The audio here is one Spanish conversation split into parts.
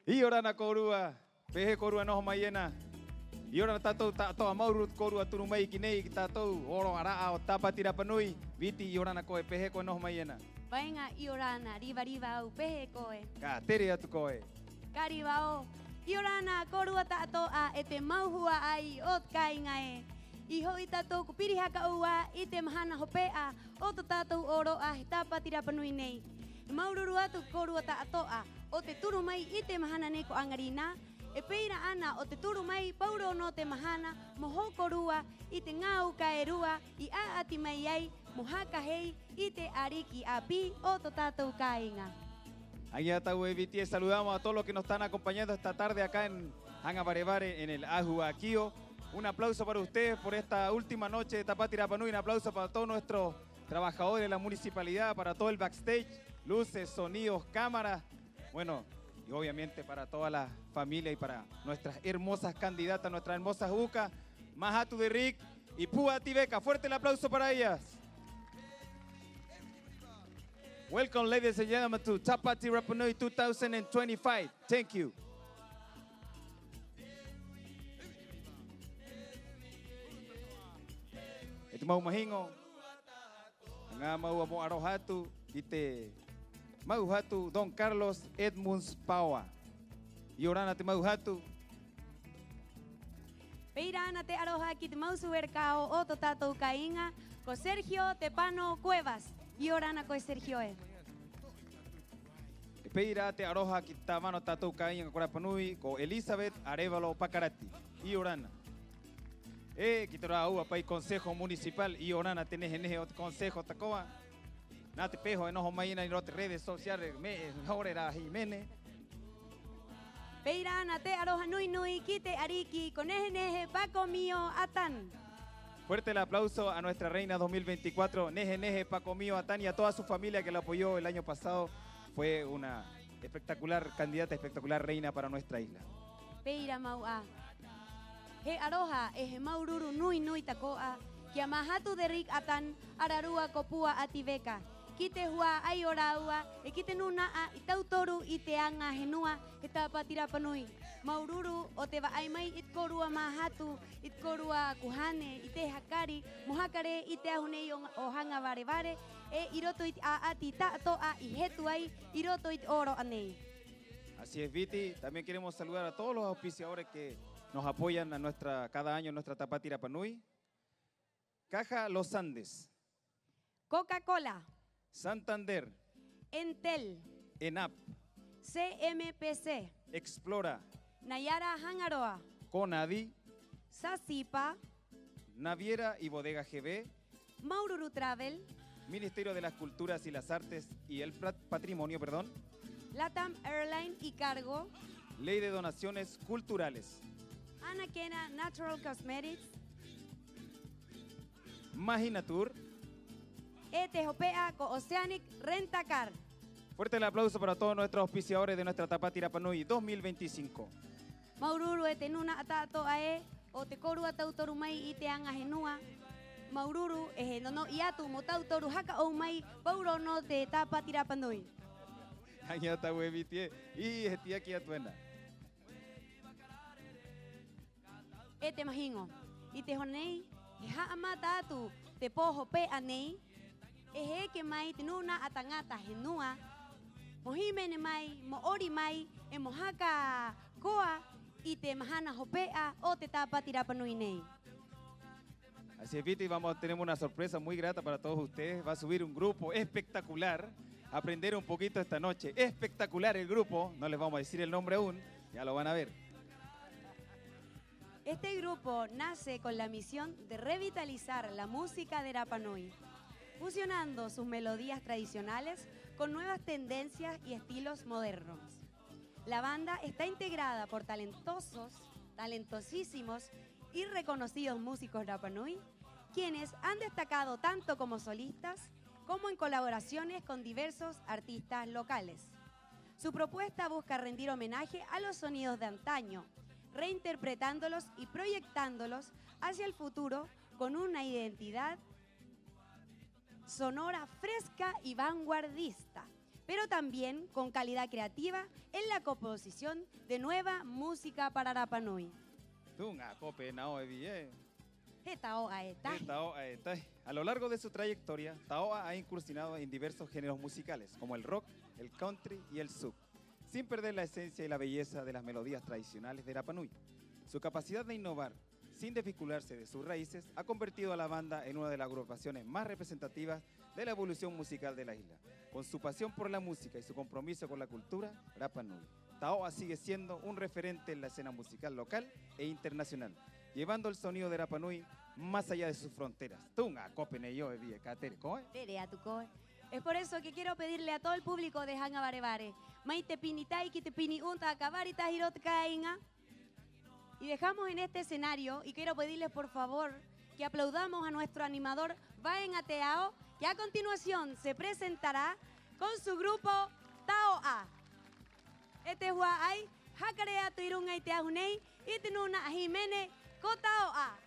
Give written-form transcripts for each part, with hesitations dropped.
Y orana korua, peje korua no mayena. Y orana tato amaurut korua turumai kinei tato oro ara o tapa tira panui. Viti y orana koe peje ko no mayena. Vainga y orana riva u peje koe. Ka tere atu koe. Karibao. Y orana korua tato a ete mauhua ai ot kaingae. Iho itato kupiri haka ua ite mahana hopea oto tato oro a tapa tira panui nei. Maururu atu korua tato a o te turu mai i te mahana neko angarina, e peira ana o te turu mai pauro no te mahana, moho korua i te ngau ka e rua, i a ati mai ai, mohaka hei i te ariki api o to tatou kainga. Aguiatau Eviti, saludamos a todos los que nos están acompañando esta tarde acá en Hangabarevare, en el Ajuaquío. Un aplauso para ustedes por esta última noche de Tapati Rapanui, un aplauso para todos nuestros trabajadores de la municipalidad, para todo el backstage, luces, sonidos, cámaras. Bueno, y obviamente para toda la familia y para nuestras hermosas candidatas, nuestras hermosas Uca, Mahatu de Rick y Púa Tibeca. Fuerte el aplauso para ellas. Welcome, ladies and gentlemen, to Tapati Rapanui 2025. Thank you. Ito mau mahingo, nga mau mo arohatu, ite Mauhatu Don Carlos Edmunds Paua. Y orana te Mauhatu. Peirana te aroha ki te mausu ercao o to tatou kainga, ko Sergio Tepano Cuevas. Y orana ko Sergio e. Peira te aroha ki tamano tatou kainga Corapanui, ko Elizabeth Arevalo Pacarati. Y orana. Kitora ua pai consejo municipal. Y orana tenés en consejo tacoa. Nate pejo enojo maina en otras redes sociales, mejor era Jiménez. Peira nate aroha nui kite ariki coneje Paco mío atan. Fuerte el aplauso a nuestra reina 2024, Neje Paco mío atan y a toda su familia que la apoyó el año pasado. Fue una espectacular candidata, espectacular reina para nuestra isla. Peira maua. He aroha he maururu nui takoa. Kiamahatu de Rick atan ararua kopua ativeca. Kite hua ai oraua, e kite nuna a itautoru i te anga henua, he Tapati Rapanui. Maururu o te waai mai it korua mahatu, it korua kuhane, i te hakari, mohakare i te ahunei o Hangabarevare, e iroto it a ati tato a i hetu ai, iroto it oro anei. Así es, Viti. También queremos saludar a todos los auspiciadores que nos apoyan cada año en nuestra Tapati Rapanui. Caja Los Andes. Coca-Cola. Santander, Entel, ENAP, CMPC, Explora, Nayara Hangaroa, Conadi, Sasipa, Naviera y Bodega GB, Maururu Travel, Ministerio de las Culturas y las Artes y el Patrimonio, Latam Airline y Cargo, Ley de Donaciones Culturales, Anaquena Natural Cosmetics, Maginatur. Etejopea con Oceanic Rentacar. Fuerte el aplauso para todos nuestros auspiciadores de nuestra Tapati Rapanui 2025. Maururu etenuna atato ae, o te koru atautoru mai i te anga henua. Maururu nono iatu motautoru haka o mai pauro no te Tapati Rapanui. Añata huevitie y estia aquí atuenda. Ete mahingo, i te honei, ha amata atu te poho pe anei. Ehe ke mai te nuna atangata henua, mohimene mai, moori mai, e mohaka koa i te mahana hopea o te Tapati Rapanui nei. Así es, Viti, tenemos una sorpresa muy grata para todos ustedes. Va a subir un grupo espectacular, aprender un poquito esta noche. Espectacular el grupo, no les vamos a decir el nombre aún, ya lo van a ver. Este grupo nace con la misión de revitalizar la música de Rapanui, fusionando sus melodías tradicionales con nuevas tendencias y estilos modernos. La banda está integrada por talentosísimos y reconocidos músicos Rapanui, quienes han destacado tanto como solistas como en colaboraciones con diversos artistas locales. Su propuesta busca rendir homenaje a los sonidos de antaño, reinterpretándolos y proyectándolos hacia el futuro con una identidad sonora fresca y vanguardista, pero también con calidad creativa en la composición de nueva música para Rapa Nui. A lo largo de su trayectoria, Taoa ha incursionado en diversos géneros musicales, como el rock, el country y el souk, sin perder la esencia y la belleza de las melodías tradicionales de Rapa Nui. Su capacidad de innovar, sin desvincularse de sus raíces, ha convertido a la banda en una de las agrupaciones más representativas de la evolución musical de la isla. Con su pasión por la música y su compromiso con la cultura, Rapa Nui Taoa sigue siendo un referente en la escena musical local e internacional, llevando el sonido de Rapa Nui más allá de sus fronteras. Es por eso que quiero pedirle a todo el público de Hanga Barebare, Maite Pinitai, Kitepini Unta, Kabarita Hirotkainga. Y dejamos en este escenario, y quiero pedirles por favor que aplaudamos a nuestro animador Vaen Ateao, que a continuación se presentará con su grupo Taoa. Este Huay, Hakarea Tuirunga y Teahunei, y Tenuna Jimene, Kotaoa.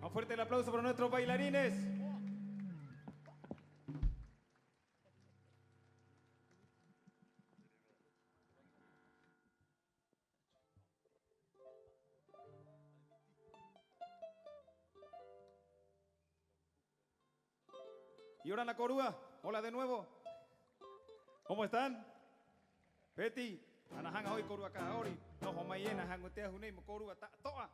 Un fuerte el aplauso para nuestros bailarines. Y ahora la Corúa, hola de nuevo. ¿Cómo están? Betty, anahan hoy Corúa acá, ori. No, homayena, hangotea, junei, Corúa, toa.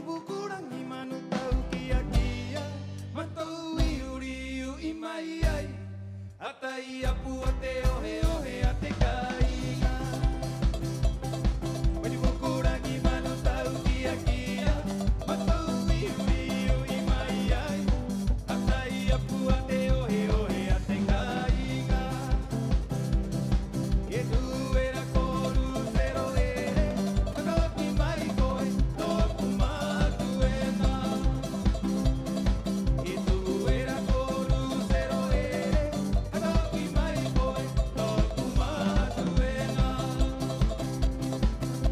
Bukurang imanu tau kia-kia, matau iuriu imaiai, atai apu ate ohe ohe ate kainga. Bukurang imanu tau kia-kia, matau iuriu imaiai, atai apu ate ohe ohe ate kainga. Edu era koru zero ere, toki mai koe, toku matuena. Edu era koru zero ere, toki mai koe, toku matuena.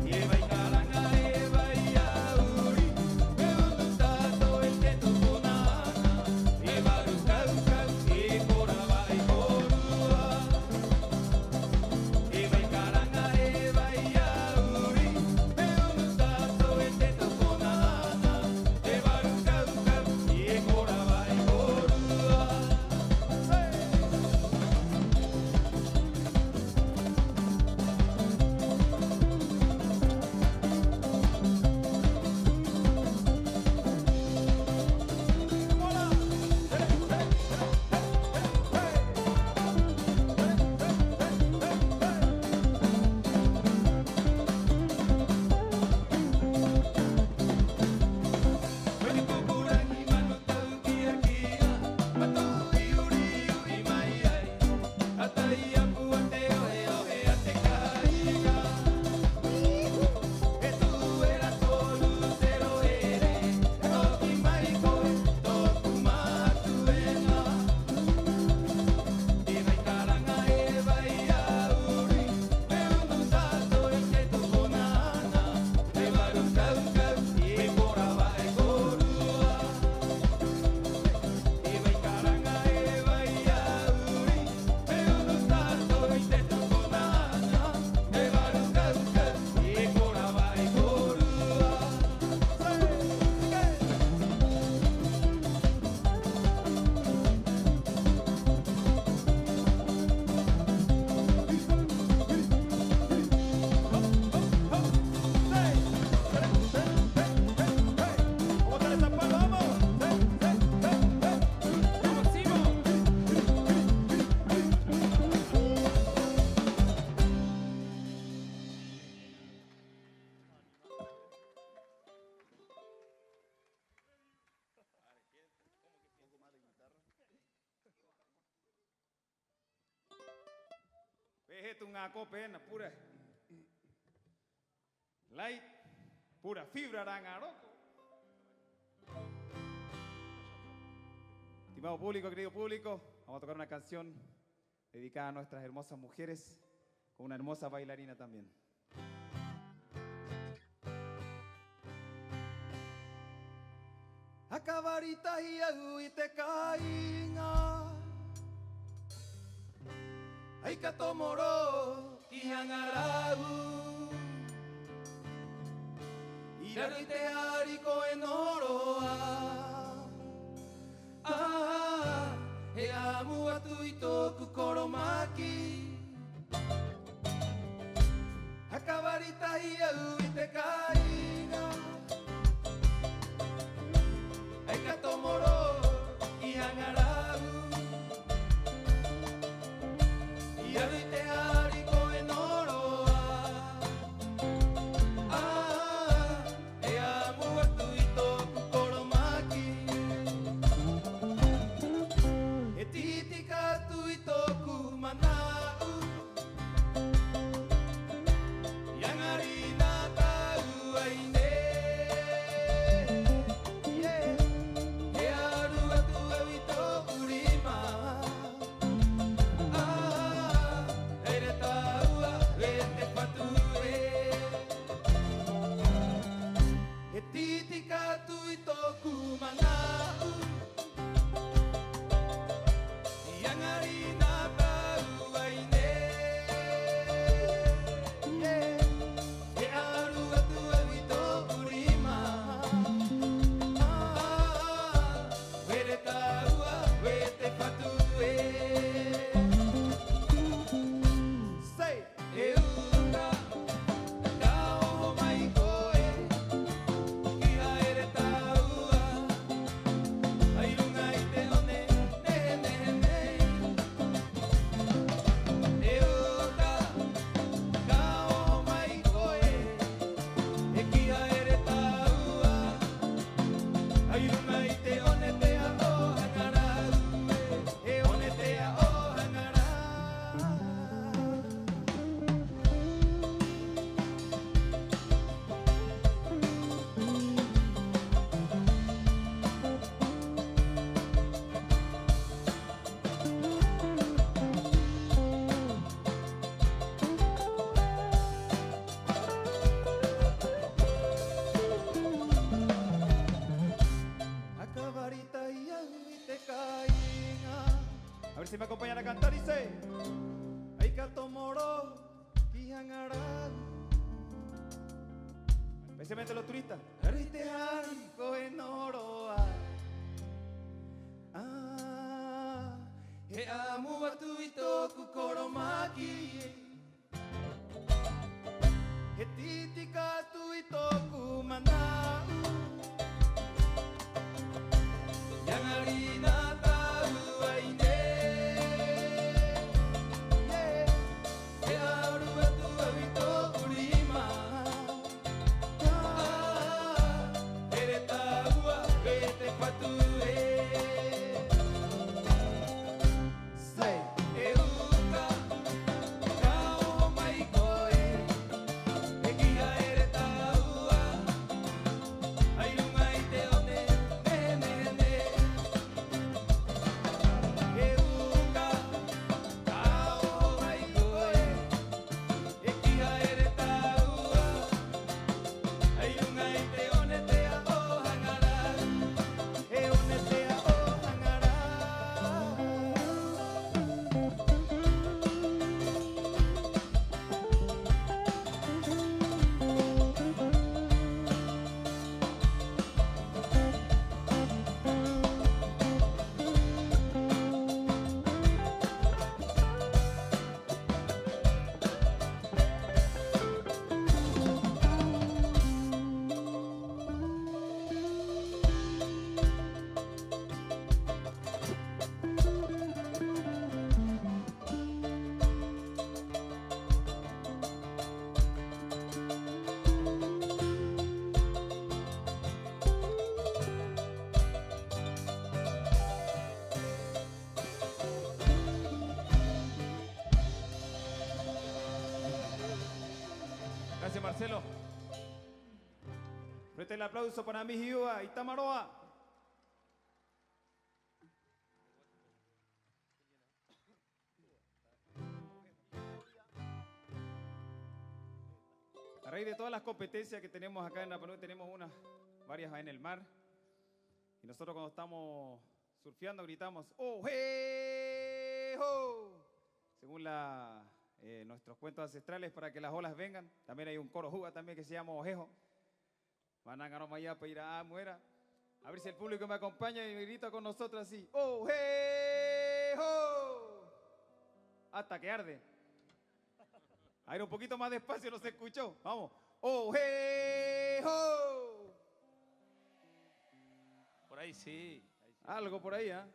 Eva y karanga, eva y auri, meundu tato el te tokonana. Eva rukau-kau, e korava e korua. Eva y karanga, eva y auri, meundu tato el te tokonana. Eva rukau-kau, e korava e korua. Bukurang imanu tau kia-kia, matau iuriu imaiai, atai apu ate ohe ohe ate kainga. Etu era tolu zero ere, toki mai koe, toku matuena. Eva y karanga, eva y auri, meundu tato el te tokonana. Eva rukau-kau, e korava e korua. Eva y karanga, eva y auri, meundu tato el te tokonana. Eva rukau-kau, e korava e korua. ¿Cómo está esa palma? ¡Vamos, Simo! Vegeto un acopena pura light, pura fibra rangaroco. Estimado público, querido público, vamos a tocar una canción dedicada a nuestras hermosas mujeres, con una hermosa bailarina también. Akabarita hiau te kainga Aika tomoro ihangarau Irari te hariko enoroa He amu atu i tōku koromaki Akabarita hiau te kainga Aika tomoro ihangarau Irari te hariko enoroa He amu atu i tōku koromaki E titika atu i tōku manau Iangari nā tau ai ne He aru atu au i tōku rima Eire taua e te whatu e E titika atu i tōku manau Iangari nā tau ai ne He aru atu au i tōku rima Eire taua e te whatu e Say, e unga, ka oho mai koe Ki haere taua Ai runga i te one, nehe nehe nehe E unga, ka oho mai koe E ki haere taua Ai runga i te one te a o hangarau E one te a o hangarau Akabarita hiau i te kainga A ver si me acompañan a cantar, dice Aika tomoro ihangarau Especialmente los turistas Ari te hariko enoroa He amu atu i tōku koromaki He titika atu i tōku manau Iangari nā tau ai ne He aru atu au i tōku rima Ere taua e te whatu e Say, e uka, ka oho mai koe E ki haere taua Ai runga i te one, nehe nehe nehe E uka, ka oho mai koe E ki haere taua Ai runga i te one te a o hangarau E one te a o hangarau Gracias, Marcelo. Fuerte el aplauso para mi Hiua Itamaroa. A raíz de todas las competencias que tenemos acá en Rapa Nui, tenemos varias en el mar. Y nosotros cuando estamos surfeando gritamos, ¡oh, hey, ho! Según nuestros cuentos ancestrales para que las olas vengan. También hay un coro juga también que se llama Ojejo. Van a ganar allá para ir a Muera. A ver si el público me acompaña y me grita con nosotros así, ¡oh, hey, ho! Hasta que arde. A ver, un poquito más despacio, no se escuchó. Vamos. ¡Oh, hey, ho! Por ahí sí. Algo por ahí, ¿ah?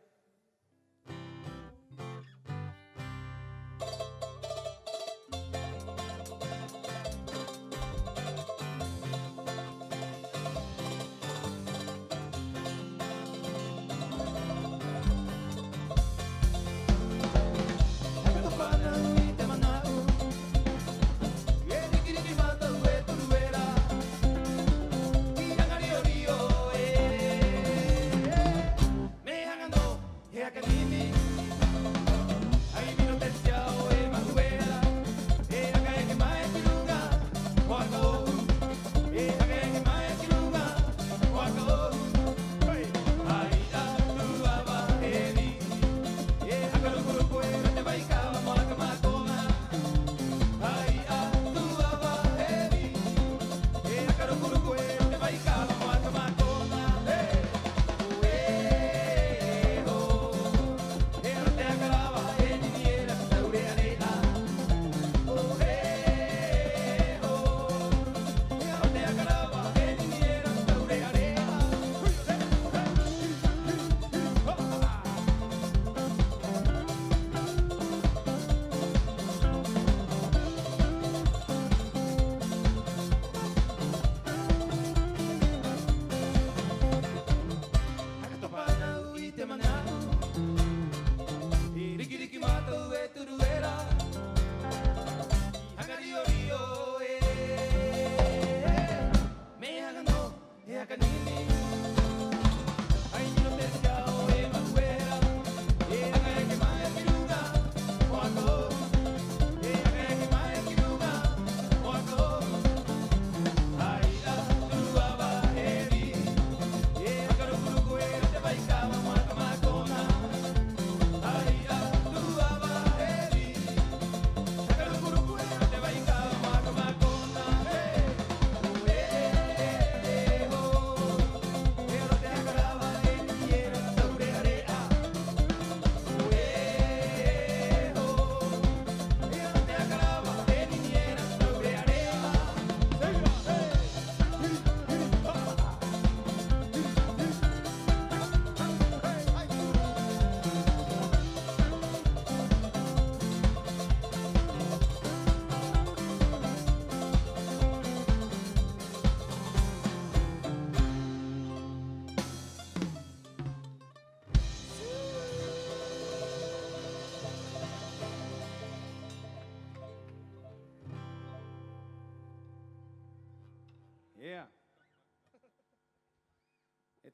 Yeah.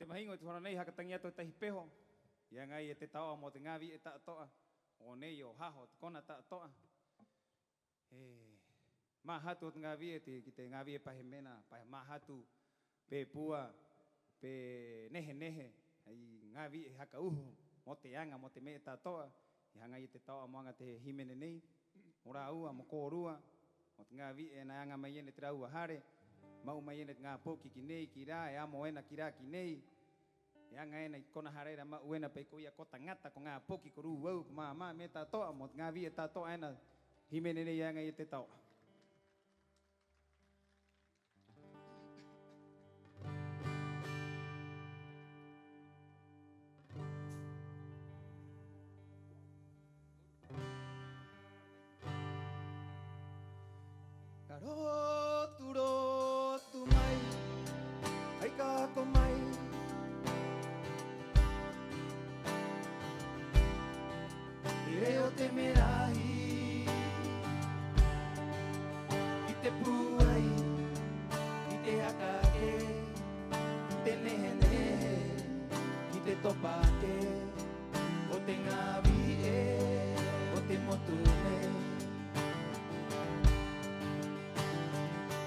Imagino que fueron ellos que tenían todo este espejo. Y ahí estaba motengavi está toda. Oneyo jajo con ata toda. Mahatu ngavi te ngavi pa hemena pa mahatu pe pua pe nehe aí ngavi hakauhu moteanga moteme ta toa. Y ahí estaba moanga te himene nei. Uraua mokorua motengavi na nga mayene traua hare. Mau mayene nga poki kinei kira ya moena kira kinei ya nga ena kona harera ma uena pe ko ya kota ngata ko nga poki ko ruwa mama meta to mot nga vi eta to ena himene ne ya nga yete tao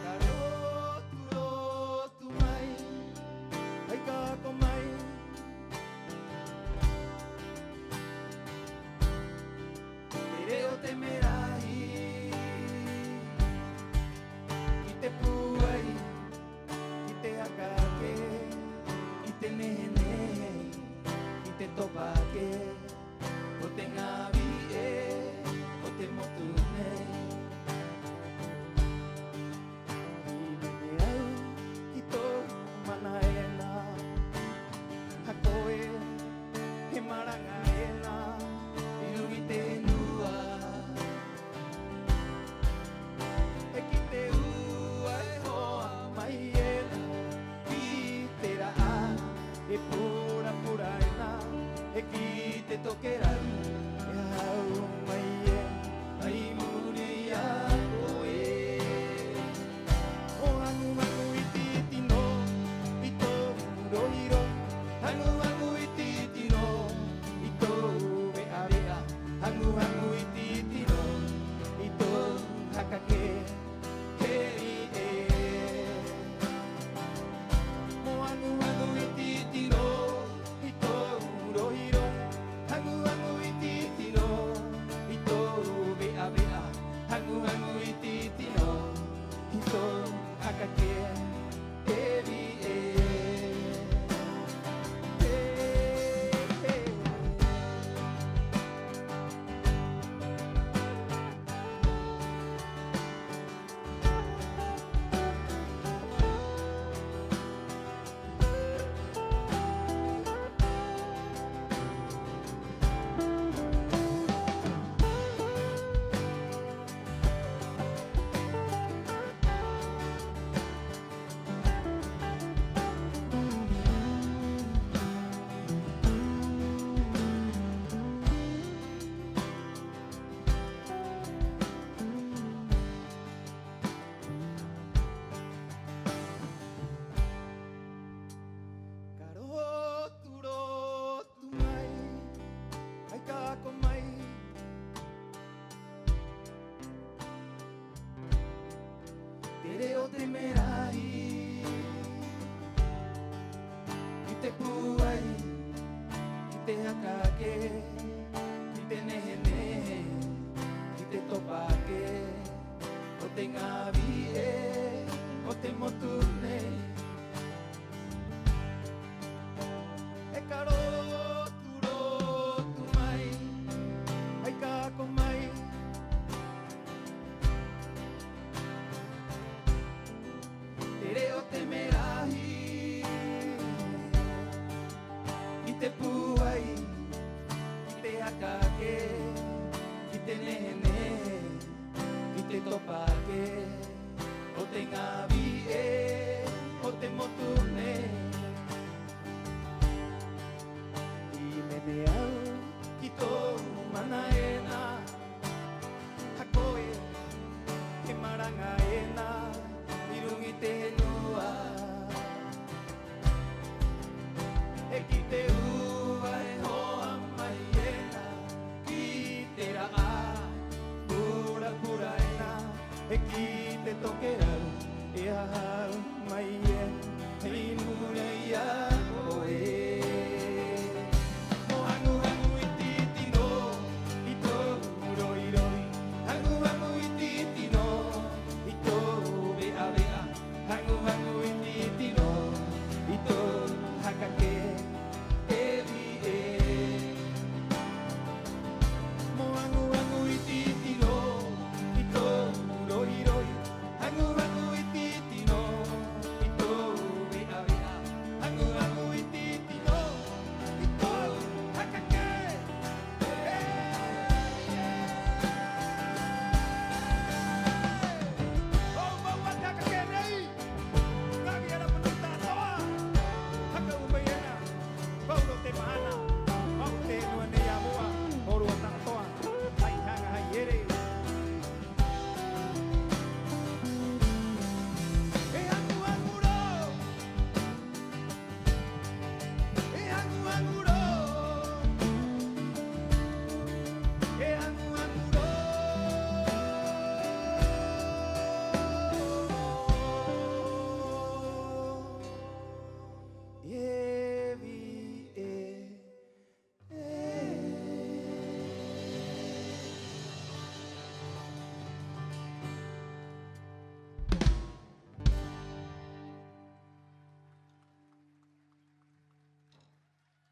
Caro hakake heri e moangu angu ititiro ito urohiro angu angu ititiro ito bea bea angu angu ititiro ito hakake heri e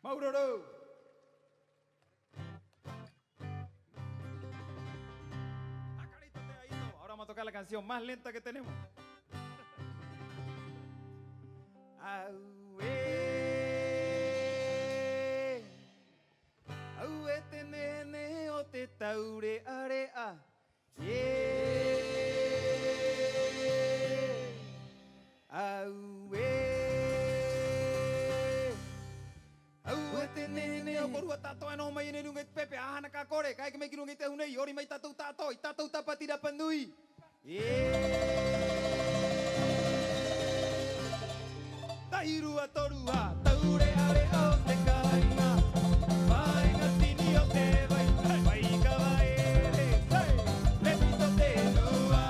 Mauroro. Ahora vamos a tocar la canción más lenta que tenemos. Aue te nene o te taure area. Nene o korua tato ano mai ne lungai pepe ahana ka kore kai ke mai kirungai te hunei ori mai tato tapatira panui Tahiru atorua taure are o te kainga vai ngatini o te vai vai ka vai le pito te nua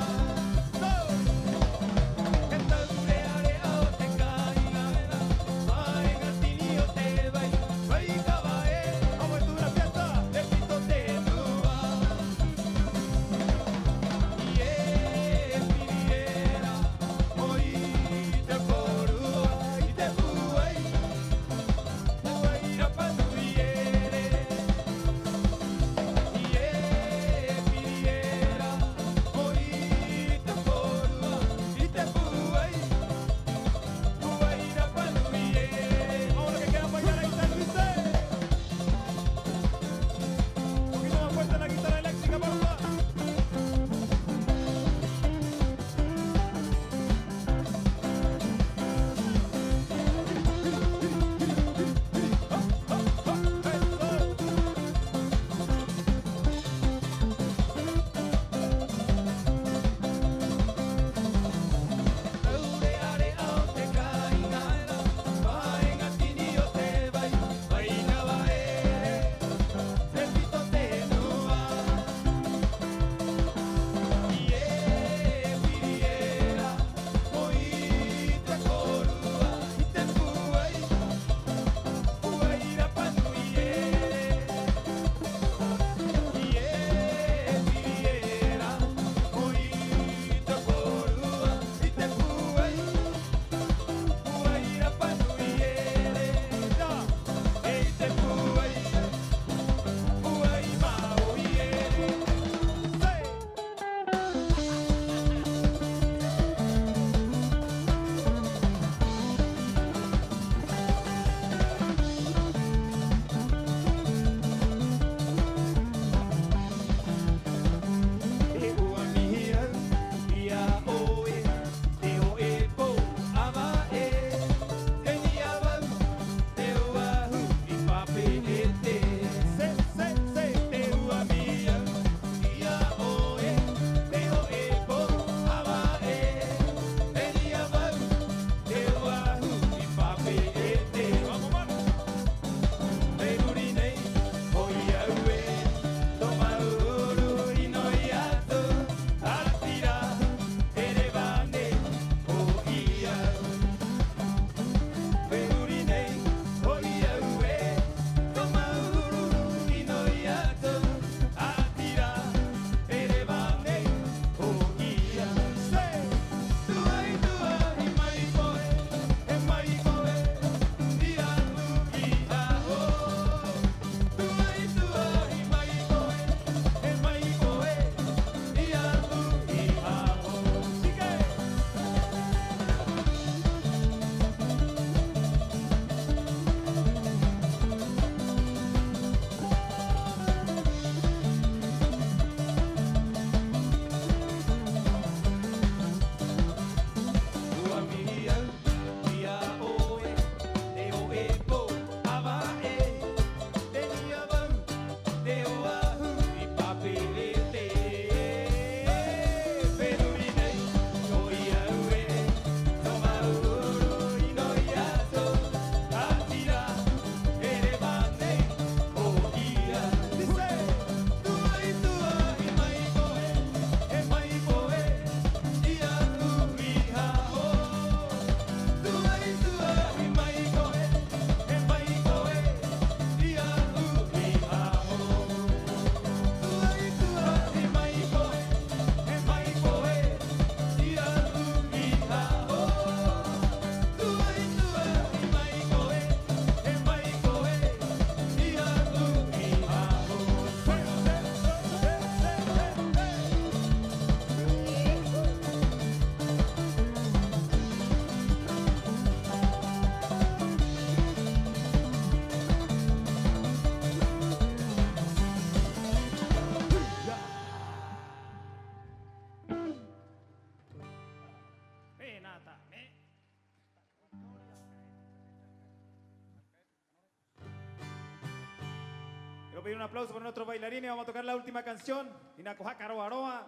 Quiero pedir un aplauso para nuestros bailarines. Vamos a tocar la última canción. Inacojaca Aroa.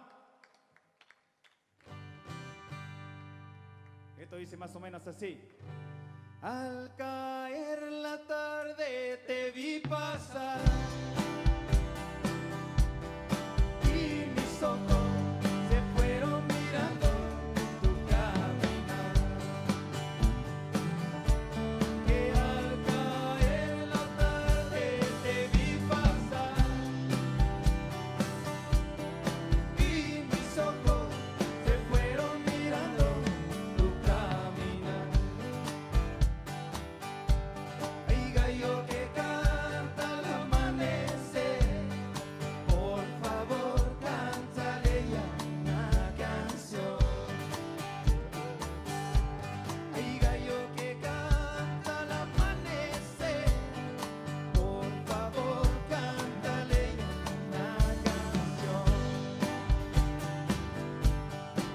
Esto dice más o menos así. Al caer la tarde te vi pasar y mis ojos se fueron mirando tu caminar. Que al caer la tarde te vi pasar y mis ojos se fueron mirando tu caminar. Hay gallo que canta al amanecer, por favor cántale ya una canción. Hay gallo que canta al amanecer, por favor cántale ya una canción.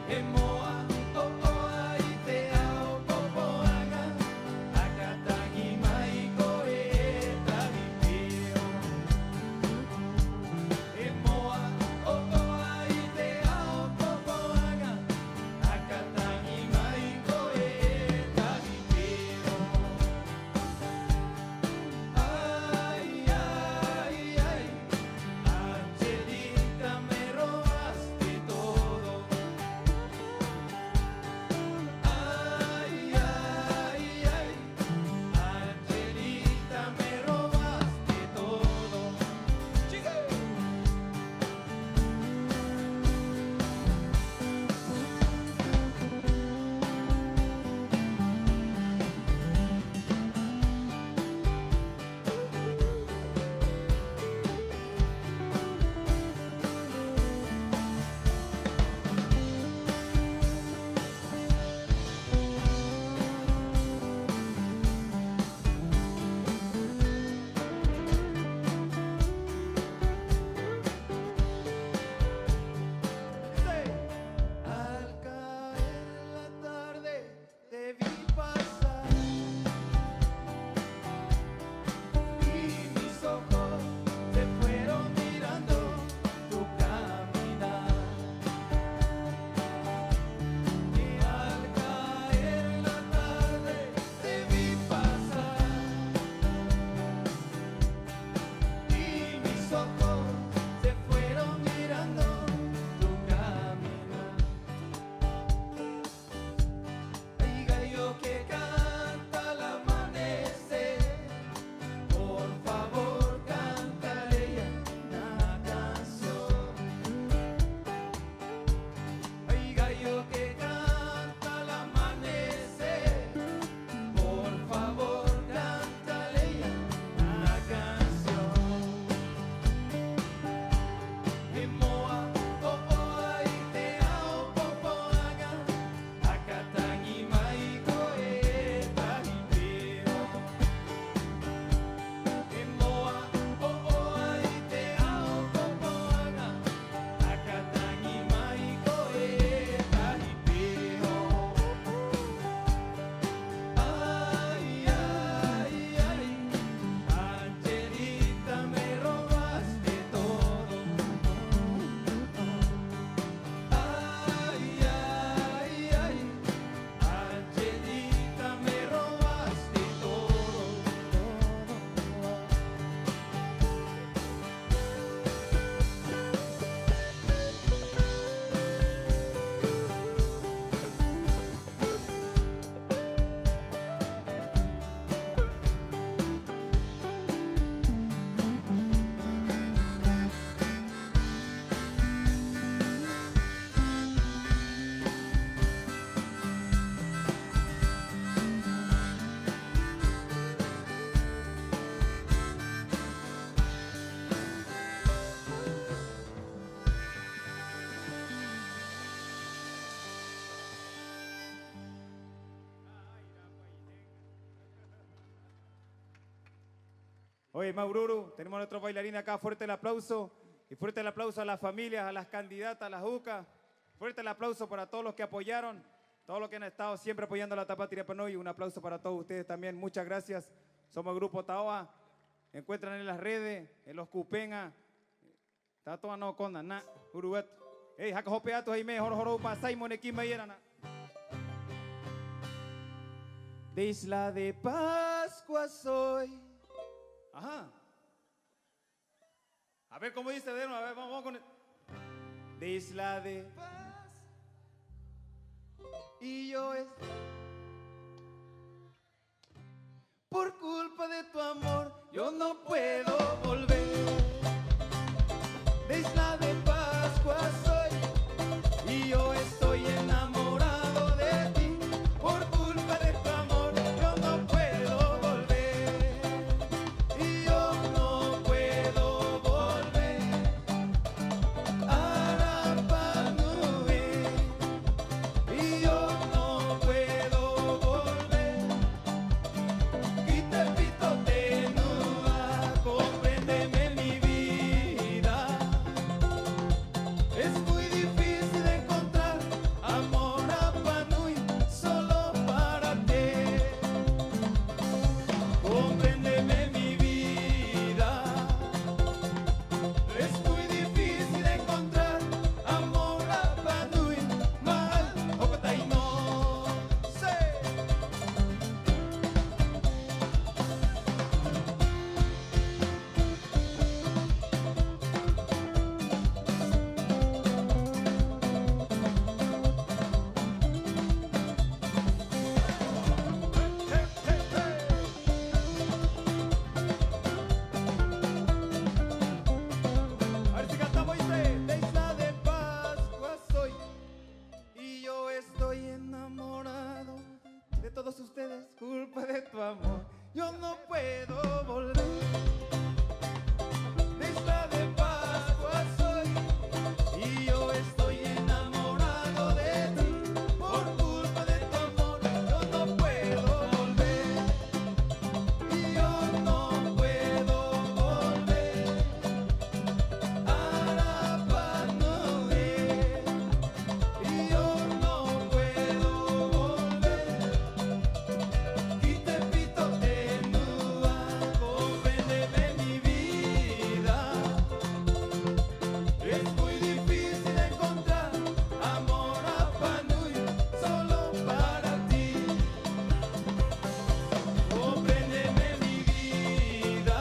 Emoa, oa, itea, opopoaga, akatagi maiko eta hipio. Emoa, oa, itea, opopoaga, akatagi maiko eta hipio. Ay, ay, ay, Angelita, me robaste todo. Ay, ay, ay, Angelita, me robaste todo. ¡Chica! Al caer la tarde te vi pasar y mis ojos se fueron mirando tu caminar. Y al caer la tarde te vi pasar y mis ojos se fueron mirando tu caminar. Hay gallo que canta al amanecer, por favor cántale ya una canción. Hay gallo que canta al amanecer, por favor cántale ya una canción. Emoa, oa, itea, opopoaga, akatagi maiko eta hipio. Emoa, oa, itea, opopoaga, akatagi maiko eta hipio. Ay, ay, ay, Angelita, me robaste todo. Ay, ay, ay, Angelita, me robaste todo. Oye, Maururu, tenemos a nuestros bailarines acá. Fuerte el aplauso. Y fuerte el aplauso a las familias, a las candidatas, a las UCA. Fuerte el aplauso para todos los que apoyaron, todos los que han estado siempre apoyando a la Tapatía Rapa Nui. Un aplauso para todos ustedes también. Muchas gracias. Somos el Grupo Taoa. encuentran en las redes, en los cupenga. Está todo no con na uruet. Hey, haka hopeato ahí me horo pa Simon aquí me yerana. De Isla de Pascua soy. Ajá. A ver cómo dice de nuevo, a ver, vamos con el. De Isla de Paz. Y yo es. Por culpa de tu amor, yo no puedo volver. De Isla de Pascua soy. Y yo estoy enamorado de ti. Por culpa de tu amor, yo no puedo volver. Y yo no puedo volver. Arapa Nui. Y yo no puedo volver. Quita el pito de nua, compréndeme mi vida. Es muy difícil encontrar amor a Panui solo para ti. Compréndeme mi vida. Es muy difícil encontrar amor a Panui mal o no sé. A ver si cantamos, dice, de Isla de Pascua soy. Y yo estoy enamorado de todos ustedes, culpa de tu amor. Yo no puedo volver. De Isla de Pascua soy. Y yo estoy enamorado de ti. Por culpa de tu amor, yo no puedo volver. Y yo no puedo volver. Arapa Nui. Y yo no puedo volver. Quita el pito de nua, compréndeme mi vida. Es muy difícil encontrar amor a Panui solo para ti. Compréndeme mi vida.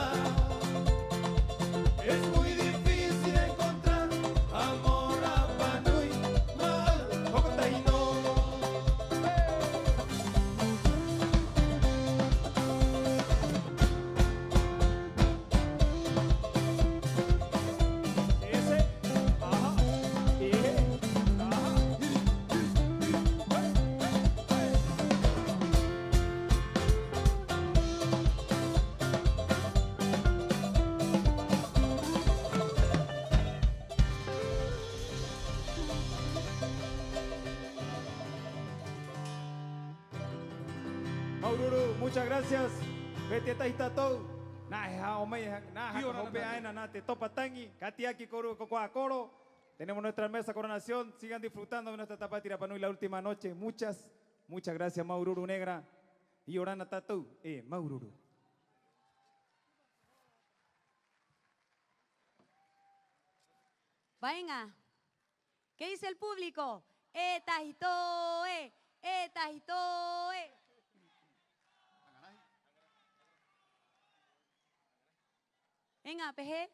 Es muy difícil encontrar amor a Panui mal o no. Ese, ajá, Maururu, muchas gracias. Vete taitatou. Nah, hombre, nah, te topa tangi, katiaki coro coro. Tenemos nuestra mesa coronación. Sigan disfrutando de nuestra Tapatira Panui la última noche. Muchas gracias, Maururu Negra. Y orana tatou, Maururu. Venga. ¿Qué dice el público? Tajitoe, tajitoe. Venga, PG,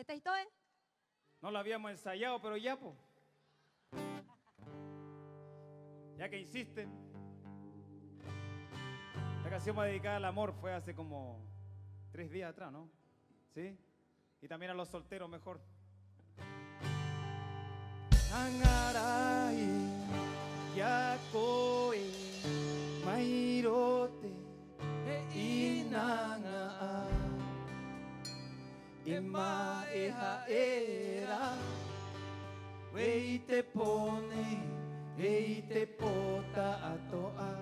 tajitoe. No lo habíamos ensayado, pero ya, po. Ya que insisten. La canción más dedicada al amor fue hace como 3 días atrás, ¿no? ¿Sí? Y también a los solteros mejor. Angarai, yakoe, mairote, inanga, ema eja era, wei te pone, ei te pota atoa,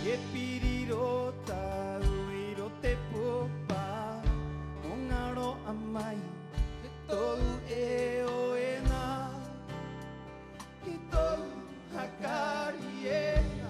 e pirirota, uiro te popa, ongaro amai. Todo eoena y todo hakariena.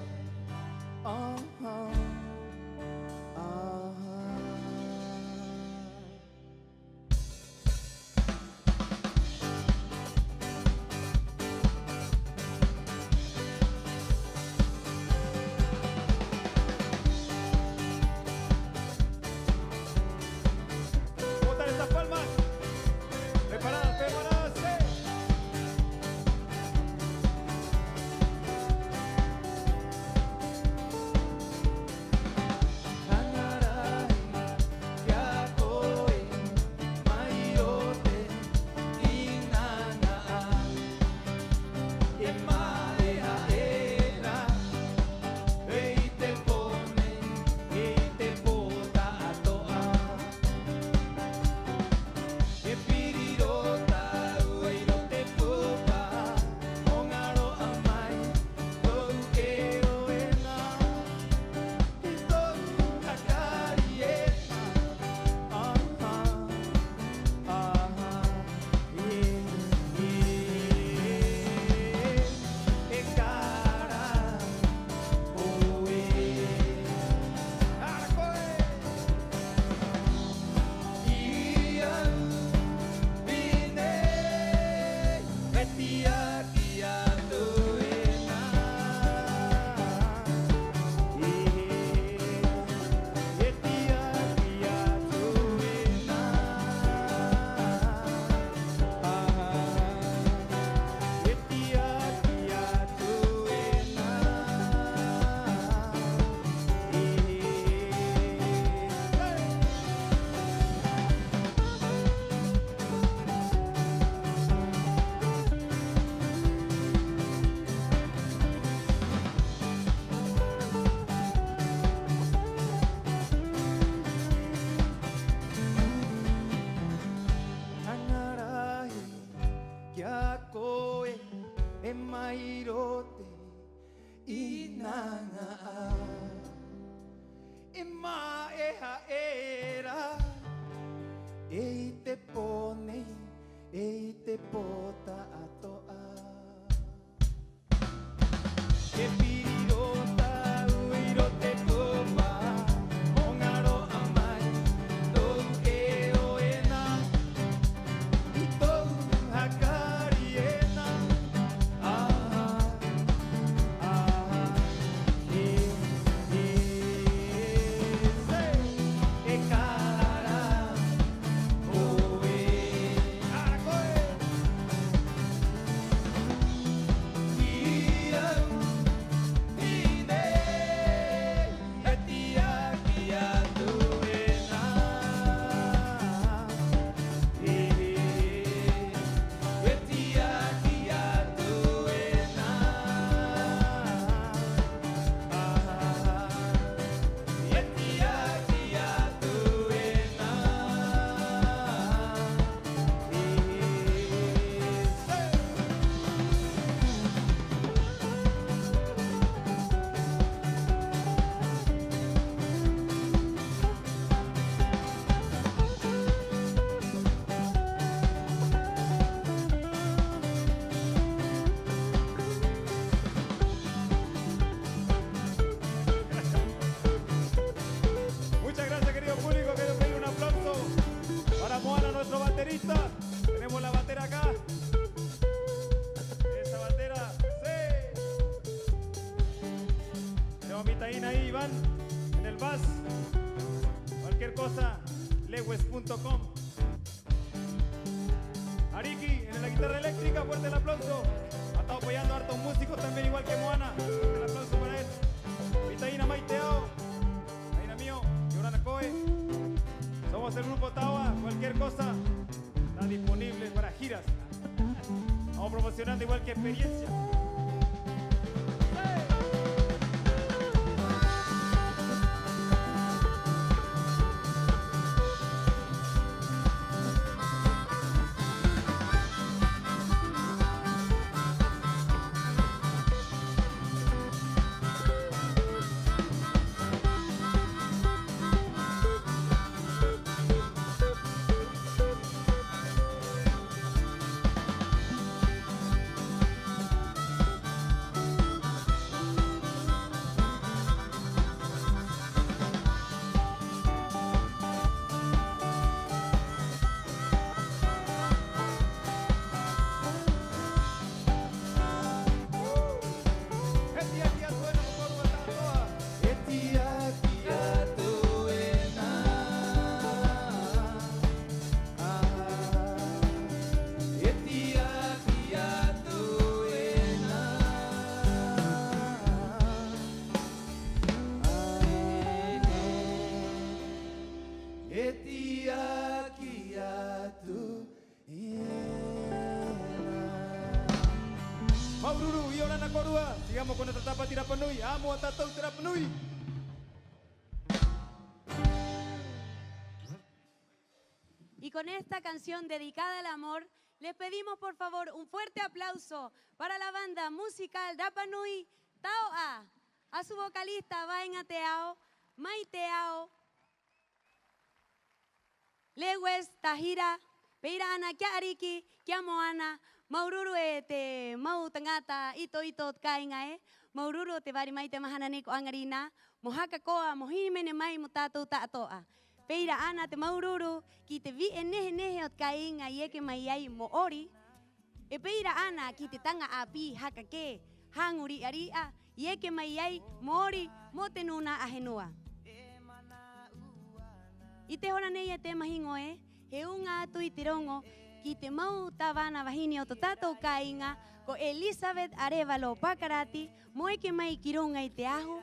Tenemos la batera acá. Esa batera, sí. Tenemos a mi taína ahí, Iván, en el bass. Cualquier cosa, lewes.com. Ariki, en la guitarra eléctrica, fuerte el aplauso. Ha estado apoyando a hartos músicos también, igual que Moana. Fuerte el aplauso para él. Mi taína Maiteao, taína mío, Yorana Coe. Somos el grupo Tawa, cualquier cosa está disponible para giras. Vamos promocionando igual que experiencia. Maururu, Yorana Korua, sigamos con nuestra tapa Tirapanui, amo a Tatau Tirapanui. Y con esta canción dedicada al amor, les pedimos por favor un fuerte aplauso para la banda musical Rapanui Tao a su vocalista Vaina Teao, Maiteao, Lewes, Tahira, Peira Ana, Kiariki, Kiamoana, Maururu te mau tangata ito kaingae, Maururu te vari mai te mahanani ko angarina, mohaka koa mohimene mai mutatu taatoa. Peira Ana te Maururu ki te vi enehe ot kainga yeke mai ai moori, E peira ana ki te tanga api hakake, hanguri aria, ieke mai ai mori mo te nuna ahenua. I te hora nei e te mahingo he unga atu i te rongo, ki te mau tawana wahine o to tātou kāinga, ko Elizabeth Arevalo Pakarati, mo eke mai ki runga i te ahu,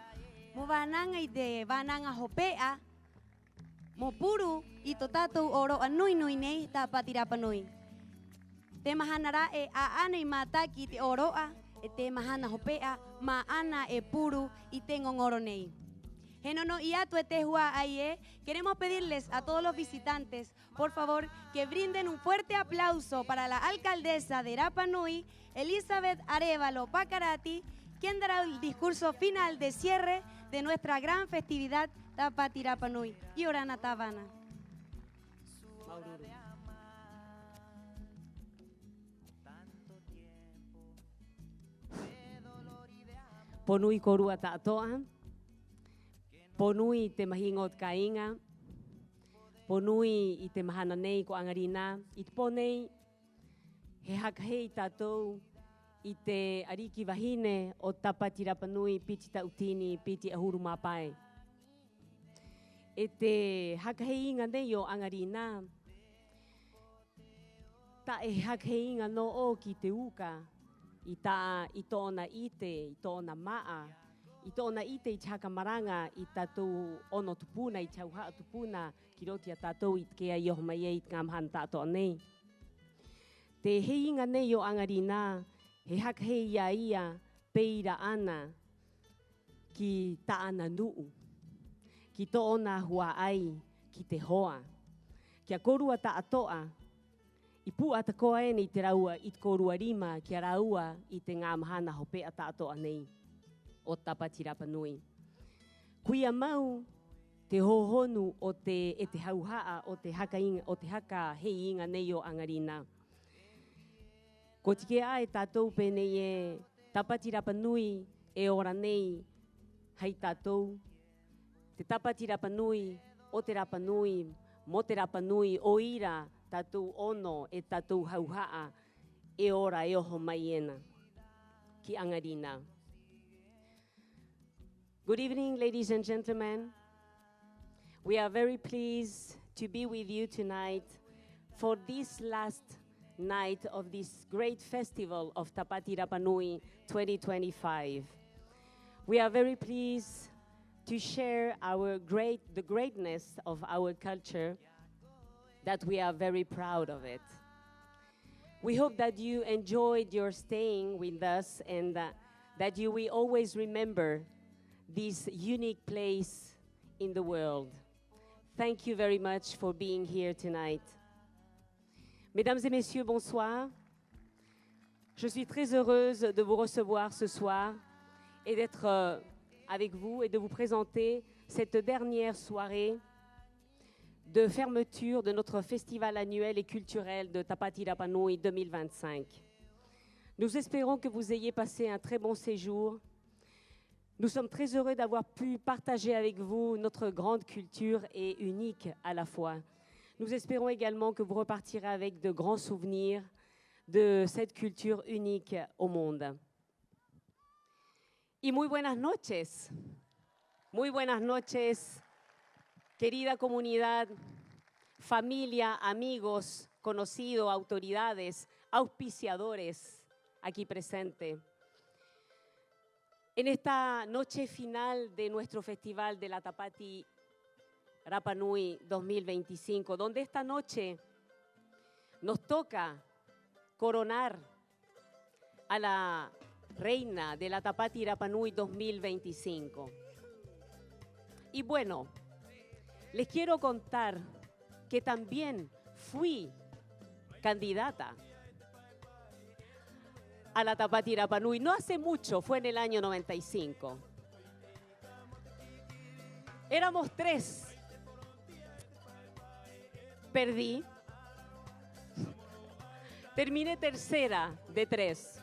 mo wānanga i te wānanga hopea, mo puru i to tātou oro anui nui nei Tapati Rapanui. Te mahana rae a ana i mata ki te oroa, e te mahana hopea, ma ana e puru i te ngongoro nei. Henono y atu e te hua ai queremos pedirles a todos los visitantes, por favor, que brinden un fuerte aplauso para la alcaldesa de Rapa Nui, Elizabeth Arevalo Pakarati, quien dará el discurso final de cierre de nuestra gran festividad Tapati Rapa Nui. Y Orana Tavana. Ponui korua tātoa, ponui te mahingot kainga, ponui i te mahana nei ko angarina, i te ponei he hakahei tātou i te ariki wahine o Tapati Rapanui, piti tautini, piti ahuru mapai. E te hakahei inga nei o angarina, ta e hakahei inga no o ki te uka, i tōna ite, i tōna maa, i tōna ite i te hakamaranga, i tātou ono tupuna, i tauhaa tupuna, ki roti a tātou i te kea i oho mai e i te ngāmahana tātou nei. Te heinga nei o angarina, he hakahei ia peira ana ki tāna nuu, ki tōna hua ai, ki te hoa, kia korua ta atoa, i pu ata koa e ni te raua i te korua rima kia raua i te ngāmahana hopea tātoa nei o Tapati Rapanui. Kuia mau te hohonu o te hauhaa o te haka hei inga nei o angarina. Ko tike a e tātou pēnei e Tapati Rapanui e ora nei hei tātou. Te Tapati Rapanui o te Rapanui, mo te Rapanui o ira tātou ono e tātou hauhaa e ora e oho mai ena ki angarina. Good evening, ladies and gentlemen. We are very pleased to be with you tonight for this last night of this great festival of Tapati Rapanui 2025. We are very pleased to share the greatness of our culture, that we are very proud of it. We hope that you enjoyed your staying with us and that you will always remember this unique place in the world. Thank you very much for being here tonight. Mesdames et messieurs, bonsoir. Je suis très heureuse de vous recevoir ce soir et d'être avec vous et de vous présenter cette dernière soirée de fermeture de notre festival annuel et culturel de Tapati Rapanui 2025. Nous espérons que vous ayez passé un très bon séjour. Nous sommes très heureux d'avoir pu partager avec vous notre grande culture et unique à la fois. Nous espérons également que vous repartirez avec de grands souvenirs de cette culture unique au monde. Y muy buenas noches. Muy buenas noches. Querida comunidad, familia, amigos, conocidos, autoridades, auspiciadores aquí presentes. En esta noche final de nuestro festival de la Tapati Rapanui 2025, donde esta noche nos toca coronar a la reina de la Tapati Rapanui 2025. Y bueno, les quiero contar que también fui candidata a la Tapati Rapanui. No hace mucho, fue en el año 95. Éramos 3. Perdí. Terminé tercera de 3.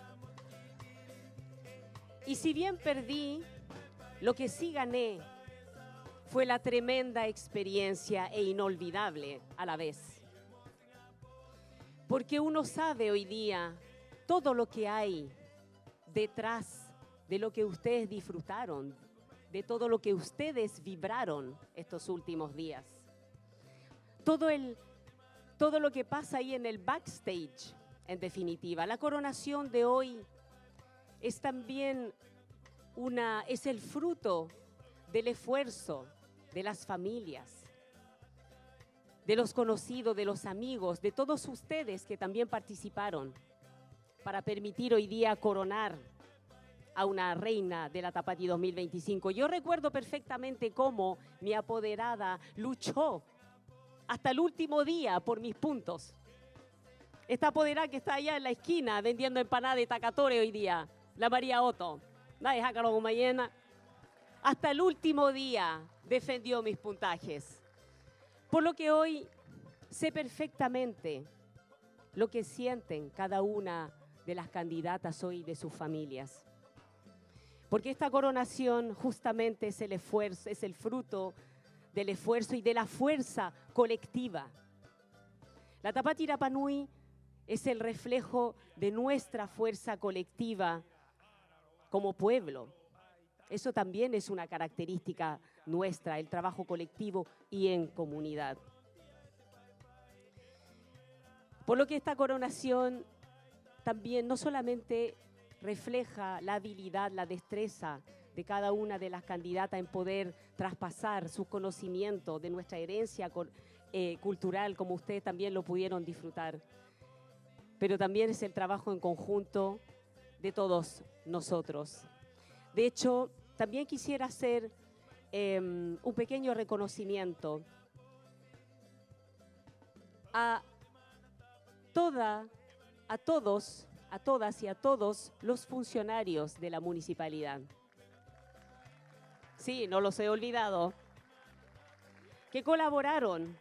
Y si bien perdí, lo que sí gané fue la tremenda experiencia e inolvidable a la vez. Porque uno sabe hoy día todo lo que hay detrás de lo que ustedes disfrutaron, de todo lo que ustedes vibraron estos últimos días. Todo lo que pasa ahí en el backstage, en definitiva. La coronación de hoy es también es el fruto del esfuerzo de las familias, de los conocidos, de los amigos, de todos ustedes que también participaron para permitir hoy día coronar a una reina de la Tapatí 2025. Yo recuerdo perfectamente cómo mi apoderada luchó hasta el último día por mis puntos. Esta apoderada que está allá en la esquina vendiendo empanadas de Tacatore hoy día, la María Otto, hasta el último día defendió mis puntajes. Por lo que hoy sé perfectamente lo que sienten cada una de las candidatas hoy de sus familias. Porque esta coronación justamente es el esfuerzo, es el fruto del esfuerzo y de la fuerza colectiva. La Tapatí Rapa Nui es el reflejo de nuestra fuerza colectiva como pueblo. Eso también es una característica nuestra, el trabajo colectivo y en comunidad. Por lo que esta coronación también no solamente refleja la habilidad, la destreza de cada una de las candidatas en poder traspasar sus conocimientos de nuestra herencia cultural, como ustedes también lo pudieron disfrutar, pero también es el trabajo en conjunto de todos nosotros. De hecho, también quisiera hacer un pequeño reconocimiento a todas y a todos los funcionarios de la municipalidad. Sí, no los he olvidado, que colaboraron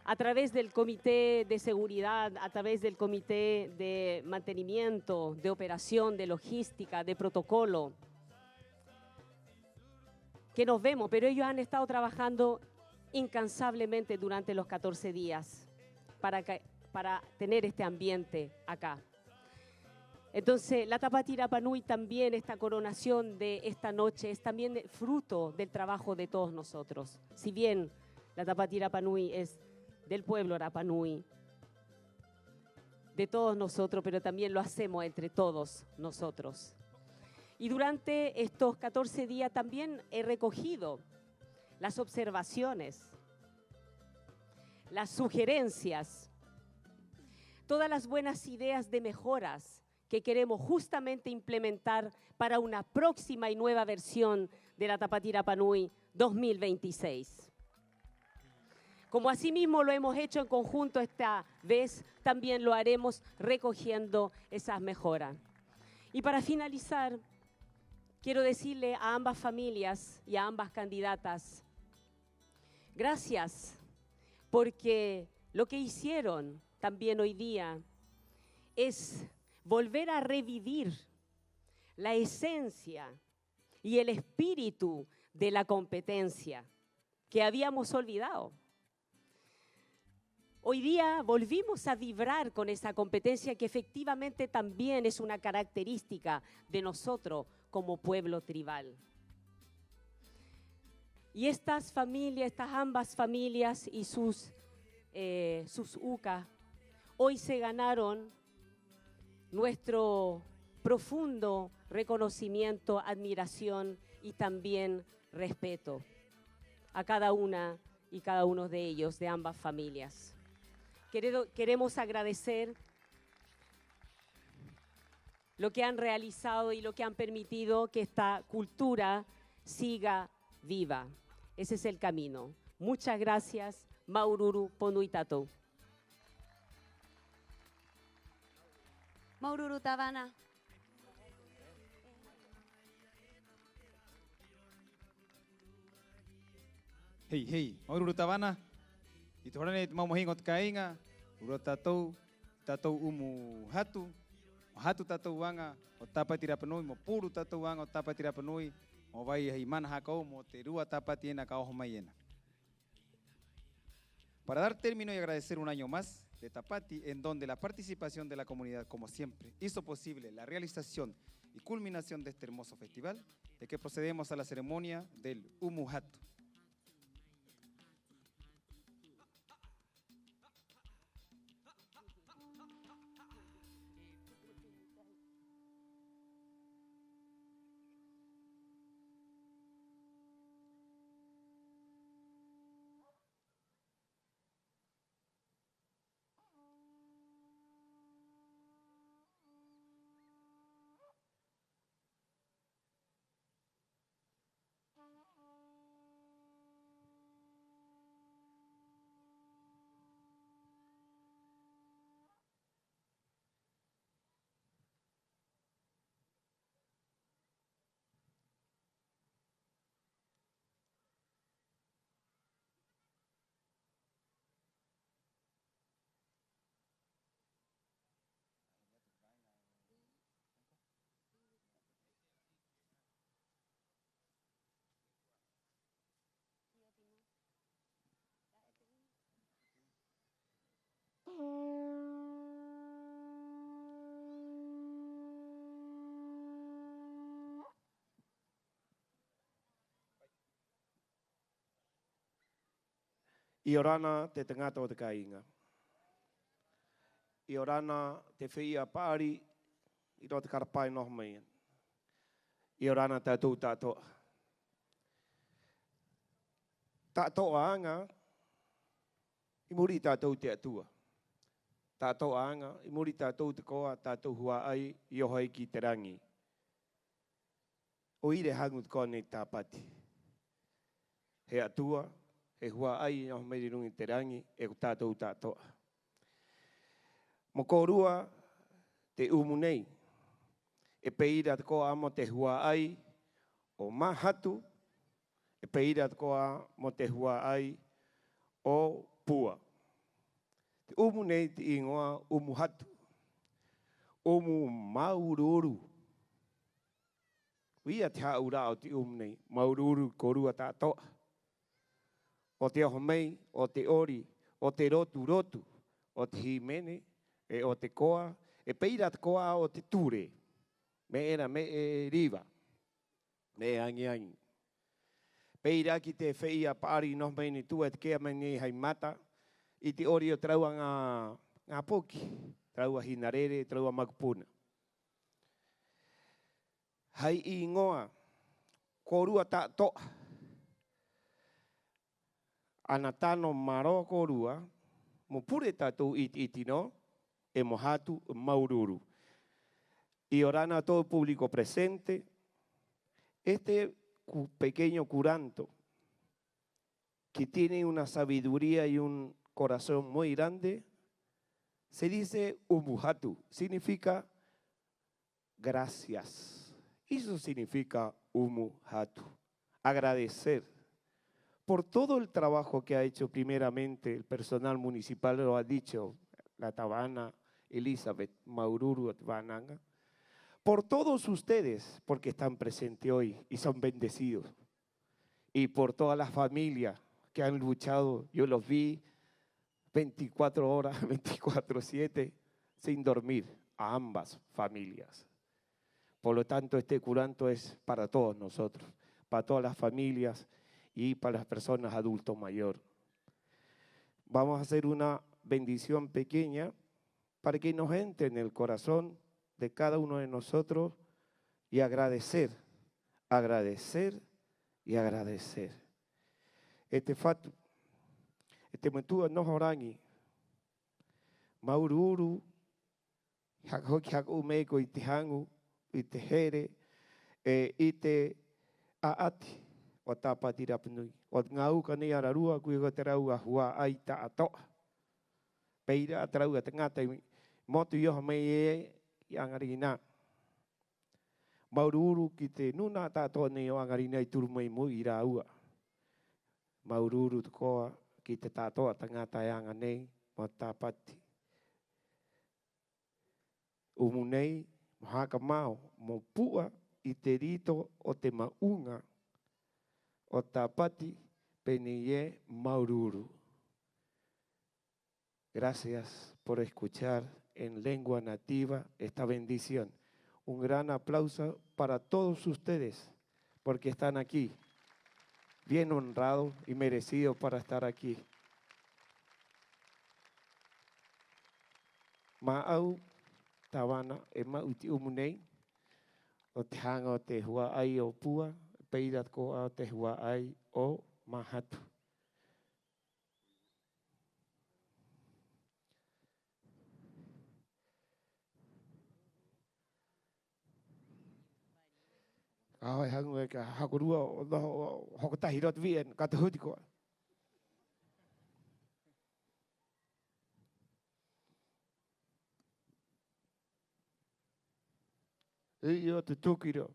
a través del Comité de Seguridad, a través del Comité de Mantenimiento, de Operación, de Logística, de Protocolo, que nos vemos, pero ellos han estado trabajando incansablemente durante los 14 días para tener este ambiente acá. Entonces, la Tapatí Rapa Nui también, esta coronación de esta noche, es también fruto del trabajo de todos nosotros. Si bien la Tapatí Rapa Nui es del pueblo Rapa Nui, de todos nosotros, pero también lo hacemos entre todos nosotros. Y durante estos 14 días también he recogido las observaciones, las sugerencias, todas las buenas ideas de mejoras que queremos justamente implementar para una próxima y nueva versión de la Tapatí Rapa Nui 2026. Como asimismo lo hemos hecho en conjunto esta vez, también lo haremos recogiendo esas mejoras. Y para finalizar, quiero decirle a ambas familias y a ambas candidatas, gracias, porque lo que hicieron también hoy día es volver a revivir la esencia y el espíritu de la competencia que habíamos olvidado. Hoy día volvimos a vibrar con esa competencia que efectivamente también es una característica de nosotros como pueblo tribal. Y estas familias, estas ambas familias y sus UCA, hoy se ganaron nuestro profundo reconocimiento, admiración y también respeto a cada una y cada uno de ellos, de ambas familias. Queremos agradecer lo que han realizado y lo que han permitido que esta cultura siga viva. Ese es el camino. Muchas gracias, Maururu Ponuitatou. Maururu Tavana. Hey, Maururu Tavana. Ito horane mamahingot kainga, uro tatou umu hatu tatou wanga, o Tapatí Rapa Nui, mo puru tatou wanga, o Tapatí Rapa Nui, mo vai haimana hakau, mo te rua tapati ena kao homayena. Para dar término y agradecer un año más de Tapati, en donde la participación de la comunidad, como siempre, hizo posible la realización y culminación de este hermoso festival, de que procedemos a la ceremonia del Umuhatu. I orana te tangata o te kainga. I orana te whia pāri i ro te karapai noho mai. I orana tātou tātoa. Tātoa anga, i muri tātou te atua. Tātoa anga, i muri tātou te koa, tātou hua ai, i ohoi ki te rangi. O ire hangu te koa nei tāpati. He atua, he hua ai, i ohoi meri rungi te rangi, e ko tātou tātoa. Mo kōrua te umu nei, e peira te koa amo te hua ai o mahatu, e peira te koa mo te hua ai o pua. Te umu nei te ingoa umu hatu, umu maururu. Ia te haura o te umu nei, maururu kōrua tātoa. O te oho mei, o te ori, o te rotu rotu, o te himene, e o te koa, e peira te koa o te ture, me era me e riva, me angi angi. Peira ki te whia pāri no mei ni tua te kea meni hei mata, i te ori o traua ngā poki, traua hinarere, traua makupuna. Hei i ngoa, kōrua tātoa, ana tano maro kōrua, mo pure tātou iti no, e mohatu maururu. Y orana a todo el público presente, este pequeño curanto, que tiene una sabiduría y un corazón muy grande, se dice umuhatu, significa gracias. Eso significa umuhatu, agradecer por todo el trabajo que ha hecho primeramente el personal municipal, lo ha dicho la Tabana, Elizabeth Maururu Atbananga, por todos ustedes, porque están presentes hoy y son bendecidos, y por todas las familias que han luchado, yo los vi 24 horas, 24/7, sin dormir, a ambas familias. Por lo tanto, este curanto es para todos nosotros, para todas las familias y para las personas adultos mayores. Vamos a hacer una bendición pequeña para que nos entre en el corazón de cada uno de nosotros y agradecer, agradecer y agradecer. Este fatu, este metua no horangi, maururu, hoki haku meko i te hangu, i te here, i te aati o Tapati Rapanui. O ngā uka nei ararua, kui ko te rau a hua ai ta atoa. Peira a trau a te ngata i motu ioha mai i Angarina. Maururu ki te nuna tātoa nei o Angarina i turu mai mui i rā ua. Maururu te koa ki te tātoa ta ngata i anga nei mo Tapati. Umu nei, mo haka mau, mo pua i te rito o te maunga o Tapati pene ie Maururu. Gracias por escuchar en lengua nativa esta bendición. Un gran aplauso para todos ustedes, porque están aquí, bien honrados y merecidos para estar aquí. Ma'au tabana e ma'uti umunei, o te hanga o te hua ai o pua, peirat ko a te hua ai o mahatu. Ai hangu e ka hakurua o hokotahi rot vien kata huti ko. I o te tukiro.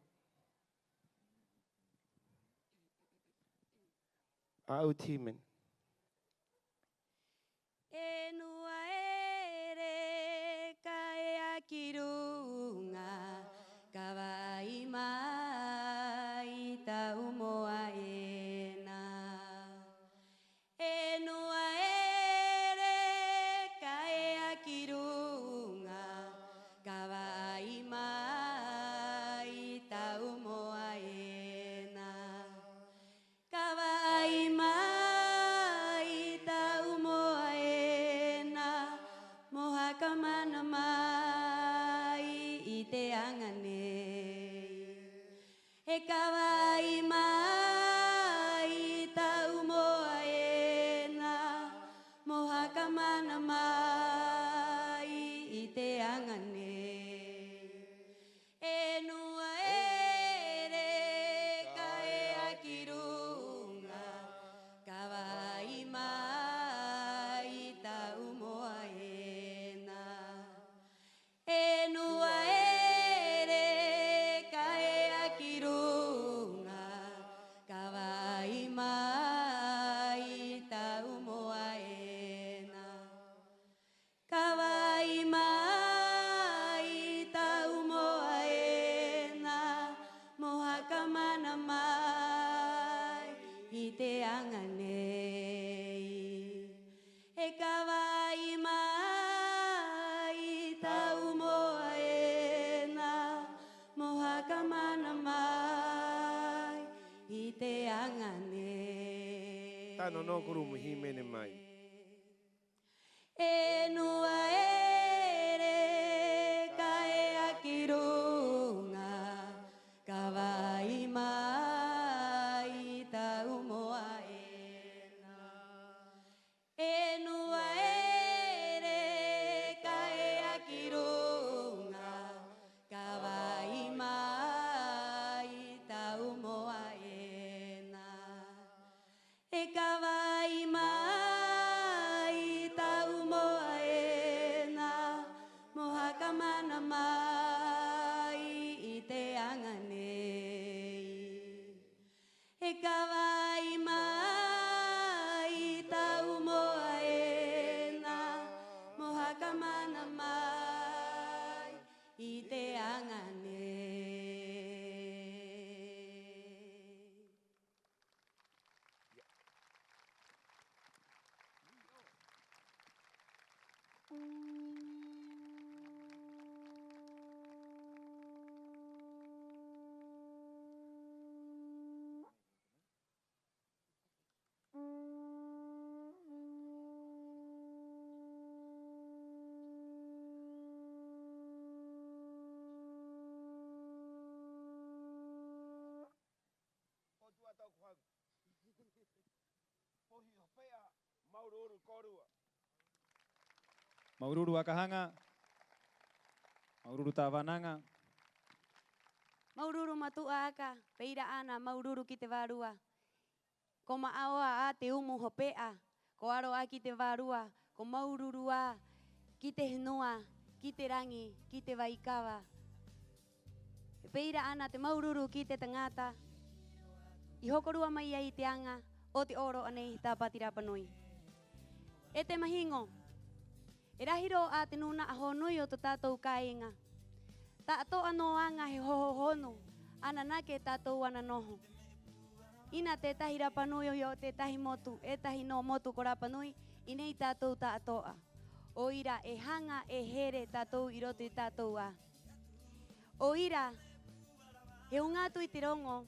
Au timen. E nua ere ka e aki runga, ka wai mai tau moa e nā. E nua ere ka e aki runga, ka wai mai tau moa e nā. Ka wai mai tau moa e nā, moha ka mana mai I te anga nei. E ka wai mai tau moa e nā, moha ka mana mai I te anga nei. E nua ere ka e aki runga, ka wai mai tau moa e nā. E nua ere ka e aki runga, ka wai mai tau moa e nā. Ka wai mai tau moa e nā, moha ka mana mai I te anga nei. E ka wai mai tau moa e nā, moha ka mana mai I te anga nei. Tano no kuru muhi mene mai. E nua ere ka e aki runga, ka wai mai tau moa e nā. E nua ere ka e aki runga, ka wai mai tau moa e nā. E ka wai mai tau moa e nā, moha ka mana mai I te anga nei. E ka wai mai tau moa e nā, moha ka mana mai I te anga nei. Maururu akahanga, maururu tavananga, Maururu matua aka, peira ana maururu ki te wārua. Ko maaoa a te umu hopea, ko aro a ki te wārua, ko maururu a ki te hinua, ki te rangi, ki te waikawa. E peira ana te maururu ki te tangata, I hokorua mai ai te anga o te oro anei tāpati Rapanui. E te mahingo, e rahiro a te nuna a honui o te tātou kāinga. Tātou anō anga he hoho honu, ana nake tātou ana noho. Ina te tahi Rapanui o te tahi motu, e tahi no motu ko Rapanui, I nei tātou tātoa. Oira e hanga e here tatou i roto i tatou a. Oira he un atu i te rongo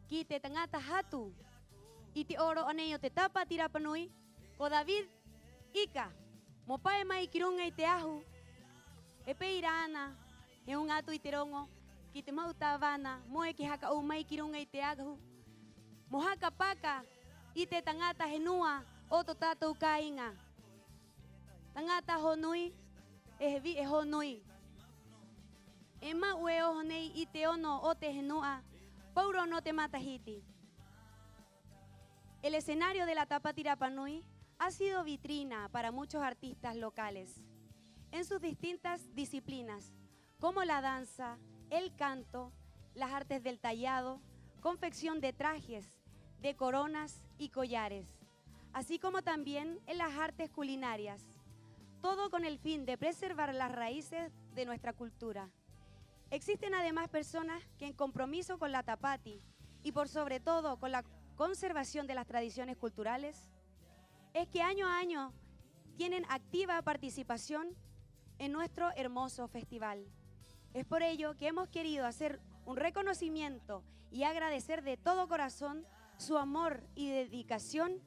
ki te tangata hatu i te oro anei o te Tapati Rapanui, ko David Ika, mo pae mai ki runga i te ahu, e peira ana he un atu i te rongo ki te mautawana, mo e ki haka o mai ki runga i te ahu, mo haka paka i te tangata he nua o to tātou kāinga. Tangata honui, e hevi e honui. E mau e oho nei i te ono o te henua, pauro no te matahiti. El escenario de la Tapati Rapanui ha sido vitrina para muchos artistas locales en sus distintas disciplinas, como la danza, el canto, las artes del tallado, confección de trajes, de coronas y collares, así como también en las artes culinarias, todo con el fin de preservar las raíces de nuestra cultura. Existen además personas que en compromiso con la Tapati y por sobre todo con la conservación de las tradiciones culturales, es que año a año tienen activa participación en nuestro hermoso festival. Es por ello que hemos querido hacer un reconocimiento y agradecer de todo corazón su amor y dedicación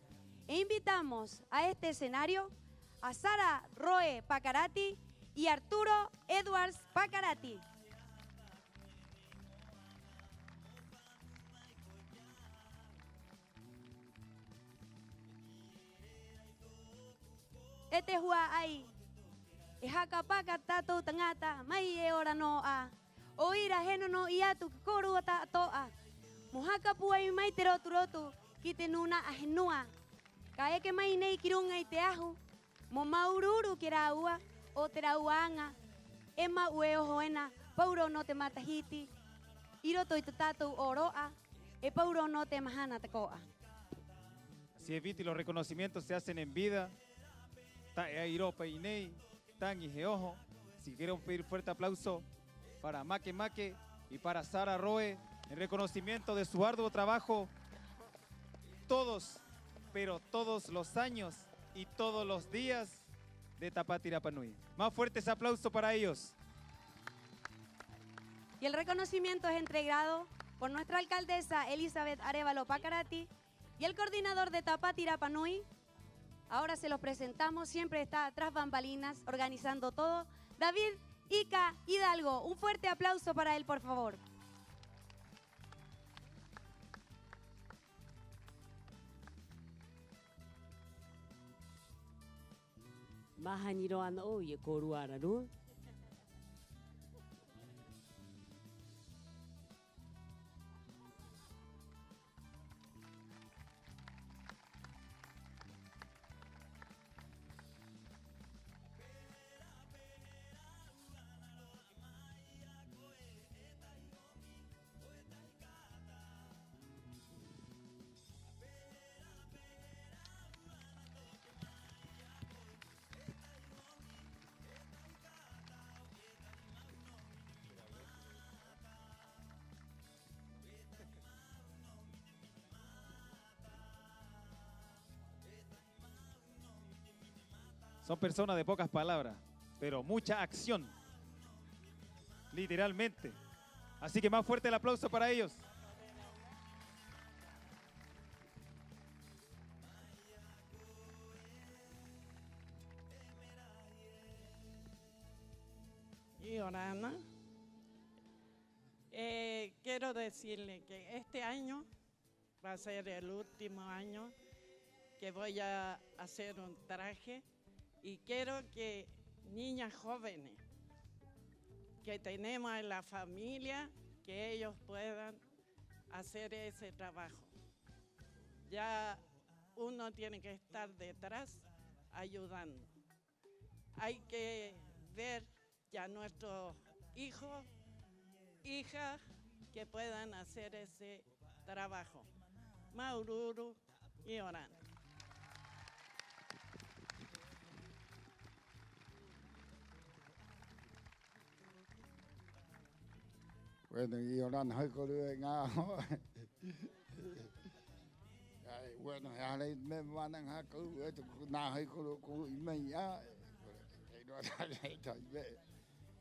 e invitamos a este escenario a Sara Roe Pacarati y Arturo Edwards Pacarati. Este hua ai, e haka paka tatou tangata, mai e ora no a. O ira heno no i atu koru ata toa. Mo haka puai mai te rotu rotu, ki te nuna a henua. Ka eke mai nei ki runga i te ahu, mo maururu ki raua, o te rauanga. E mau e oho ena, pauro no te matahiti. I roto i te tatou o roa, e pauro no te mahana te koa. Así es, Viti, los reconocimientos se hacen en vida. Iropa Inei, Tan y Geojo. Si quieren pedir fuerte aplauso para Make Make y para Sara Roe, en reconocimiento de su arduo trabajo todos, pero todos los años y todos los días de Tapati Rapanui. Más fuerte ese aplauso para ellos. Y el reconocimiento es entregado por nuestra alcaldesa Elizabeth Arevalo Pacarati y el coordinador de Tapati Rapanui. Ahora se los presentamos, siempre está tras bambalinas organizando todo, David Ika Hidalgo. Un fuerte aplauso para él, por favor. Mahaniro an o ye koruara ru. Son personas de pocas palabras, pero mucha acción, literalmente. Así que más fuerte el aplauso para ellos. Y Orana, quiero decirle que este año va a ser el último año que voy a hacer un traje. Y quiero que niñas jóvenes que tenemos en la familia, que ellos puedan hacer ese trabajo. Ya uno tiene que estar detrás ayudando. Hay que ver ya nuestros hijos, hijas, que puedan hacer ese trabajo. Maururu y Orana. Bueno, y Orana hơi có lưỡi ngao. bueno, ya me van a nada y me ya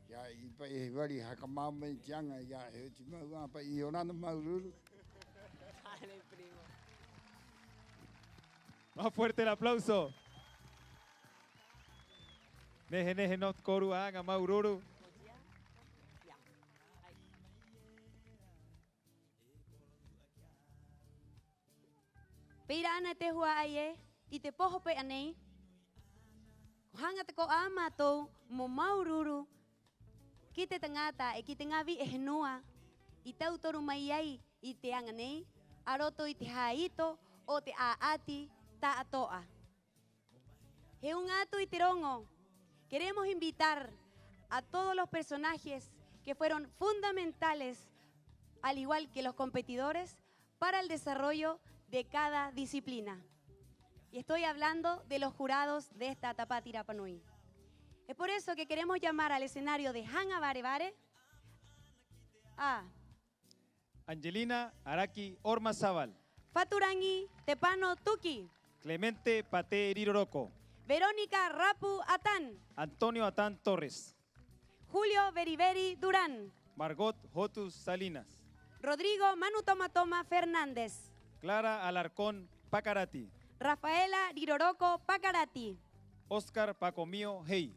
ya y pues very hakama me changa ya me va pa y orando maururu. Dale, primo. Más fuerte el aplauso. Neje not koru haga maururu. Ya. Ahí. Peirana te hua aye i te poho pe anei. Hanga te ko amato mo maururu. Ki te tangata e ki te ngavi e henua. I tau toru mai ai i te anga nei. Aroto i te haito o te aati ta atoa. He un atu i te rongo. Queremos invitar a todos los personajes que fueron fundamentales, al igual que los competidores, para el desarrollo de cada disciplina. Y estoy hablando de los jurados de esta Tapati Rapa Nui. Es por eso que queremos llamar al escenario de Hanga Barebare a Angelina Araki Ormazábal. Faturangi Tepano Tuki, Clemente Pate Riroroko. Verónica Rapu Atán, Antonio Atán Torres. Julio Beriberi Durán, Margot Jotus Salinas. Rodrigo Manu Tomatoma Fernández, Clara Alarcón Pacarati. Rafaela Riroroko Pacarati, Oscar Pacomío Hey.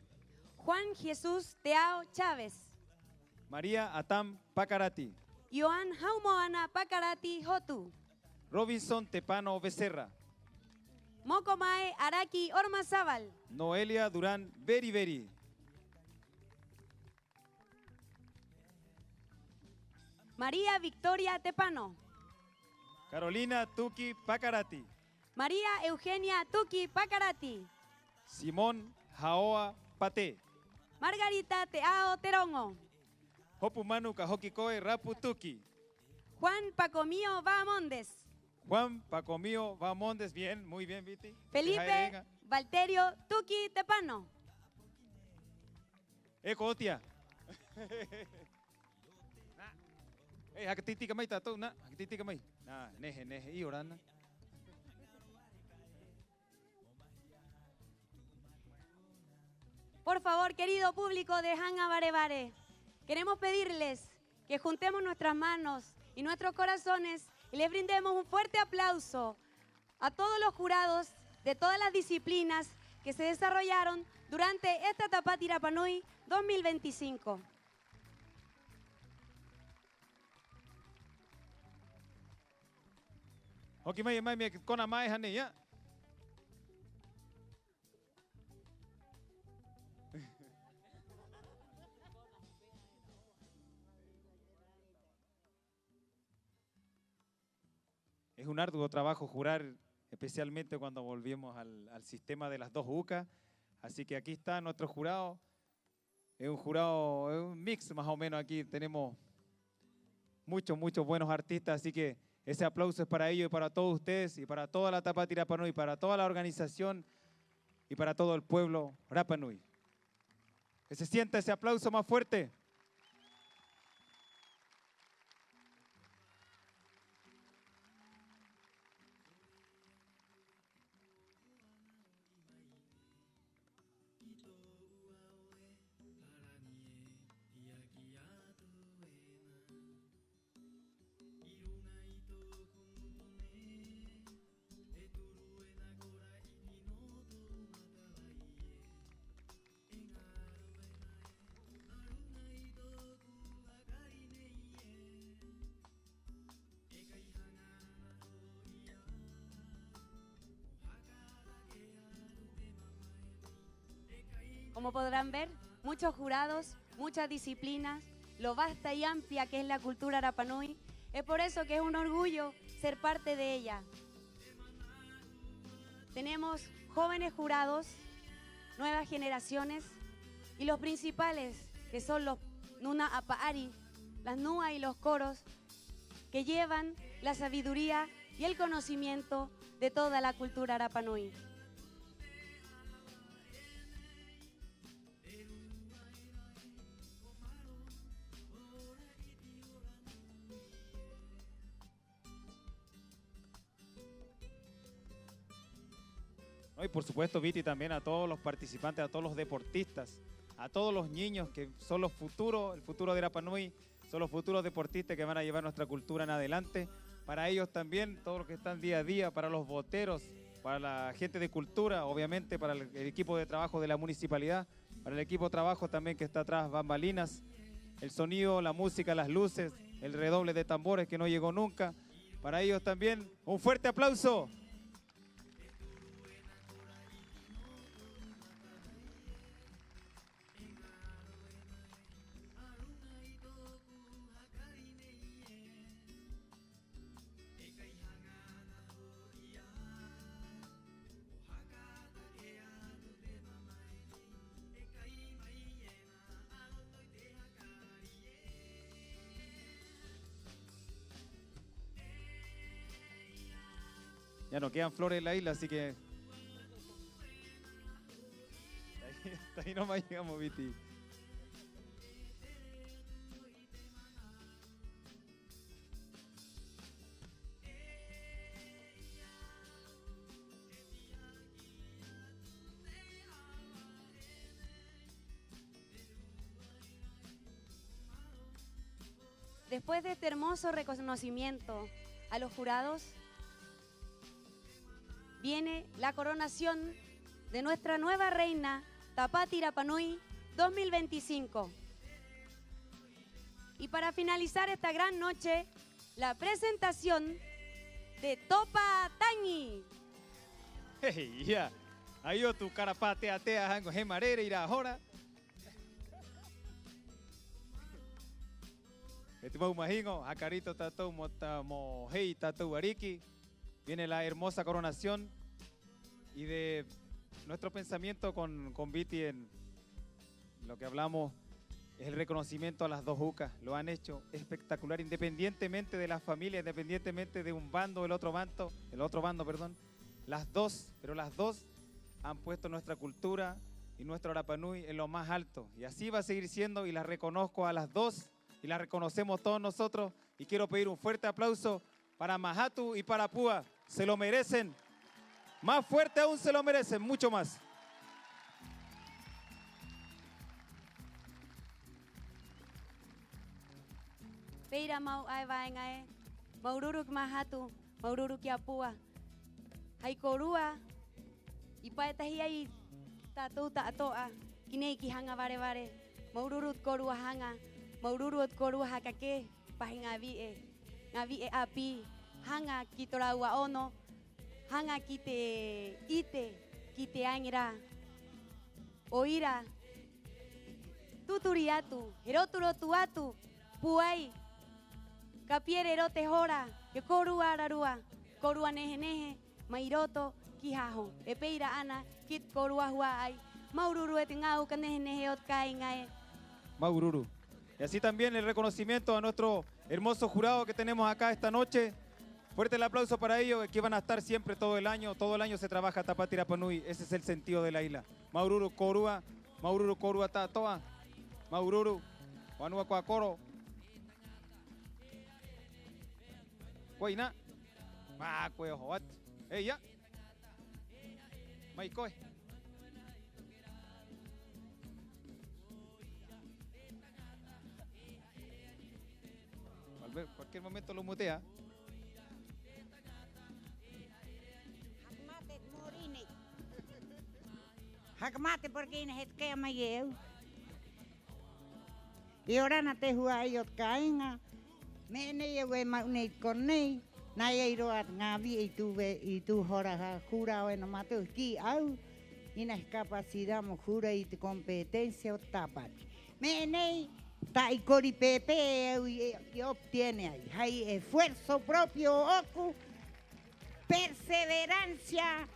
Juan Jesús Teao Chávez, María Atam Pacarati. Joan Jaumoana Pacarati Jotu, Robinson Tepano Becerra. Mocomae Araki Ormazábal, Noelia Durán Beriberi. María Victoria Tepano, Carolina Tuki Pacarati. María Eugenia Tuki Pacarati, Simón Jaoa Pate. Margarita Teao Terongo, Hopumanu Kahokikoe Rapu Tuki. Juan Pacomío Bahamondes, Juan Pacomío Bamondes, bien, muy bien, Viti. Felipe Valterio Tuki Tepano, Kotia. Hakatiti kamay tato na, hakatiti kamay. Na, nehe i orana. Por favor, querido público de Hanga Barebare, queremos pedirles que juntemos nuestras manos y nuestros corazones y les brindemos un fuerte aplauso a todos los jurados de todas las disciplinas que se desarrollaron durante esta Tapati Rapa Nui 2025. Hoki mai me kona mai hane ya. Es un arduo trabajo jurar, especialmente cuando volvimos al sistema de las dos UCA. Así que aquí está nuestro jurado. Es un jurado, es un mix más o menos aquí. Tenemos muchos buenos artistas. Así que ese aplauso es para ellos y para todos ustedes y para toda la Tapati Rapa Nui, para toda la organización y para todo el pueblo Rapa Nui. Que se sienta ese aplauso más fuerte. Como podrán ver, muchos jurados, muchas disciplinas, lo vasta y amplia que es la cultura Rapa Nui. Es por eso que es un orgullo ser parte de ella. Tenemos jóvenes jurados, nuevas generaciones y los principales, que son los Nuna Apaari, las Nua y los coros, que llevan la sabiduría y el conocimiento de toda la cultura Rapa Nui. ¿no? Y por supuesto, Viti, también a todos los participantes, a todos los deportistas, a todos los niños que son los futuros, el futuro de Rapa Nui, son los futuros deportistas que van a llevar nuestra cultura en adelante. Para ellos también, todos los que están día a día, para los boteros, para la gente de cultura, obviamente para el equipo de trabajo de la municipalidad, para el equipo de trabajo también que está atrás, bambalinas, el sonido, la música, las luces, el redoble de tambores que no llegó nunca. Para ellos también, un fuerte aplauso. Ya no quedan flores en la isla, así que... Hasta ahí nomás llegamos, Viti. Después de este hermoso reconocimiento a los jurados, viene la coronación de nuestra nueva reina, Tapati Rapa Nui 2025. Y para finalizar esta gran noche, la presentación de Topa Tañi. Hey, ya. Ahí yo tu cara patea, hango, gemarere, irá ahora. Este maumajingo, acarito tato, mojei, tato, guariqui. Viene la hermosa coronación y de nuestro pensamiento con Viti en lo que hablamos es el reconocimiento a las dos jucas. Lo han hecho espectacular, independientemente de la familia, independientemente de un bando o el otro bando, perdón. Las dos han puesto nuestra cultura y nuestro Rapa Nui en lo más alto. Y así va a seguir siendo y las reconozco a las dos y las reconocemos todos nosotros. Y quiero pedir un fuerte aplauso para Mahatu y para Púa. Se lo merecen. Más fuerte aún se lo merecen, mucho más. Peira mau ai vai ngai. Maururuk Mahatu, maururuk Yapua. Hai korua. Ipai tahi ai tatu ta atoa. Kinei ki hanga vare. Maururut korua hanga. Maururut korua hakake. Pahinga vie. Ngavi api. Hanga kitoraua ono. Hanga kite kite angira. Oira. Tuturiatu. Heroturotuatu. Puai. Kapiere rote hora. Ke korua ararua. Korua nehe. Mairoto kihaho. Epeira ana kit korua huai. Maururu etengau kanehe ot kaingae. Maururu. Y así también el reconocimiento a nuestro hermoso jurado que tenemos acá esta noche. Fuerte el aplauso para ellos, que van a estar siempre todo el año se trabaja Tapati Rapa Nui, ese es el sentido de la isla. Maururu Korua Tatoa, Maururu, Wanua Kuakoro, Kuaina, Makue Hoat, ya, Maikoe. En cualquier momento lo mutea. Hakmate porque het que amayeu. Y ahora na te hua iot kainga. Me ne yewe ma ne konei. Na yeiro at ngavi y tu hora jura o no mato ki au. Y na capacidad mo jura y competencia o tapat. Me ne ta ikori pepe y obtiene ahí. Hay esfuerzo propio oku. Perseverancia.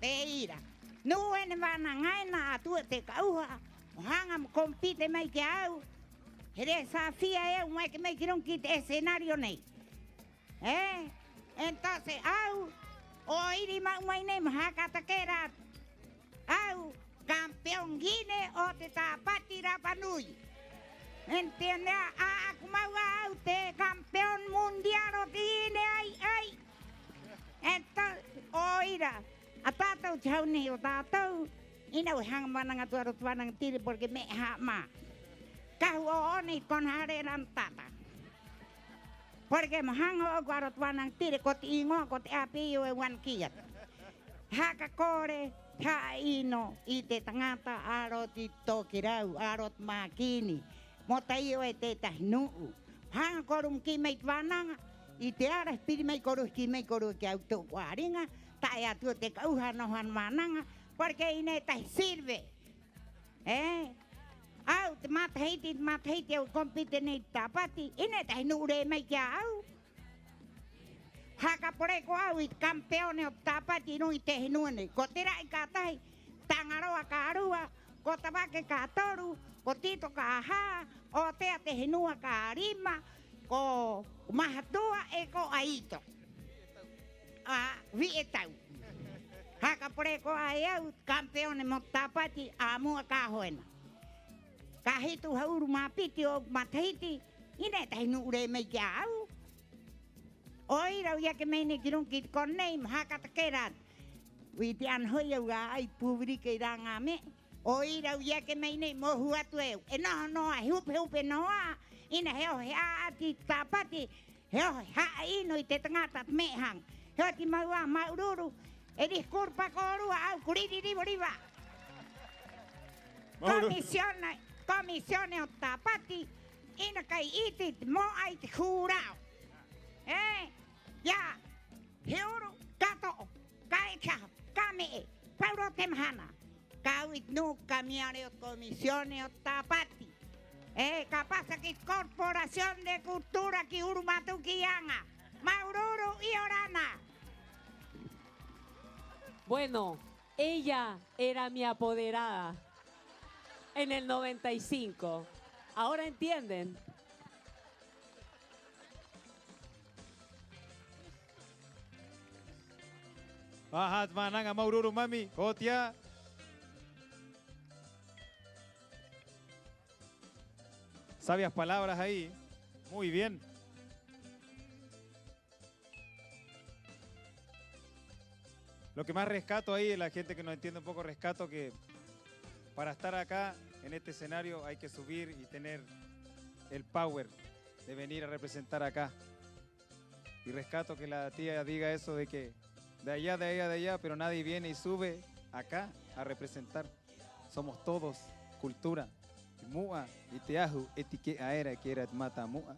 Peira. No en van a tu te cauja. Hangam compite mai que au. Desafía un que me quiero quitar escenario nei. Entonces au oiri ma ne hakataquera. Au campeón Guine o te Tapati Rapa Nui. ¿Entiende? Como usted campeón mundial o tiene ay. Entonces oira A tātou te hau nei o tātou. Ina ui hanga mana ngā tuaro tuana tiri porque me ha ma. Kahu o oni kon hare ran tata. Porque mo hanga o guaro tuana tiri ko te ingo ko te api o e wan kiat. Haka kore ha ino I te tangata arot I toki rau, arot makini. Mo tai o e te tahinuu. Hanga korum ki mei tuananga. I te ara spiri mei koru ki mei koru ki au tō waringa. Tai atu te kauha no han mananga. Porque ine tai sirve. Au te mataheiti au kompite nei tapati. Ine tai nure mei kia au. Haka pore ko au I campeone o tapati nui te hinuane. Ko te rai ka tahi. Tangaroa ka arua. Ko tawake ka toru. Ko tito ka aha. O tea te hinua ka arima. Ko mahatua e ko aito. Vi e tau. Haka pore ko ai au campeone mo tapati a mua ka hoena. Ka hitu hauru mapiti o matahiti. Ine tahi nure mei kia au. Oi rau ia ke mei ne kirung ki konei haka takerat. Ui te anhoi au a ai puvri ke ranga me. Oi rau ia ke mei ne mohu atu eu. E noho noa hupe noa. Ina heo hea ati tapati. Heo haa ino I te tangata mehang. Heo ti maua maururu. E disculpa korua au kuriri riva. Komisione o tapati. Ina kai itit mo ai te hurao. Ya. Heuru kato. Kai kaho. Kame. Pauro temhana. Kawit no kamiare o komisione o tapati. Capaz que Corporación de Cultura que Urmatuquianga. Maururu y Orana. Bueno, ella era mi apoderada en el 95. ¿Ahora entienden? Bahat mananga maururu mami. Kotia. Sabias palabras ahí. Muy bien. Lo que más rescato ahí, la gente que no entiende un poco, rescato que para estar acá en este escenario hay que subir y tener el power de venir a representar acá. Y rescato que la tía diga eso de que de allá, pero nadie viene y sube acá a representar. Somos todos cultura. Mua, iteahu, etike aera que era mata mua.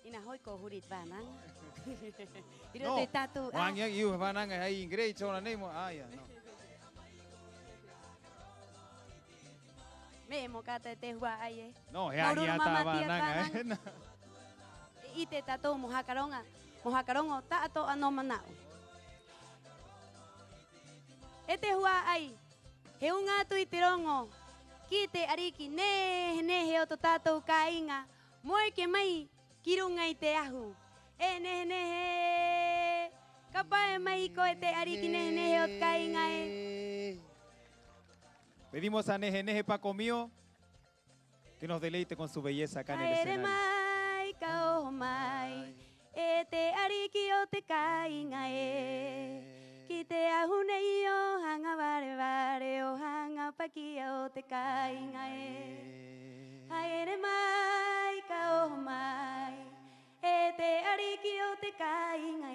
Ina hoi ko hurit banang. No, Te tatu. Juan yang iu banang ahí ingrei chona nemo. Ya, no. Me mo kata te hua ai. No, ya ta banang. Ite tatu mohakaronga. Mohakarongo ta ato ano manao. Ete hua ai. Heunga tu itirongo. Kite ariki ne heo to tatou kainga. Moe ke mai kirunga I te ahu. Ne. Kapae mai ko te ariki ne heo kainga Pedimos a Neje Paco mío que nos deleite con su belleza acá en el escenario. Mai kao mai. Te ariki o te kainga Ki te ahu nei o hanga vare o hanga pakia o te kainga Haere mai ka o mai te ariki o te kainga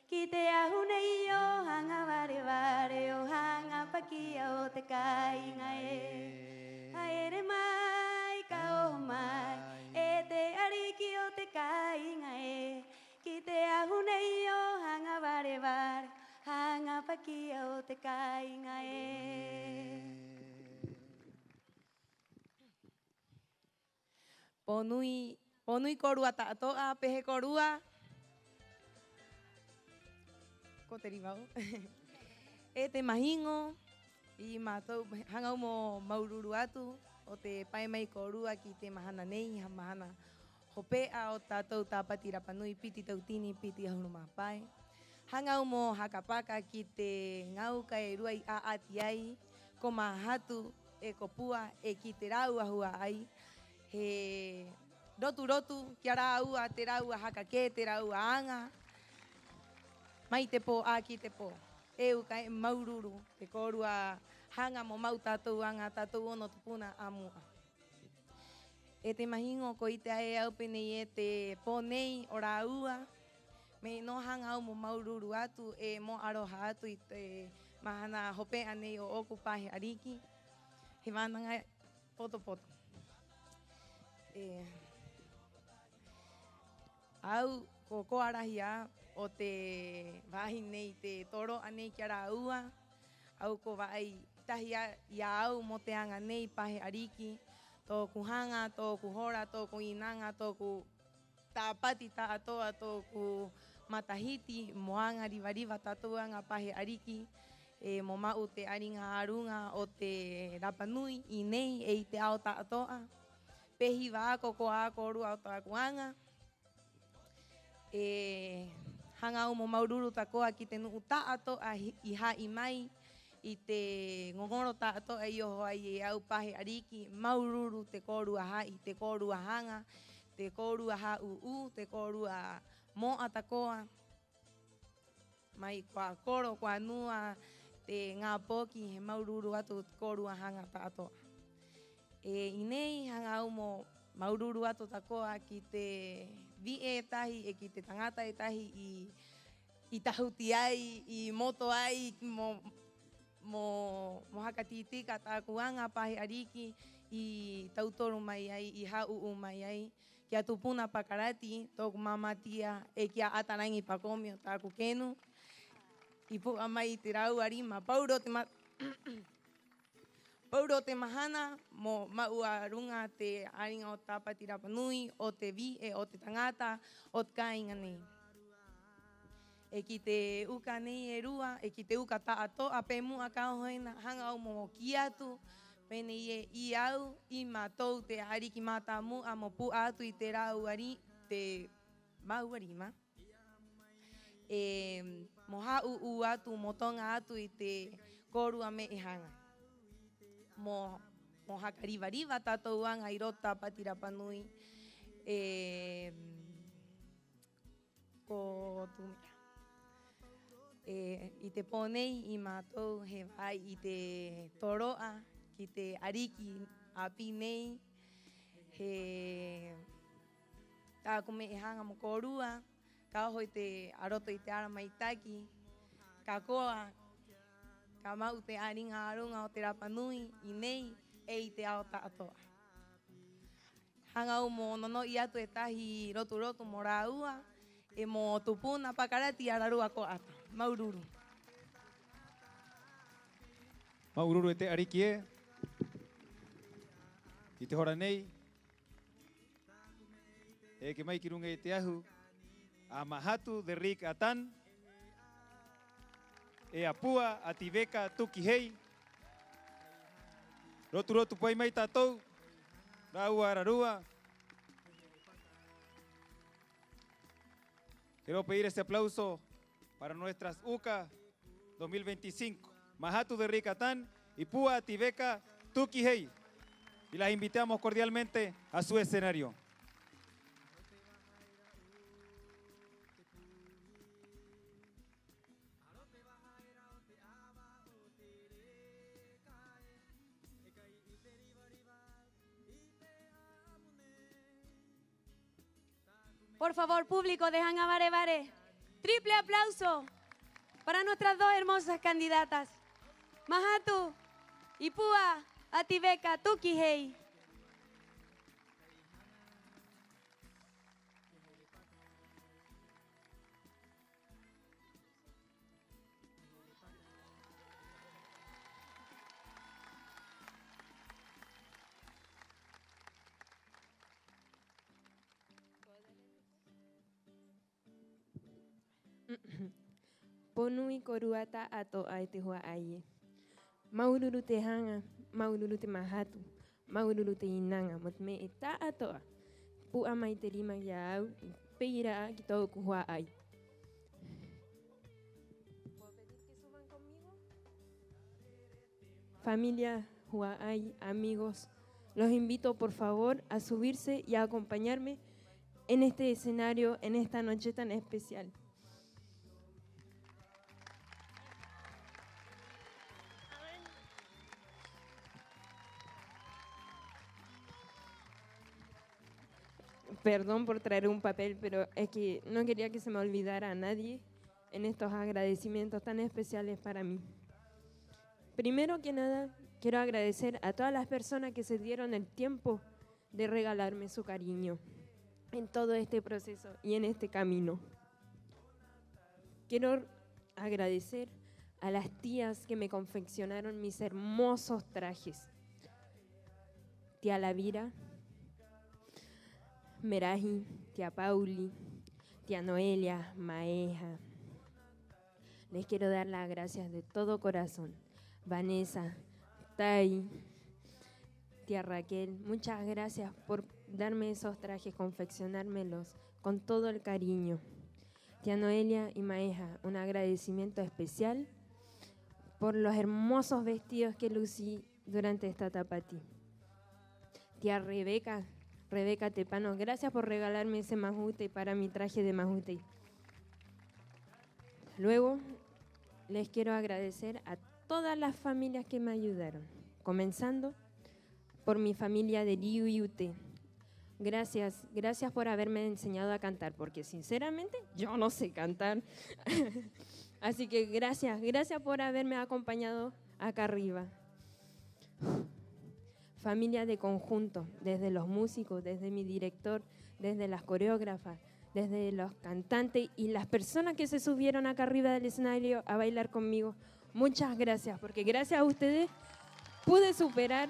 Ki te ahu nei o hanga vare o hanga pakia o te kainga Haere mai ka o mai te ariki o te kainga Ki te ahu nei o hanga vare hanga pakia o te kainga Ponui korua tātoa, pehe korua. Ko te rimau. Te mahingo, I mātou hangau mo maururu atu, o te pai mai korua ki te mahana nei, mahana hopea o tātou tāpati Rapanui, piti tautini, piti ahuru mapai. Hangau mo hakapaka ki te ngau kai rua I aati ai, ko mahatu e kopua e ki te rau ahua ai. He rotu, ki a rau a te rau a hakake, te rau a anga. mai te po aki te po. E u kai maururu te korua hanga mo mau tātou anga tātou ono tupuna amua. E te mahingo ko i te ae au pene e te pōnei o rā ua. Me no hanga au mo maururu atu e mo aroha atu i te mahana hope anei o oku pahe ariki. He wānanga poto poto. Au ko koarahia o te wahi nei te toro anei kia rā ua. Au ko vai tahi ia au mo te anga nei pahe ariki. Tōku hanga, tōku hora, tōku inanga, tōku tāpati tā atoa, tōku matahiti, moanga riva tātou anga pahe ariki. Mo mau te aringa arunga o te Rapanui, i nei e i te ao tā atoa. Pehi wā ko ako rua o tā kuanga. Hanga o mo maururu takoa ki te nuu tā atoa i hai mai. I te ngongoro tātoa i oho ai e au pahe ariki, maururu te kōrua hai, te kōrua hanga, te kōrua ha te kōrua mo atakoa. Mai kua koro, kua nua, te ngā poki, he maururu atu te kōrua hanga tātoa. I nei hanga au mo maururu atu takoa ki te vie tahi, e ki te tangata e tahi i tahuti ai, i moto ai, mo hakatitika tā kuanga pahe ariki i tautoru mai ai, i hau mai ai. Kia tupuna pakarati, tōku mamatia e kia atarangi pakomio tāku kenu. I pua mai te rau arima, pauro te mahana, mo maua runga te aringa o tāpati Rapanui, o te vie, o te tangata, o te kāinga nei. E ki te uka nei e rua, e ki te uka tā atoa, pe mua kauhoina, hanga au mo ki atu, pene i au, i mātou te ariki mātā mua, mo pu atu i te rau ari, te mau arima. Mo hau atu, mo tonga atu i te korua me e hanga. Mo haka riva tātou anga i rota pati Rapanui, ko tumea. I te pōnei i mātou he vai i te toroa, ki te ariki api nei, he tāku me e hanga mo kōrua, ka hoi te aroto i te ara maitaki, ka koa, ka mau te aringa arunga o te Rapanui, i nei, e i te ao tātoa. Hanga u mo nono i atu e tahi rotu mo rā ua, e mo tupuna pakarati ararua ko ata. Maururu. Maururu e te ariki e. I te hora nei. E ke mai ki runga i te ahu. A mahatu de Rik Atan. E a pua a tiveka tuki hei. Rotu pai mai tātou. Raua ararua. Quiero pedir este aplauso para nuestras UCA 2025. Mahatu de Ricatán y Pua Tibeca Tukihei. Y las invitamos cordialmente a su escenario. Por favor, público de Hanga Barebare, triple aplauso para nuestras dos hermosas candidatas, Mahatu y Pua Atibeka Tukihei. Ponui koruata ato ai te hoa aie. Maururu te hanga, maururu te mahatu, maururu te inanga, mot me e tā atoa. Pua mai te rima ia au, peira a ki tau ku hoa ai. Familia Hua Ai, amigos, los invito por favor a subirse y a acompañarme en este escenario, en esta noche tan especial. perdón por traer un papel, pero es que no quería que se me olvidara a nadie en estos agradecimientos tan especiales para mí. Primero que nada, quiero agradecer a todas las personas que se dieron el tiempo de regalarme su cariño en todo este proceso y en este camino. Quiero agradecer a las tías que me confeccionaron mis hermosos trajes. Tía Lavira, Meraji, tía Pauli, tía Noelia, Maeja. Les quiero dar las gracias de todo corazón. Vanessa, Tai, tía Raquel, muchas gracias por darme esos trajes, confeccionármelos con todo el cariño. Tía Noelia y Maeja, un agradecimiento especial por los hermosos vestidos que lucí durante esta tapatí. Tía Rebeca Tepano, gracias por regalarme ese majute para mi traje de majute. Luego, les quiero agradecer a todas las familias que me ayudaron, comenzando por mi familia de Liu y Ute. Gracias por haberme enseñado a cantar, porque sinceramente yo no sé cantar. Así que gracias por haberme acompañado acá arriba. Familia de conjunto, desde los músicos, desde mi director, desde las coreógrafas, desde los cantantes y las personas que se subieron acá arriba del escenario a bailar conmigo. Muchas gracias, porque gracias a ustedes pude superar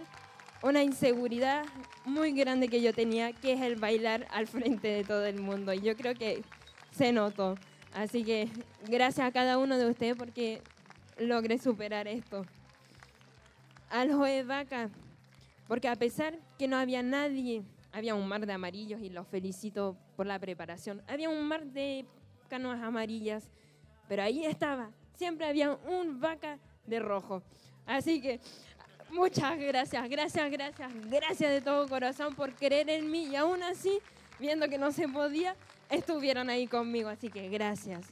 una inseguridad muy grande que yo tenía, que es el bailar al frente de todo el mundo. Y yo creo que se notó. Así que gracias a cada uno de ustedes porque logré superar esto. Al Joe Vaca, porque a pesar que no había nadie, había un mar de amarillos y los felicito por la preparación. Había un mar de canoas amarillas, pero ahí estaba. Siempre había un Vaca de rojo. Así que muchas gracias de todo corazón por creer en mí y aún así, viendo que no se podía, estuvieron ahí conmigo, así que gracias.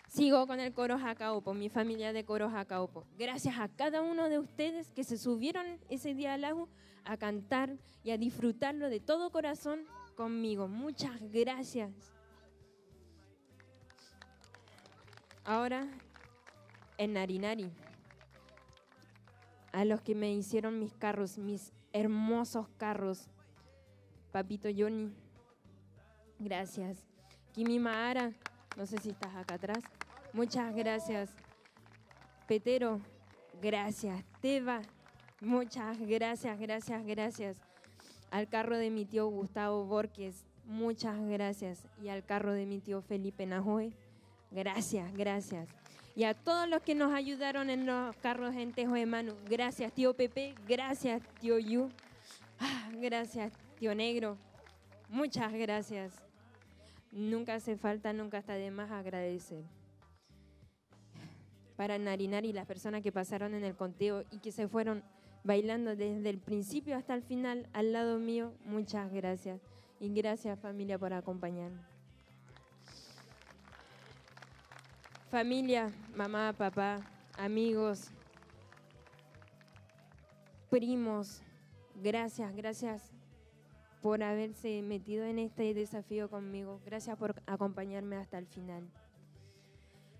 Sigo con el coro Jacaupo, mi familia de coro Jacaupo. Gracias a cada uno de ustedes que se subieron ese día al lago a cantar y a disfrutarlo de todo corazón conmigo. Muchas gracias. Ahora, en Narinari, a los que me hicieron mis carros, mis hermosos carros. Papito Johnny, gracias. Kimi Mahara, no sé si estás acá atrás. Muchas gracias. Petero, gracias. Teba, muchas gracias. Al carro de mi tío Gustavo Borges, muchas gracias. Y al carro de mi tío Felipe Najoe, gracias. Y a todos los que nos ayudaron en los carros en Tejo de Manu, gracias tío Pepe, gracias tío Yu, gracias tío Negro, muchas gracias. Nunca hace falta, nunca está de más agradecer. Para Narinari, las personas que pasaron en el conteo y que se fueron bailando desde el principio hasta el final al lado mío, muchas gracias. Y gracias familia por acompañarme. Familia, mamá, papá, amigos, primos, gracias por haberse metido en este desafío conmigo. Gracias por acompañarme hasta el final.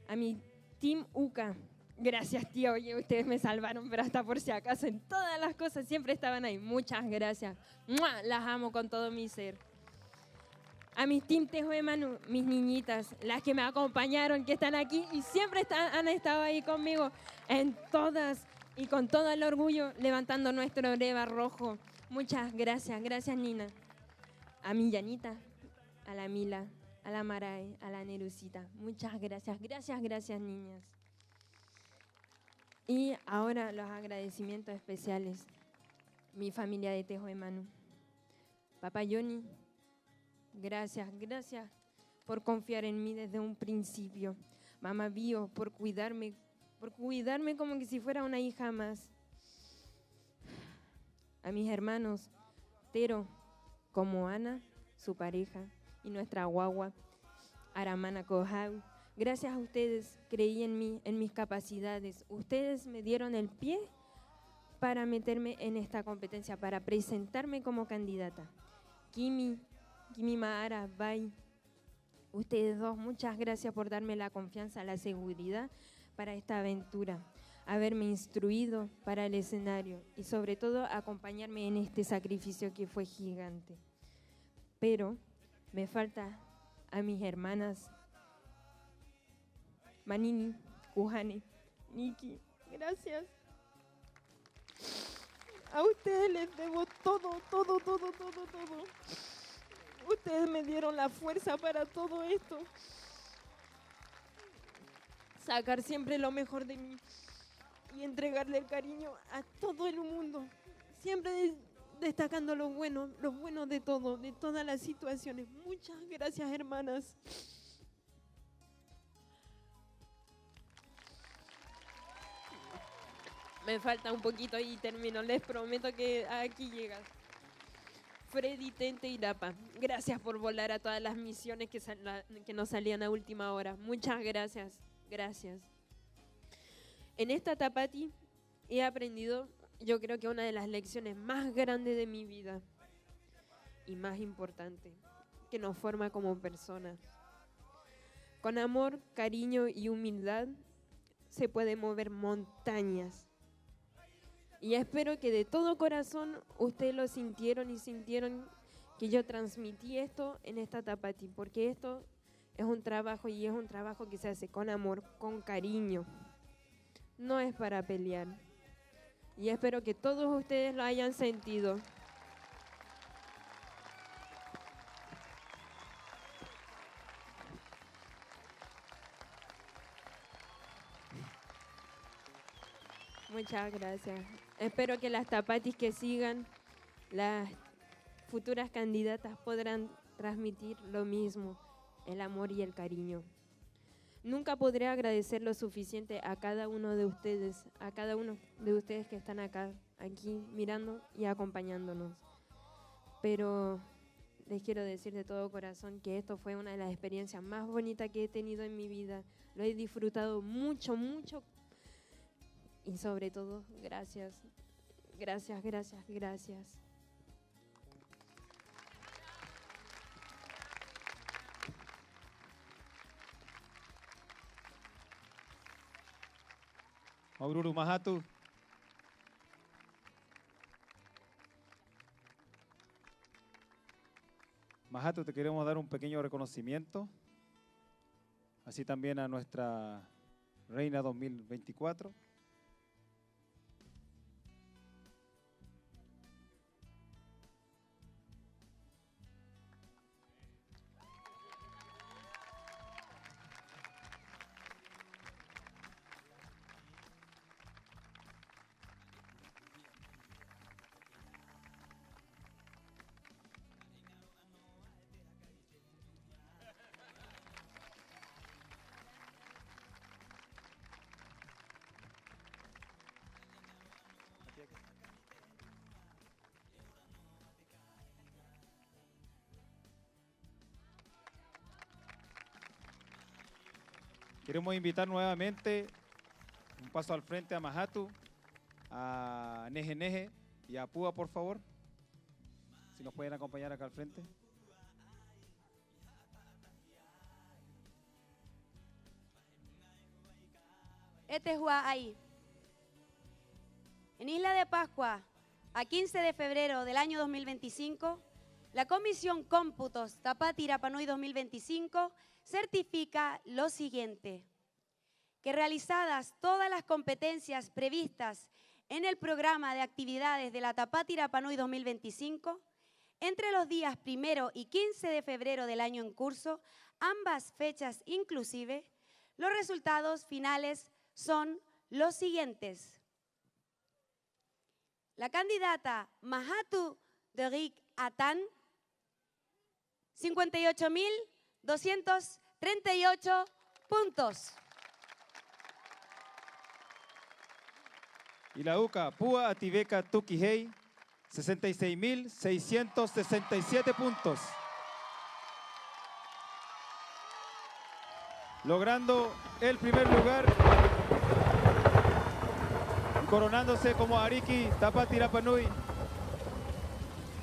A mi Team UCA, gracias tío, oye, ustedes me salvaron, pero hasta por si acaso en todas las cosas siempre estaban ahí. Muchas gracias. ¡Mua! Las amo con todo mi ser. A mis Team Tejo de Manu, mis niñitas, las que me acompañaron, que están aquí y siempre han estado ahí conmigo en todas y con todo el orgullo levantando nuestro breva rojo. Muchas gracias Nina. A mi Yanita, a la Mila, a la Marae, a la Nerucita, muchas gracias niñas. Y ahora los agradecimientos especiales. Mi familia de Tejo de Manu. Papá Johnny, gracias por confiar en mí desde un principio. Mamá Bio, por cuidarme como que si fuera una hija más. A mis hermanos, Tero, como Ana, su pareja, y nuestra guagua, Aramana Kohau. Gracias a ustedes creí en mí, en mis capacidades. Ustedes me dieron el pie para meterme en esta competencia, para presentarme como candidata. Kimi Maara, bye. Ustedes dos, muchas gracias por darme la confianza, la seguridad para esta aventura, haberme instruido para el escenario y sobre todo acompañarme en este sacrificio que fue gigante. Pero me falta a mis hermanas Manini, Kuhane, Niki, gracias. A ustedes les debo todo. Ustedes me dieron la fuerza para todo esto. Sacar siempre lo mejor de mí y entregarle el cariño a todo el mundo. Siempre destacando lo bueno de todo, de todas las situaciones. Muchas gracias, hermanas. Me falta un poquito y termino. Les prometo que aquí llega. Freddy Tente y Lapa, gracias por volar a todas las misiones que nos salían a última hora. Muchas gracias. En esta Tapati he aprendido, yo creo que una de las lecciones más grandes de mi vida y más importante, que nos forma como personas. Con amor, cariño y humildad se pueden mover montañas. Y espero que de todo corazón ustedes lo sintieron que yo transmití esto en esta Tapati, porque esto es un trabajo y es un trabajo que se hace con amor, con cariño. No es para pelear. Y espero que todos ustedes lo hayan sentido. Muchas gracias. Espero que las tapatis que sigan, las futuras candidatas podrán transmitir lo mismo, el amor y el cariño. Nunca podré agradecer lo suficiente a cada uno de ustedes, que están aquí mirando y acompañándonos. Pero les quiero decir de todo corazón que esto fue una de las experiencias más bonitas que he tenido en mi vida. Lo he disfrutado mucho. Y sobre todo, gracias. Maururu Mahatu. Mahatu, te queremos dar un pequeño reconocimiento. Así también a nuestra Reina 2024. Queremos invitar nuevamente un paso al frente a Mahatu, a Neje Neje y a Púa, por favor. Si nos pueden acompañar acá al frente. Este es ahí. En Isla de Pascua, a 15 de febrero del año 2025, la Comisión Cómputos Tapati Rapa Nui 2025 certifica lo siguiente: que realizadas todas las competencias previstas en el programa de actividades de la Tapati Rapa Nui 2025, entre los días 1 y 15 de febrero del año en curso, ambas fechas inclusive, los resultados finales son los siguientes. La candidata Mahatu Derik Atan, 58.238 puntos. Y la UCA Púa Ativeca Tukihei, 66.667 puntos. Logrando el primer lugar y coronándose como Ariki Tapati Rapa Nui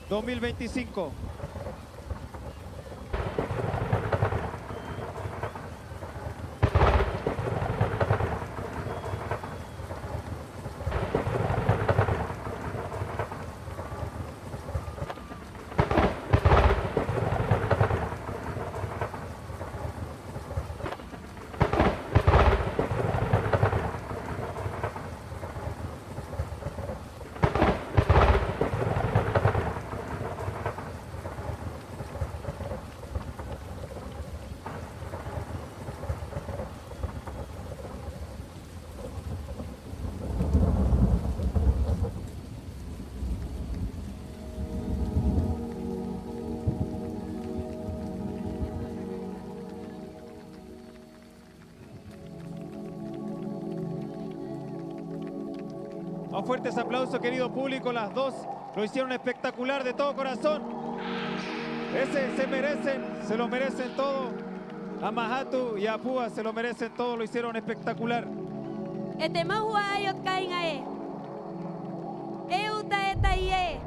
2025. unos fuertes aplausos, querido público. Las dos lo hicieron espectacular de todo corazón. Ese se lo merecen todo. A Mahatu y a Púa se lo merecen todo, lo hicieron espectacular. Mahua ayot kaingae. Euta etaie.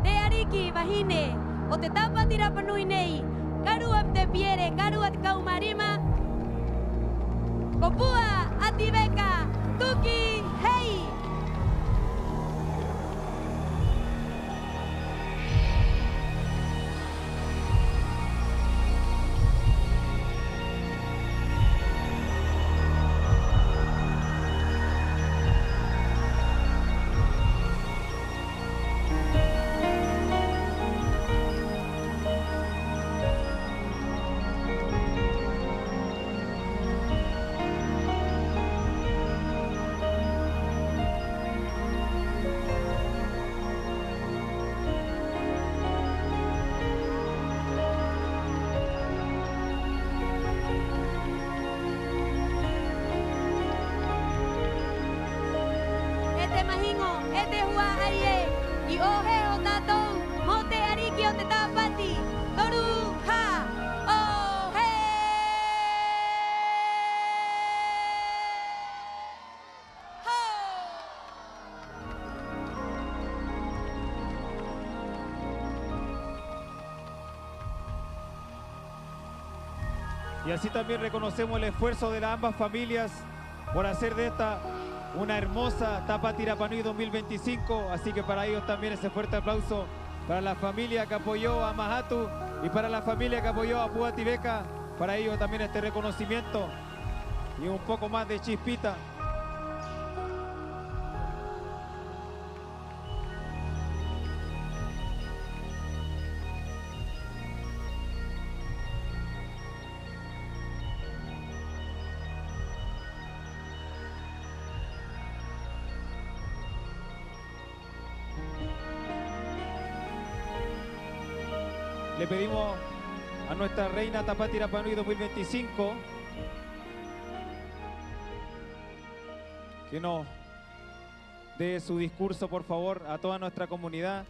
Te ariki bahine. O te tapa tira panuinei. Karuap te piere, karuat kaumarima. Kopua, atibeka, tuki, hey. Y así también reconocemos el esfuerzo de las ambas familias por hacer de esta una hermosa Tapati Rapa Nui 2025. Así que para ellos también ese fuerte aplauso para la familia que apoyó a Mahatu y para la familia que apoyó a Púa Tibeka. Para ellos también este reconocimiento y un poco más de chispita. Le pedimos a nuestra reina Tapati Rapa Nui 2025 que nos dé su discurso, por favor, a toda nuestra comunidad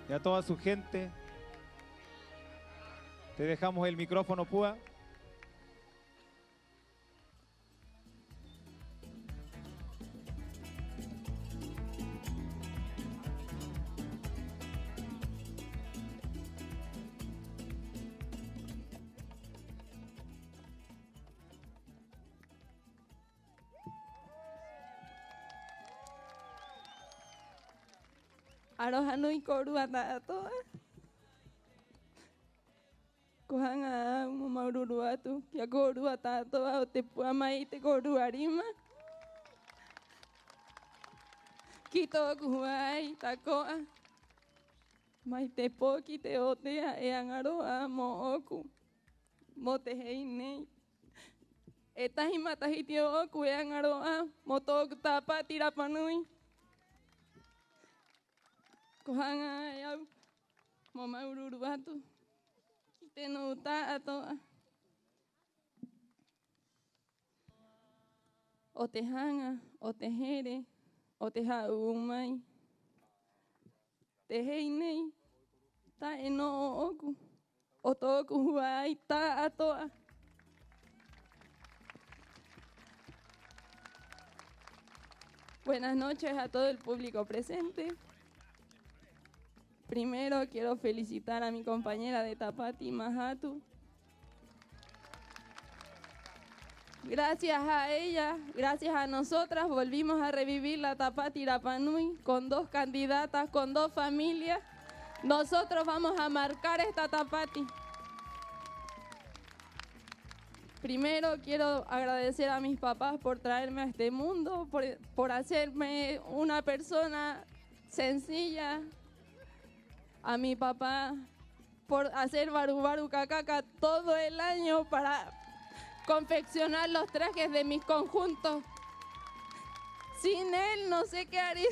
y a toda su gente. Te dejamos el micrófono, Púa. Aroha nui korua tato. Kohanga mo maururu atu. Kia korua tato o te pua mai te korua rima. Kito kuai takoa. Mai te poki te otea e angaroa mo oku. Mo te hei nei. E tahi matahiti o oku e angaroa mo tōku Tapati Rapa Nui. Kohanga e au, mo maururu atu, ki tēnō tātoa. O te hanga, o te here, o te hau umai. Te hei nei, tā e no o oku, o tōku hua ai tātoa. Buenas noches a todo el público presente. Primero quiero felicitar a mi compañera de Tapati, Mahatu. Gracias a ella, gracias a nosotras, volvimos a revivir la Tapati Rapa Nui con 2 candidatas, con 2 familias. Nosotros vamos a marcar esta Tapati. Primero quiero agradecer a mis papás por traerme a este mundo, por hacerme una persona sencilla. A mi papá por hacer baru baru cacaca todo el año para confeccionar los trajes de mis conjuntos. Sin él no sé qué haría.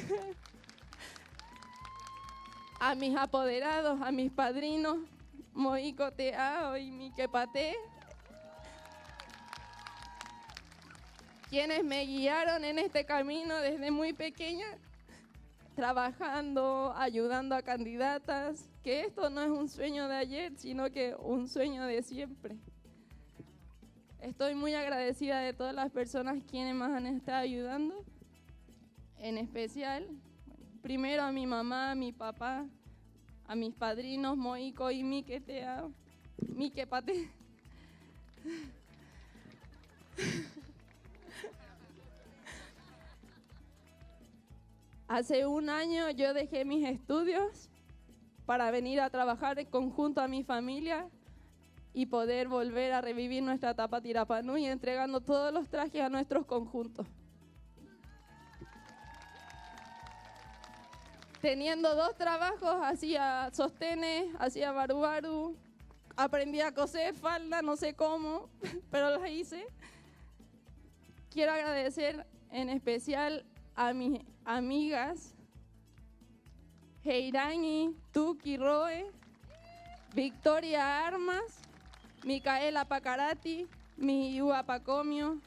A mis apoderados, a mis padrinos, Moiko Teao y Miquepate, quienes me guiaron en este camino desde muy pequeña. trabajando, ayudando a candidatas, que esto no es un sueño de ayer, sino que un sueño de siempre. Estoy muy agradecida de todas las personas quienes me han estado ayudando, en especial, primero a mi mamá, a mi papá, a mis padrinos Moico y Mike Tea, Mike Pate. Hace un año yo dejé mis estudios para venir a trabajar en conjunto a mi familia y poder volver a revivir nuestra Tapatí Rapa Nui entregando todos los trajes a nuestros conjuntos. Teniendo 2 trabajos, hacía sostenes, hacía baru, aprendí a coser falda, no sé cómo, pero las hice. Quiero agradecer en especial a mis amigas Heirani, Tuki Roe, Victoria Armas, Micaela Pacarati, mi Iua Pacomio,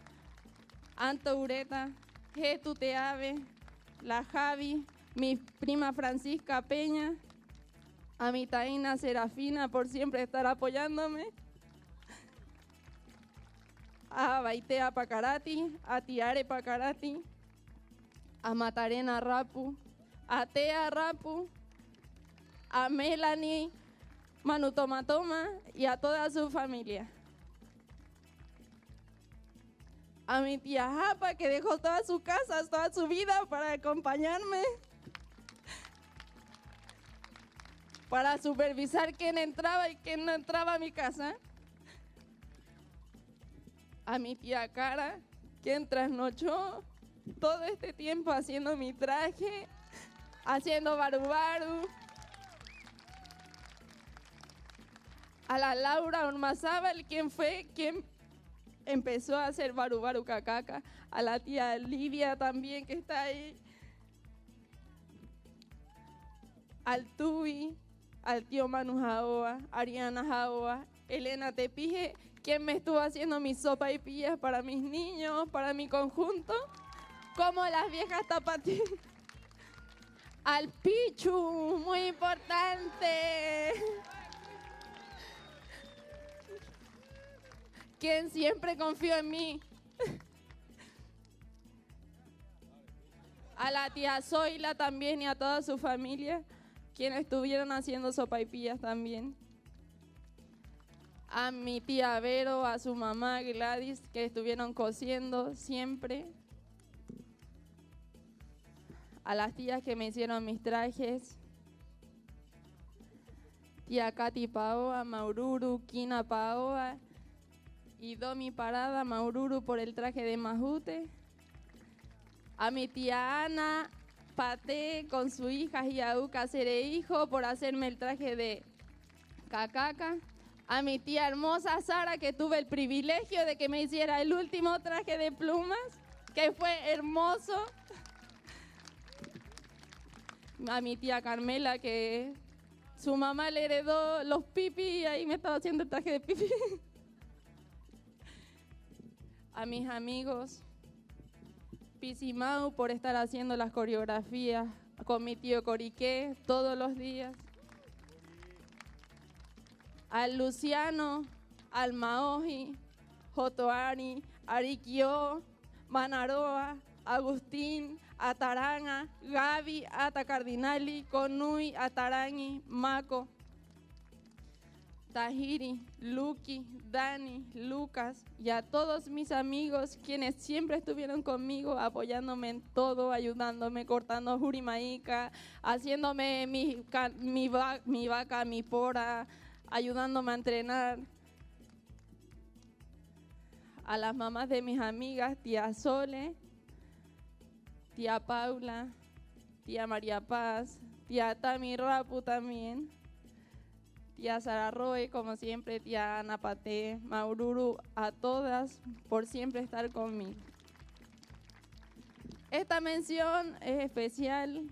Anto Ureta, Getu Teave, la Javi, mi prima Francisca Peña, a mi taína Serafina por siempre estar apoyándome, a Baitea Pacarati, a Tiare Pacarati, a Matarena Rapu, a Tea Rapu, a Melanie Manutomatoma y a toda su familia. A mi tía Japa, que dejó toda su casa, toda su vida para acompañarme, para supervisar quién entraba y quién no entraba a mi casa. A mi tía Cara, quien trasnochó todo este tiempo haciendo mi traje, haciendo baru. A la Laura Ormazábal, quien empezó a hacer baru cacaca. A la tía Livia también, que está ahí. Al Tubi, al tío Manu Jaoa, Ariana Jaoa, Elena Tepije, quien me estuvo haciendo mis sopaipillas para mis niños, para mi conjunto, como las viejas tapatí. Al Pichu, muy importante, quien siempre confió en mí. A la tía Zoila también y a toda su familia, quienes estuvieron haciendo sopaipillas también. A mi tía Vero, a su mamá Gladys, que estuvieron cosiendo siempre. A las tías que me hicieron mis trajes. Tía Katy Paoa, Maururu, Kina Paoa y Domi Parada, Maururu por el traje de Majute. A mi tía Ana Pate con su hija Yauca Cereijo por hacerme el traje de Cacaca. A mi tía hermosa Sara, que tuve el privilegio de que me hiciera el último traje de plumas, que fue hermoso. A mi tía Carmela, que su mamá le heredó los pipi y ahí me estaba haciendo el traje de pipi. A mis amigos Pisimau por estar haciendo las coreografías con mi tío Coriqué todos los días. Al Luciano, al Maoji, Jotoari, Ariquio, Manaroa, Agustín, Ataranga, Gaby, Ata Cardinali, Conui, Atarangi, Maco, Tahiri, Luki, Dani, Lucas y a todos mis amigos quienes siempre estuvieron conmigo apoyándome en todo, ayudándome, cortando jurimaíca, haciéndome mi vaca, mi pora, ayudándome a entrenar. A las mamás de mis amigas, tía Sole, tía Paula, tía María Paz, tía Tami Rapu también, tía Sara Roy, como siempre, tía Ana Pate, Maururu, a todas por siempre estar conmigo. Esta mención es especial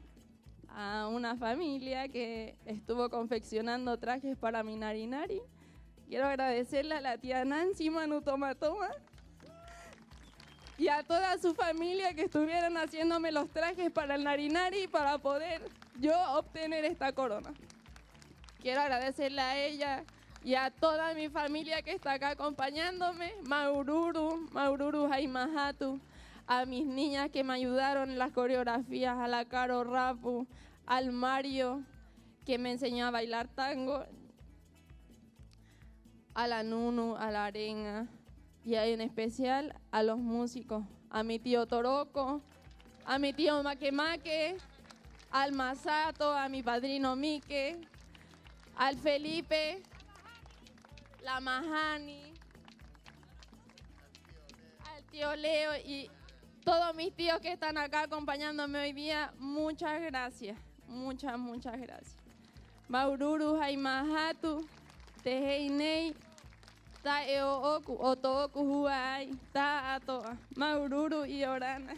a una familia que estuvo confeccionando trajes para mi Narinari. Quiero agradecerle a la tía Nancy Manutomatoma, y a toda su familia que estuvieron haciéndome los trajes para el Narinari para poder yo obtener esta corona. Quiero agradecerle a ella y a toda mi familia que está acá acompañándome, Maururu Jaimahatu, a mis niñas que me ayudaron en las coreografías, a la Caro Rapu, al Mario que me enseñó a bailar tango, a la Nunu, a la Arena y en especial a los músicos, a mi tío Toroco, a mi tío Maquemaque, al Masato, a mi padrino Mique, al Felipe, la Mahani, al tío Leo y todos mis tíos que están acá acompañándome hoy día. Muchas gracias, muchas gracias. Maururu Jaimahatu, Tejeinei, Ta Eooku, Otooku Huai, Ta Atoa, Maururu y Orana.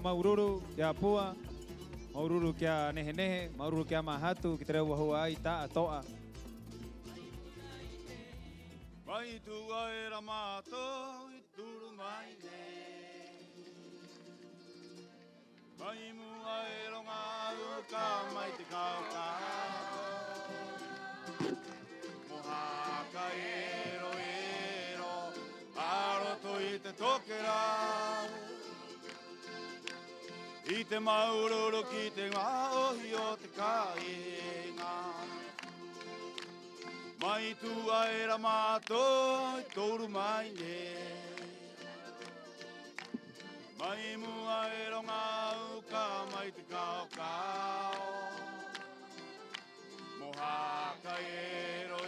Maururu, kia pua, Maururu kia nehe, Maururu kia mahatu, ki treu wahuai ta atoa. Mai tua e ramato, i turu mai ne. Mai mua e ronga uka, mai te kauka. Mohaka ero, aroto i te tokera. I te maururu ki te maohi o te kāinga. Mai tua e ramato i toru mai ne. Mai mua e ronga uka mai te kaukao. Mohaka ero,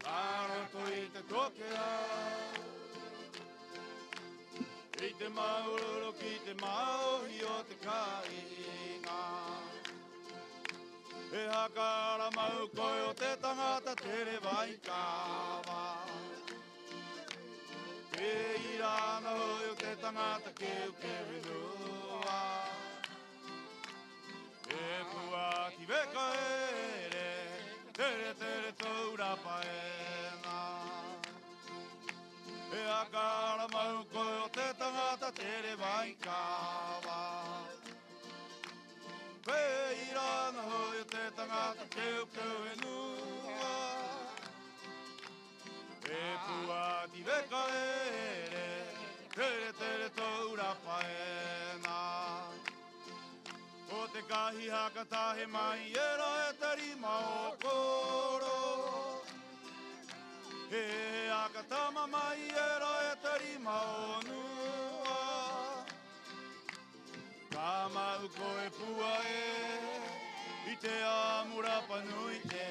aroto i te tokera. I te maururu ki te maohi o te kāinga. E hakara mau koe o te tangata tere vai kawa. E irana hoi o te tangata keu ke whenua. E puati weka ere, tere taura paena. E akara mau koe o te tangata tere vai kawa. Pei rana hoi o te tangata keu e nua. E puati weka ere, tere taura paena. O te kahi hakatahe mai era e tarima o koro. He akatama mai era e tarima o nua. Ka mau koe pua i te amura panui te.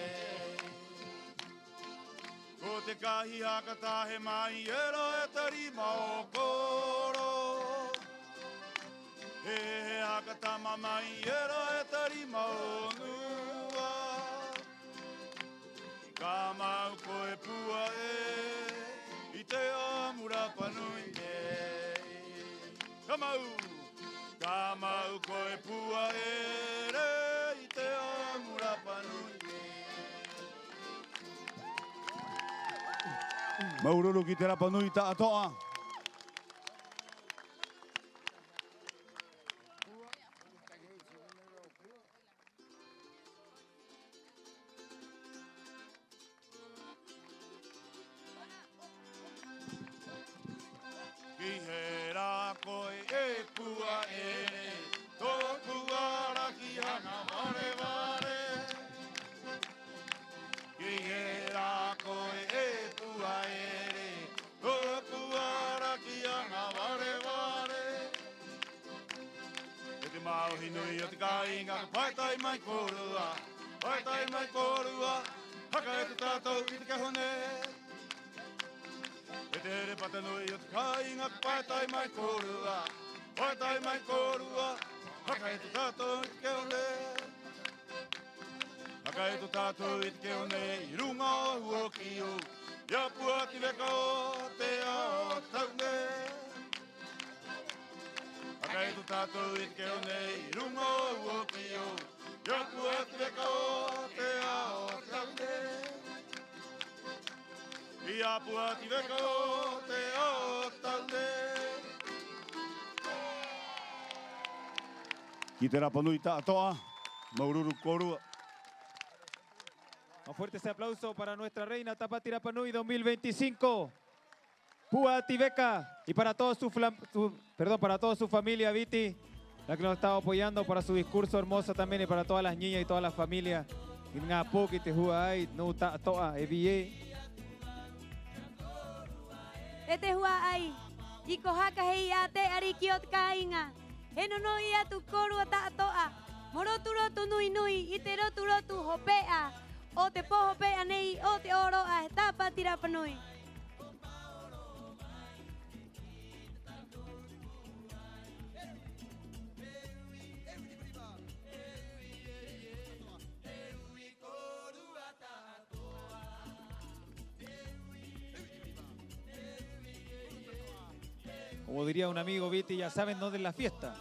Ko te kahi hakatahe mai era e tarima o koro. He akatama mai era e tarima o nua. Ka mau koe pua i te amura panui e. Ka mau koe pua i te amura panui e. Maururu ki te rapanui ta atoa. Ki he rā koe e pua tōku ara ki hanga ware. Ki he rā koe e pua tōku ara ki hanga ware. E te maohi nui o te kāinga ka paitai mai korua, haka e te tātou i te kahone. E te here patanui o te kāinga ka paitai mai korua, haka e te tātou i te keone. Akai tu tātou i te keo nei, i runga o huokio. Ia pua ti reka o te ao taune. Akai tu tātou i te keo nei, i runga o huokio. Ia pua ti reka o te ao taune. Ia pua ti reka o te ao taune. Ki te Rapanui tātoa, Maururu korua. Un fuerte ese aplauso para nuestra reina Tapati Rapanui 2025. Pua Tibeca. Y para toda para toda su familia, Viti, la que nos está apoyando para su discurso hermoso también, y para todas las niñas y todas las familias. Este hua ai. Iko haka hei ate arikiot kainga. Eno no ia tu korua ta toa. Morotu rotu nui nui. Ite rotu rotu hopea. O te poho pea nei, o te oro a Tapati Rapanui. Como diría un amigo, Viti, ya saben dónde es la fiesta.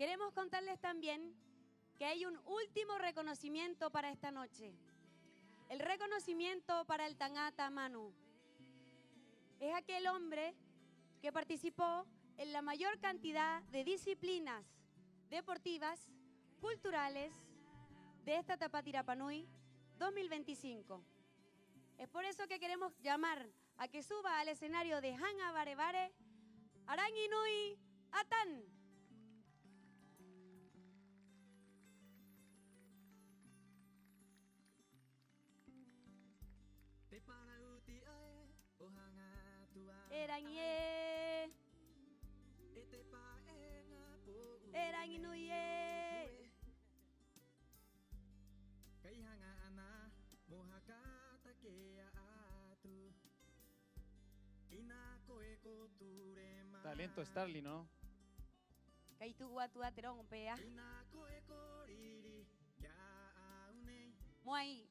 Queremos contarles también que hay un último reconocimiento para esta noche. El reconocimiento para el Tangata Manu. Es aquel hombre que participó en la mayor cantidad de disciplinas deportivas, culturales de esta Tapati Rapanui 2025. Es por eso que queremos llamar a que suba al escenario de Hanga Barebare Aranginui Atan. Erangye Eranginuye Talento Starling, ¿no? Kaitu guatua terong pea Moai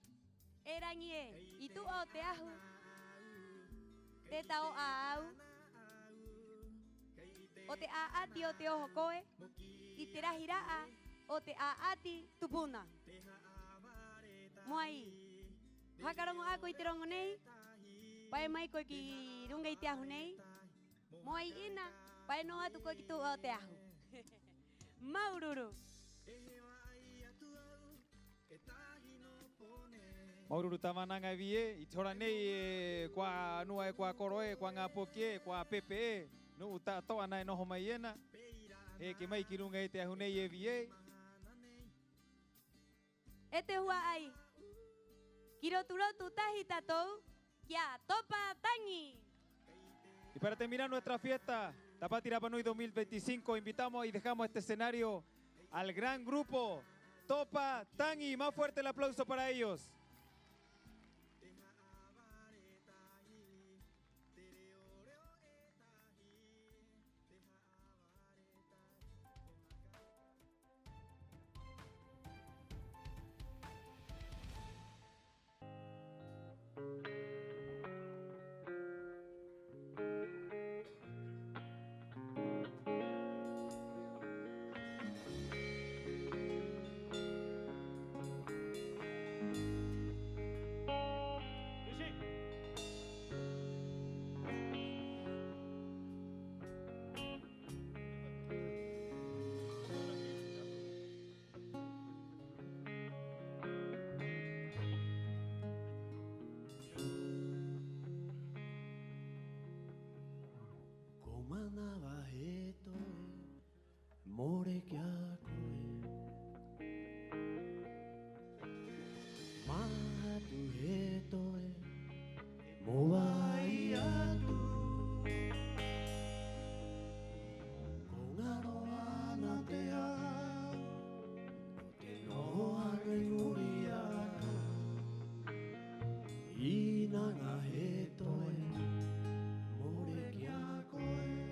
Erangye Itu o te ahu Te tao au O te aati o te oho koe I te rahiraa o te aati tupuna Moai Hakarongo ako I te rongo nei Pae mai koe ki runga I te ahu nei Moai ina Pae no atu koe ki tu o te ahu Maururu Maururu tamananga vie, I tora nei kwa nua e kwa koroe, kwa ngā pokie, kwa pepe, no uta toa nai noho mai ena, ke mai ki runga I te ahu nei e vie. E te hua ai, ki rotu tahi tatou, kia topa tangi. Y para terminar nuestra fiesta, Tapati Rapanui 2025, invitamos y dejamos este escenario al gran grupo Topa Tangi. Más fuerte el aplauso para ellos. Inanga hetoe, more kiakoe.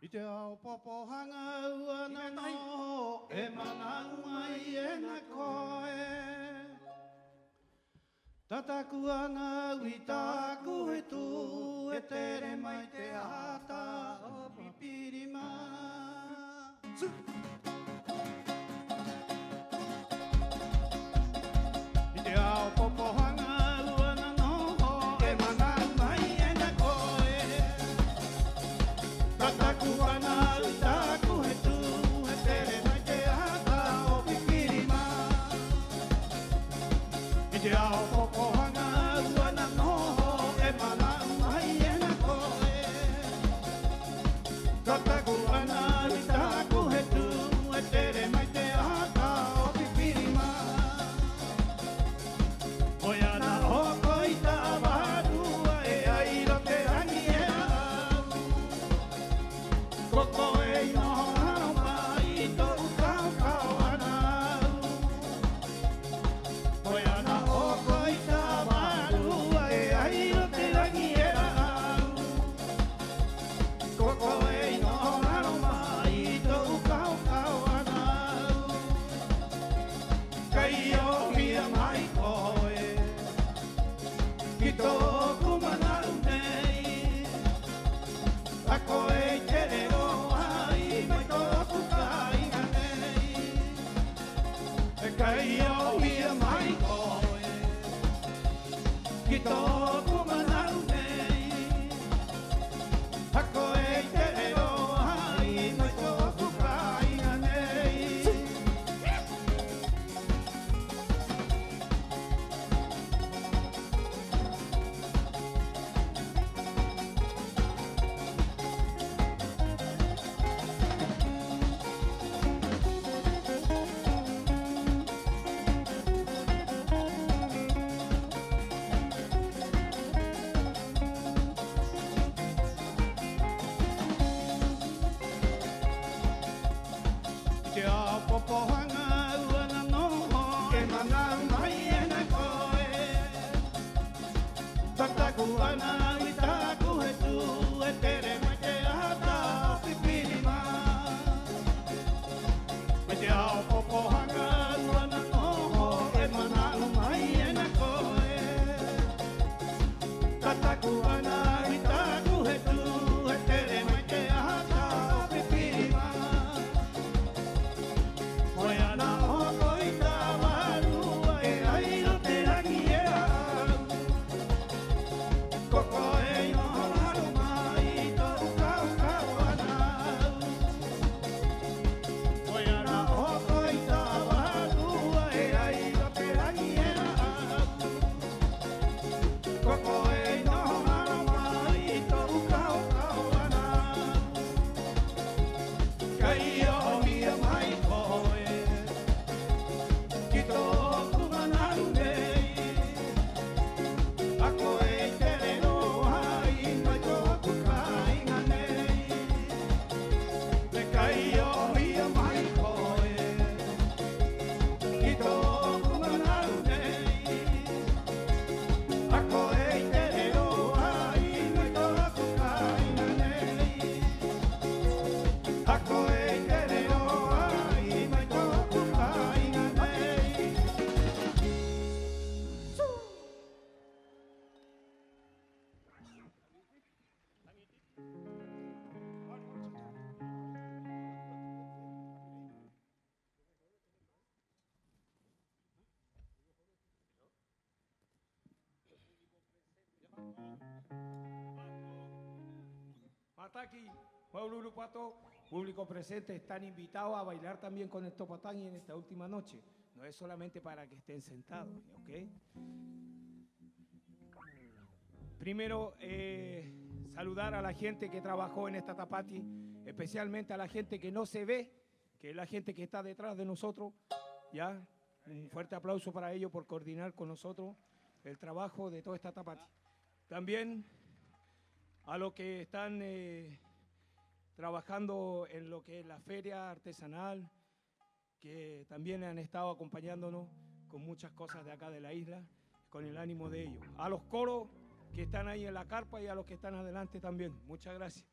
I te ao popo hanga ua na no, e manau mai e na koe. Tataku ana ui taku he tu, e tere mai te ata o pipirima. I te ao popo hanga ua na no, e manau mai e na koe. Tataku ana ui taku he tu, e tere mai te ata o pipirima. I te ao popo hanga ua na no, e manau mai e na koe. Tataku ana ui taku he tu, e tere mai te ata o pipirima. Oiana hoko i ta awarua, e airo te rangi e au. Koko e inoho hano mai, i toru kau kau anau. Oiana hoko i ta awarua, e airo te rangi e au. Koko e inoho hano mai, i toru kau kau anau. Kai o hia mai koe, ki tōku manaru nei. A koe i te reo ai, mai tōku kāinga nei. E kai o hia mai koe, ki tōku manaru nei. A koe i te reo ai, mai tōku kāinga nei. Te ao popo hanga ua na noho, e manau mai e na koe. Tataku ana i taku he tu, e tere mai te ata o pipirima. Me te ao popo hanga ua na noho, e manau mai e na koe. Tataku ana i taku he tu, e tere mai te ata o pipirima. Oiana hoko i ta awarua, e airo te rangi e au. Koko e inoho hano mai, i toru kau kau anau. Oiana hoko i ta awarua, e airo te rangi e au. Koko e inoho hano mai, i toru kau kau anau. Kai o hia mai koe, ki tōku manaru nei. A koe i te reo ai, mai tōku kāinga nei. Me kai o hia mai koe, ki tōku manaru nei. A koe i te reo ai, mai tōku kāinga nei. A koe i te reo ai, mai tōku kāinga nei. Mataki, Paululu Pato, público presente, están invitados a bailar también con el Topatán en esta última noche. No es solamente para que estén sentados, ¿ok? Primero, saludar a la gente que trabajó en esta Tapati, especialmente a la gente que no se ve, que es la gente que está detrás de nosotros, ¿ya? Un fuerte aplauso para ellos por coordinar con nosotros el trabajo de toda esta Tapati. También a los que están trabajando en lo que es la feria artesanal, que también han estado acompañándonos con muchas cosas de acá de la isla, con el ánimo de ellos. A los coros que están ahí en la carpa y a los que están adelante también. Muchas gracias.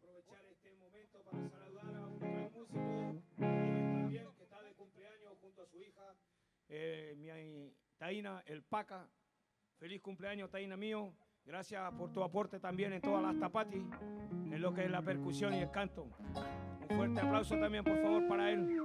aprovechar este momento para saludar a un gran músico también que está de cumpleaños junto a su hija, mi Taina, el Paca. Feliz cumpleaños, Taina mío. Gracias por tu aporte también en todas las tapatis, en lo que es la percusión y el canto. Un fuerte aplauso también, por favor, para él.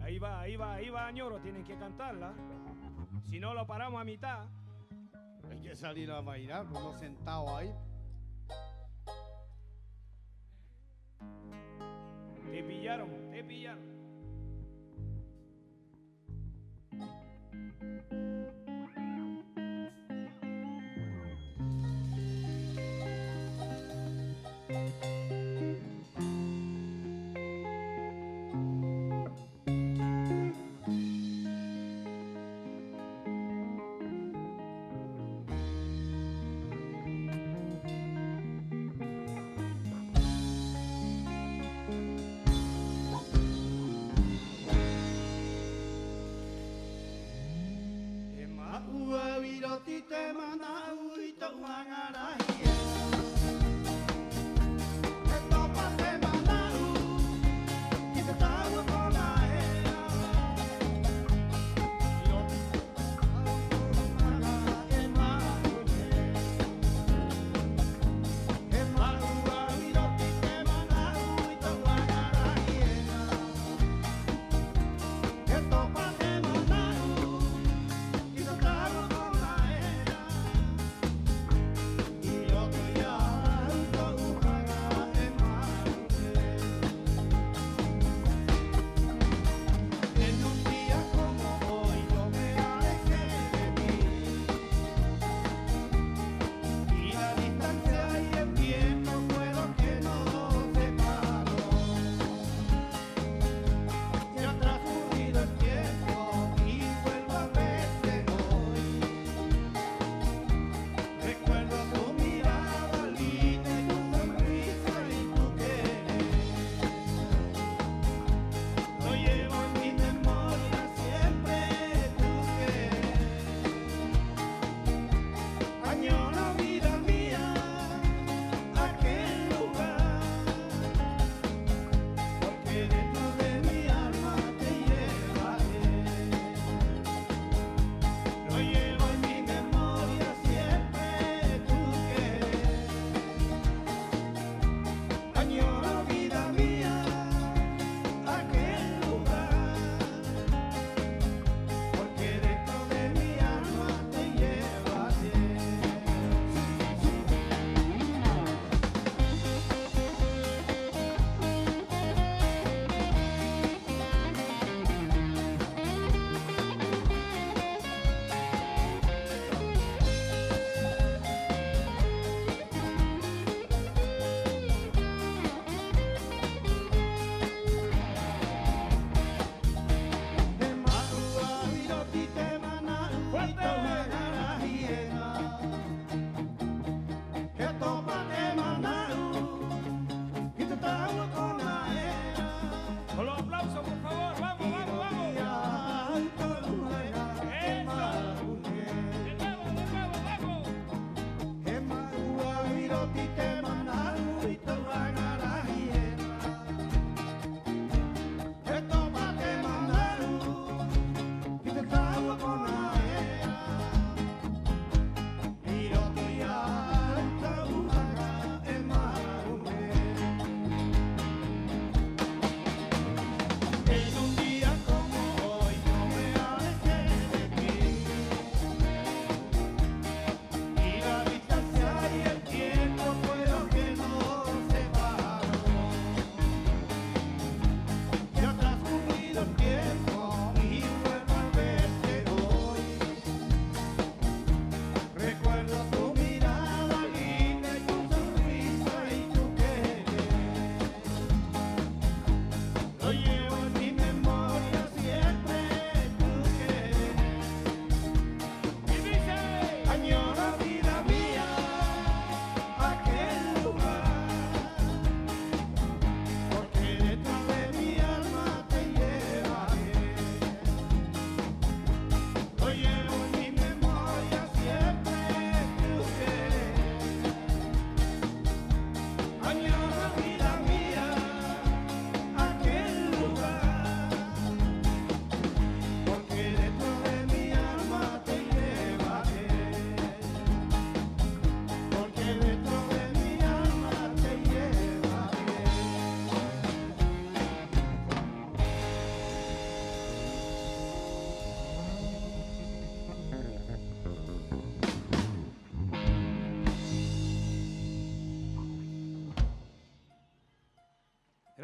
Ahí va, Ñoro, tienen que cantarla. Si no, lo paramos a mitad. Hay que salir a bailar, como sentado ahí. Te pillaron, te pillaron.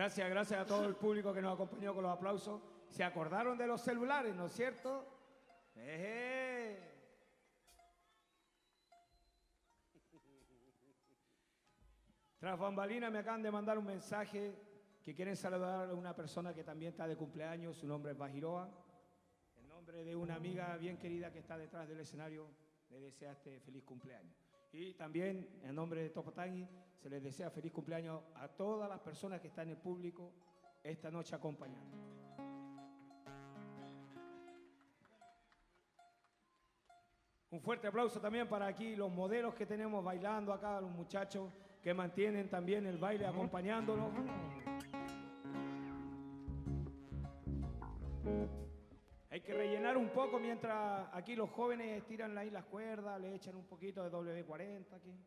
Gracias a todo el público que nos acompañó con los aplausos. Se acordaron de los celulares, ¿no es cierto? Tras bambalinas me acaban de mandar un mensaje que quieren saludar a una persona que también está de cumpleaños. Su nombre es Bajiroa. En nombre de una amiga bien querida que está detrás del escenario, le desea este feliz cumpleaños. Y también, en nombre de Topotangui, se les desea feliz cumpleaños a todas las personas que están en el público esta noche acompañando. Un fuerte aplauso también para aquí los modelos que tenemos bailando acá, los muchachos que mantienen también el baile acompañándonos. Hay que rellenar un poco mientras aquí los jóvenes estiran ahí las cuerdas, le echan un poquito de W40 aquí.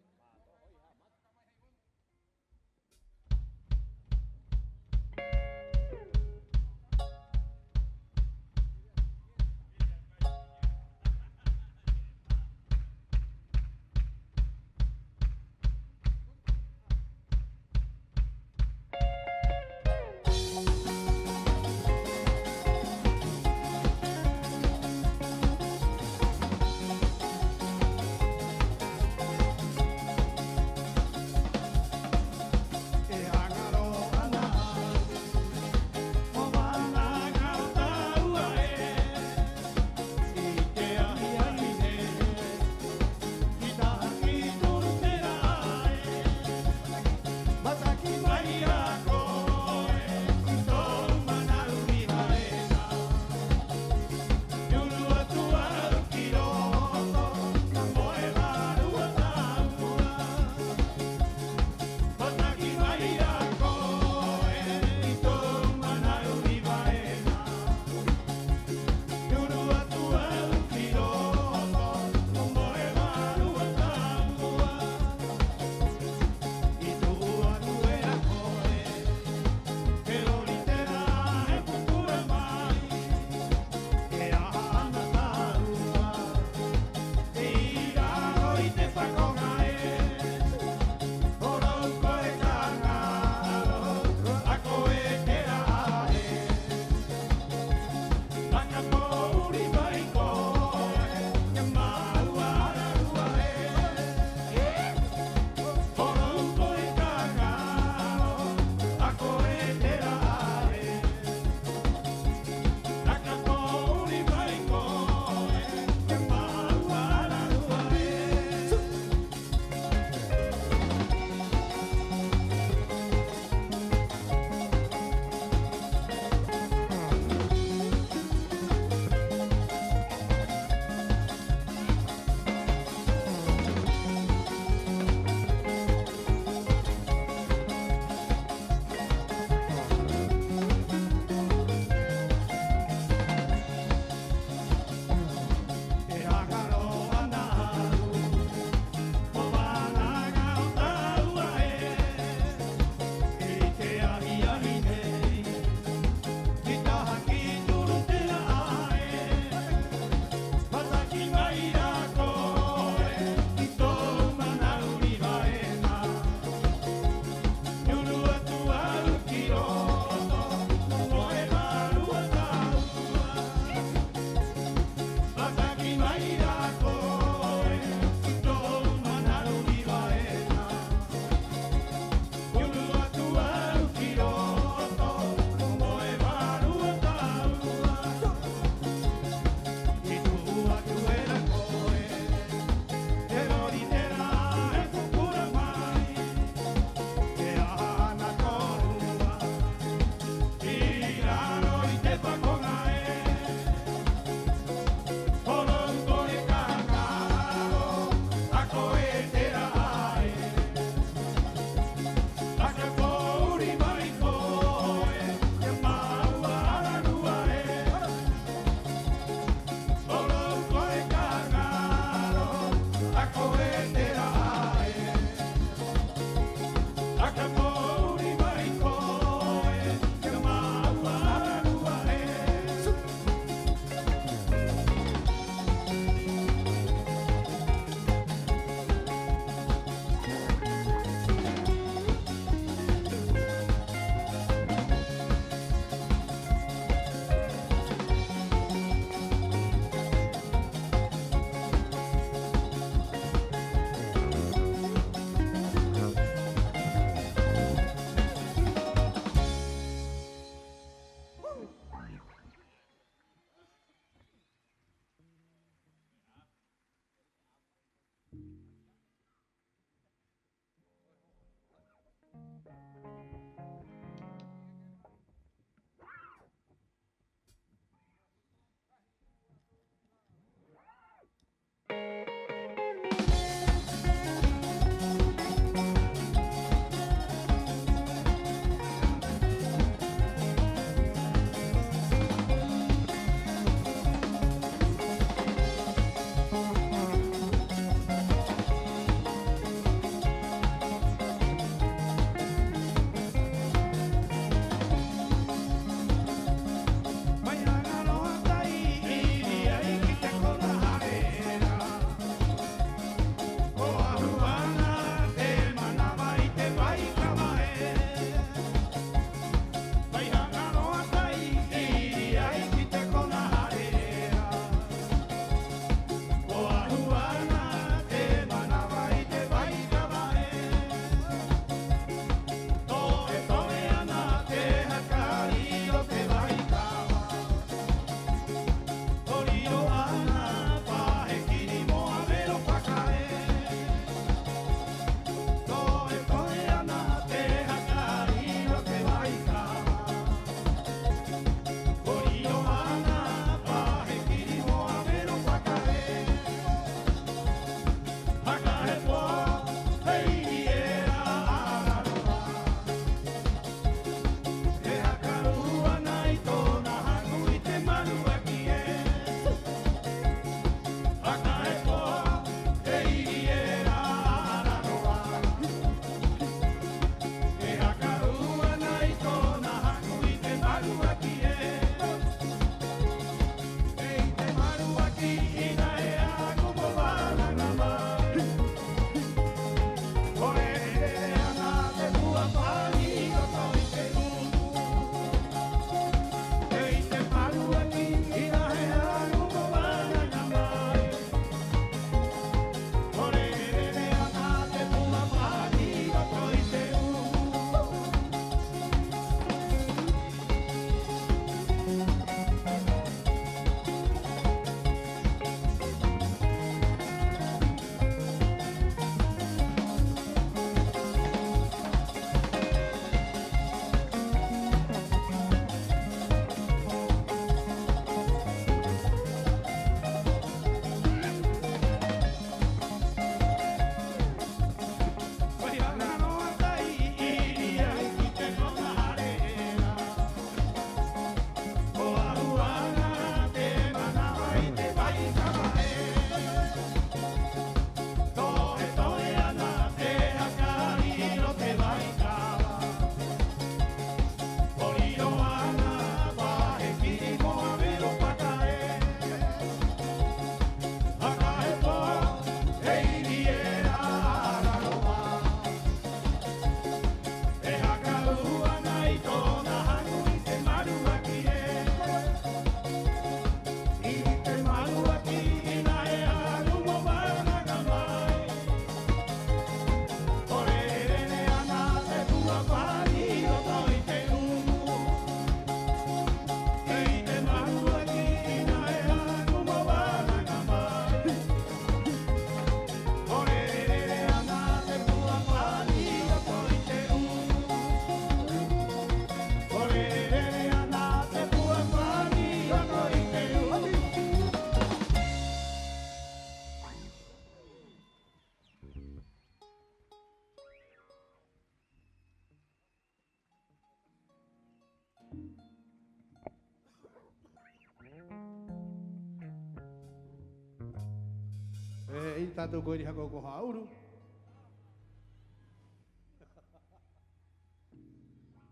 tātou koe ri hako ko hauru.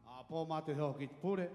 A pō mātu heo ki te pure.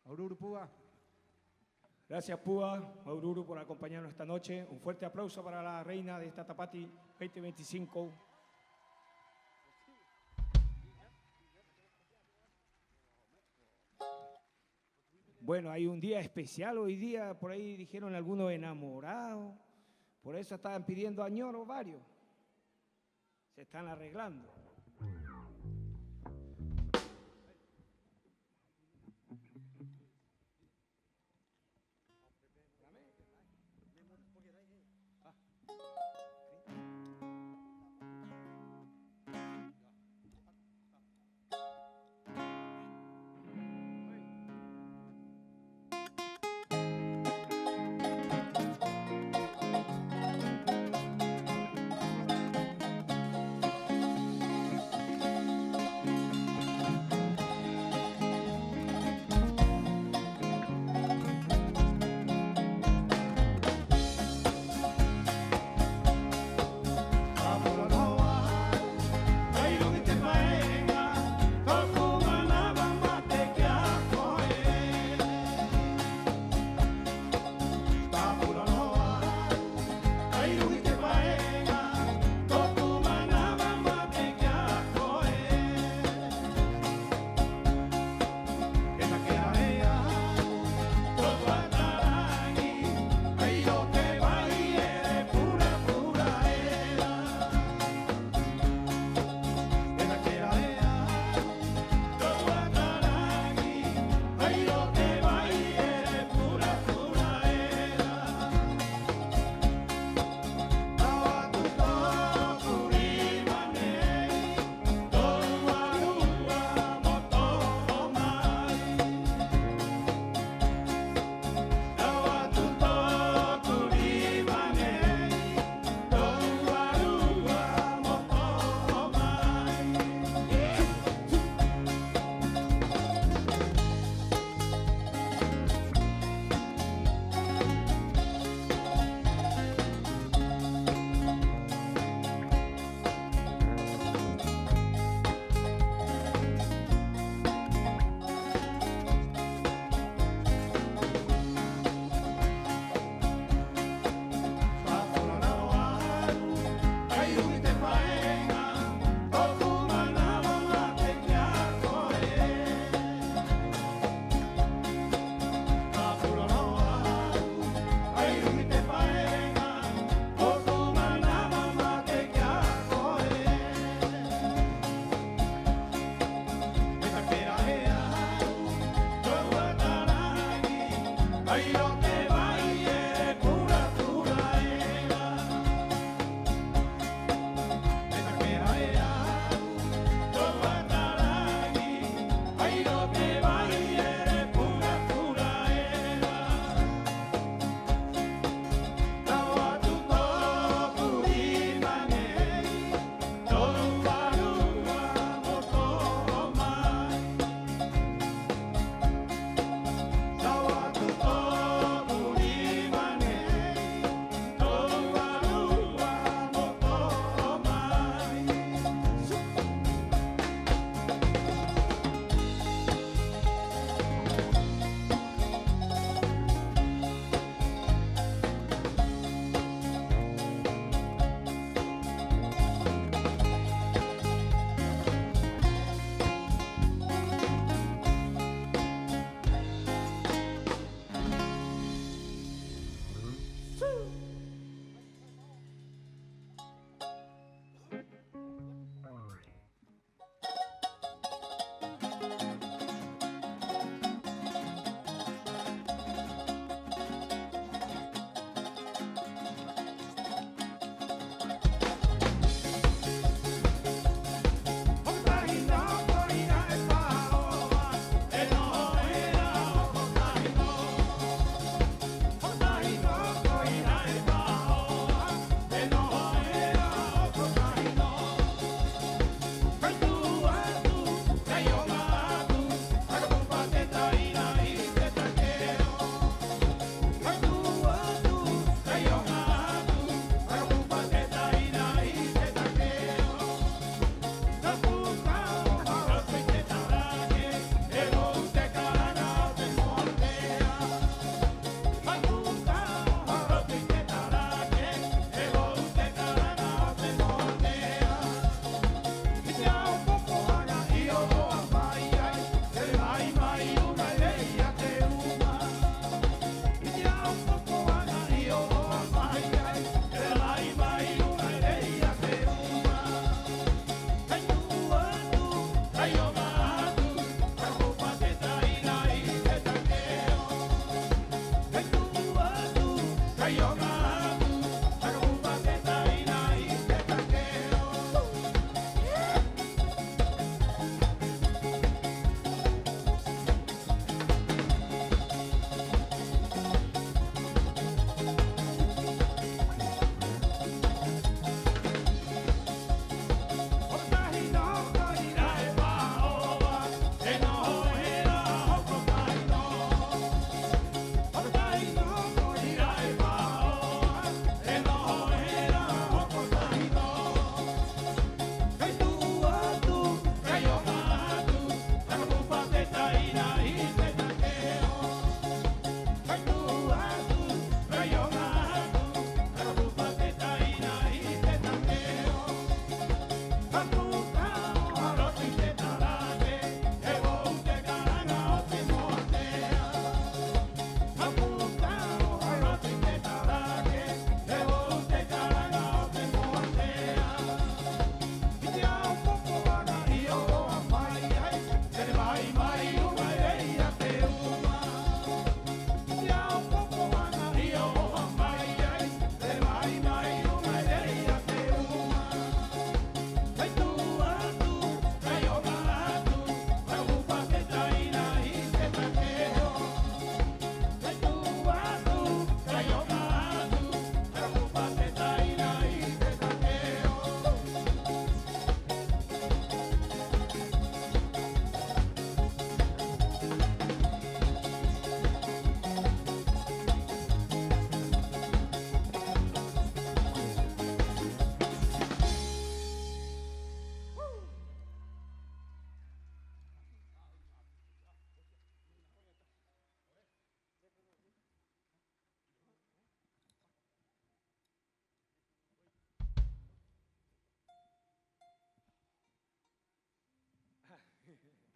Aururu Púa. Gracias, Púa, Maururu, por acompañarnos esta noche. Un fuerte aplauso para la reina de esta Tapati 2025. Bueno, hay un día especial hoy día, por ahí dijeron algunos enamorados, por eso estaban pidiendo añoro varios. Se están arreglando.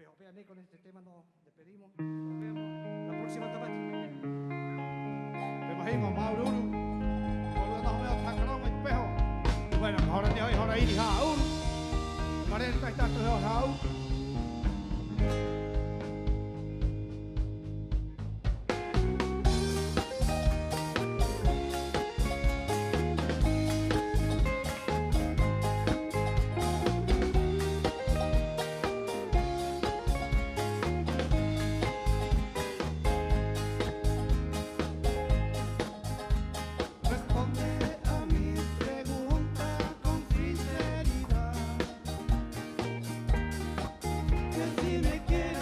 Espejo, vean, con este tema nos despedimos. Nos vemos la próxima tapati. Te imagino, Maururu. Bueno, ahora te voy a ir a un. Marenta está todo a un. Que si me quieres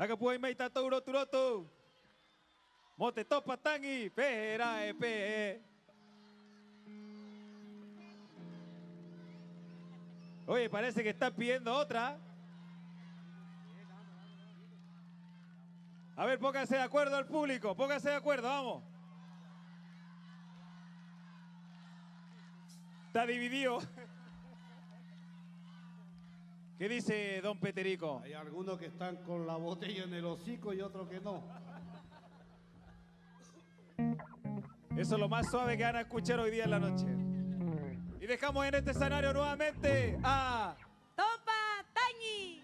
Acá puede meita touro turoto. Mote topa tangi, pera pe. Oye, parece que están pidiendo otra. A ver, pónganse de acuerdo al público, pónganse de acuerdo, vamos. Está dividido. ¿Qué dice don Peterico? Hay algunos que están con la botella en el hocico y otros que no. Eso es lo más suave que van a escuchar hoy día en la noche. Y dejamos en este escenario nuevamente a Topa Tañi.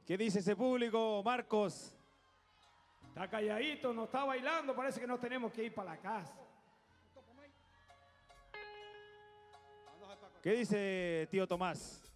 ¿Qué dice ese público, Marcos? Está calladito, no está bailando, parece que nos tenemos que ir para la casa. ¿Qué dice tío Tomás?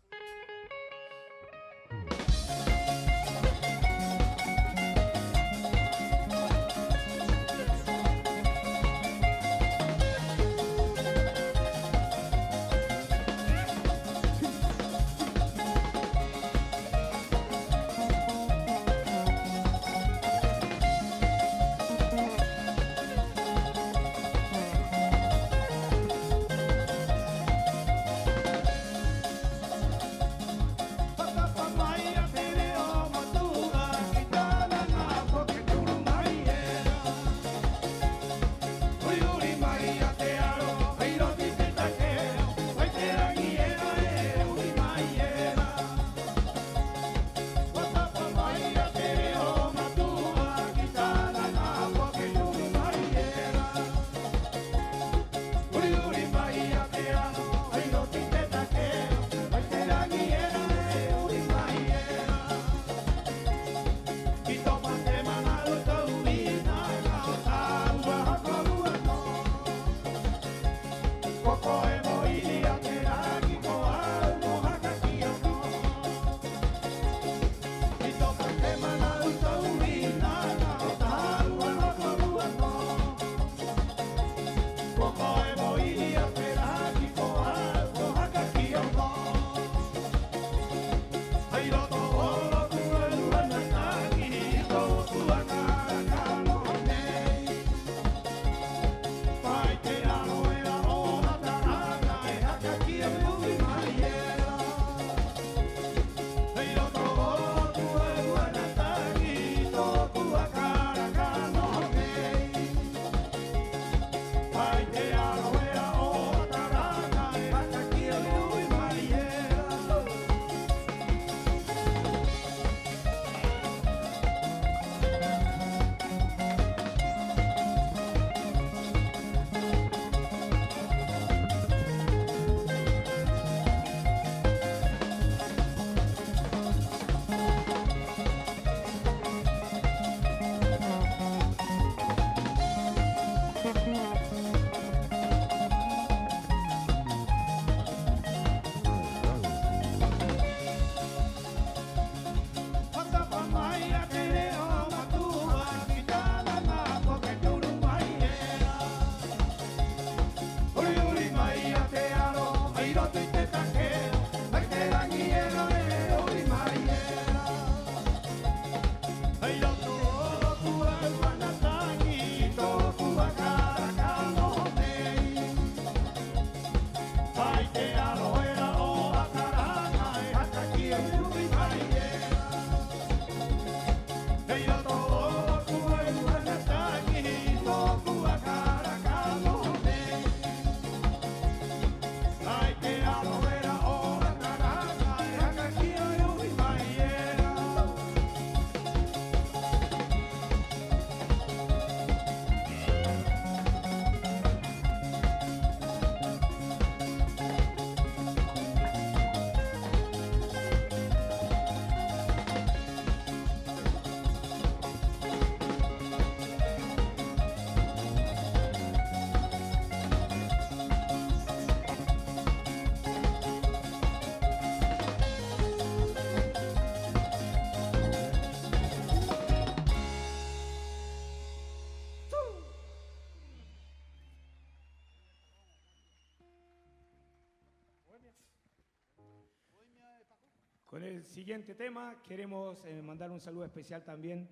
Con el siguiente tema queremos mandar un saludo especial también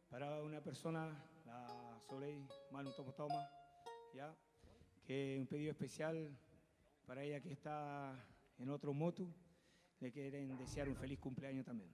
para una persona, la Soleil Manu Toma, ¿ya? Que un pedido especial para ella que está en otro motu, le quieren desear un feliz cumpleaños también.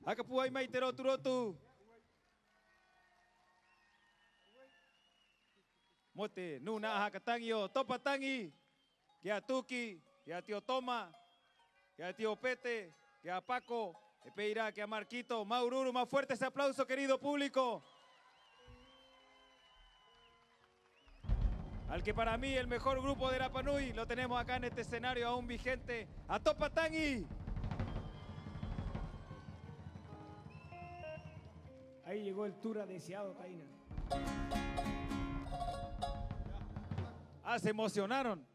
Hakapuai maitero turotu. Mote, nuna hakatangio, topatangi. Kia Tuki, kia tío Toma, kia tío Pete, kia Paco, Epeira, kia Marquito, Maururu, más fuerte ese aplauso, querido público. Al que para mí el mejor grupo de Rapa Nui, lo tenemos acá en este escenario aún vigente, a Topatangi. Ahí llegó el Tura deseado, Taina. Ah, se emocionaron.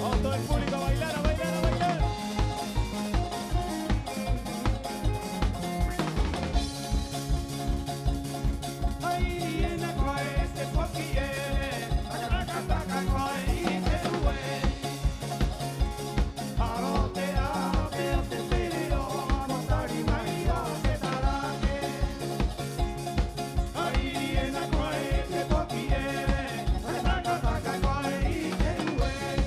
Vamos todo el público a bailar, a bailar, a bailar. Ay, en la cual este poquille, acá, cual y te duele. Arotea, te stereo, montari maído, que talaque. Ay, en la cual este poquille, acá, cual y te duele.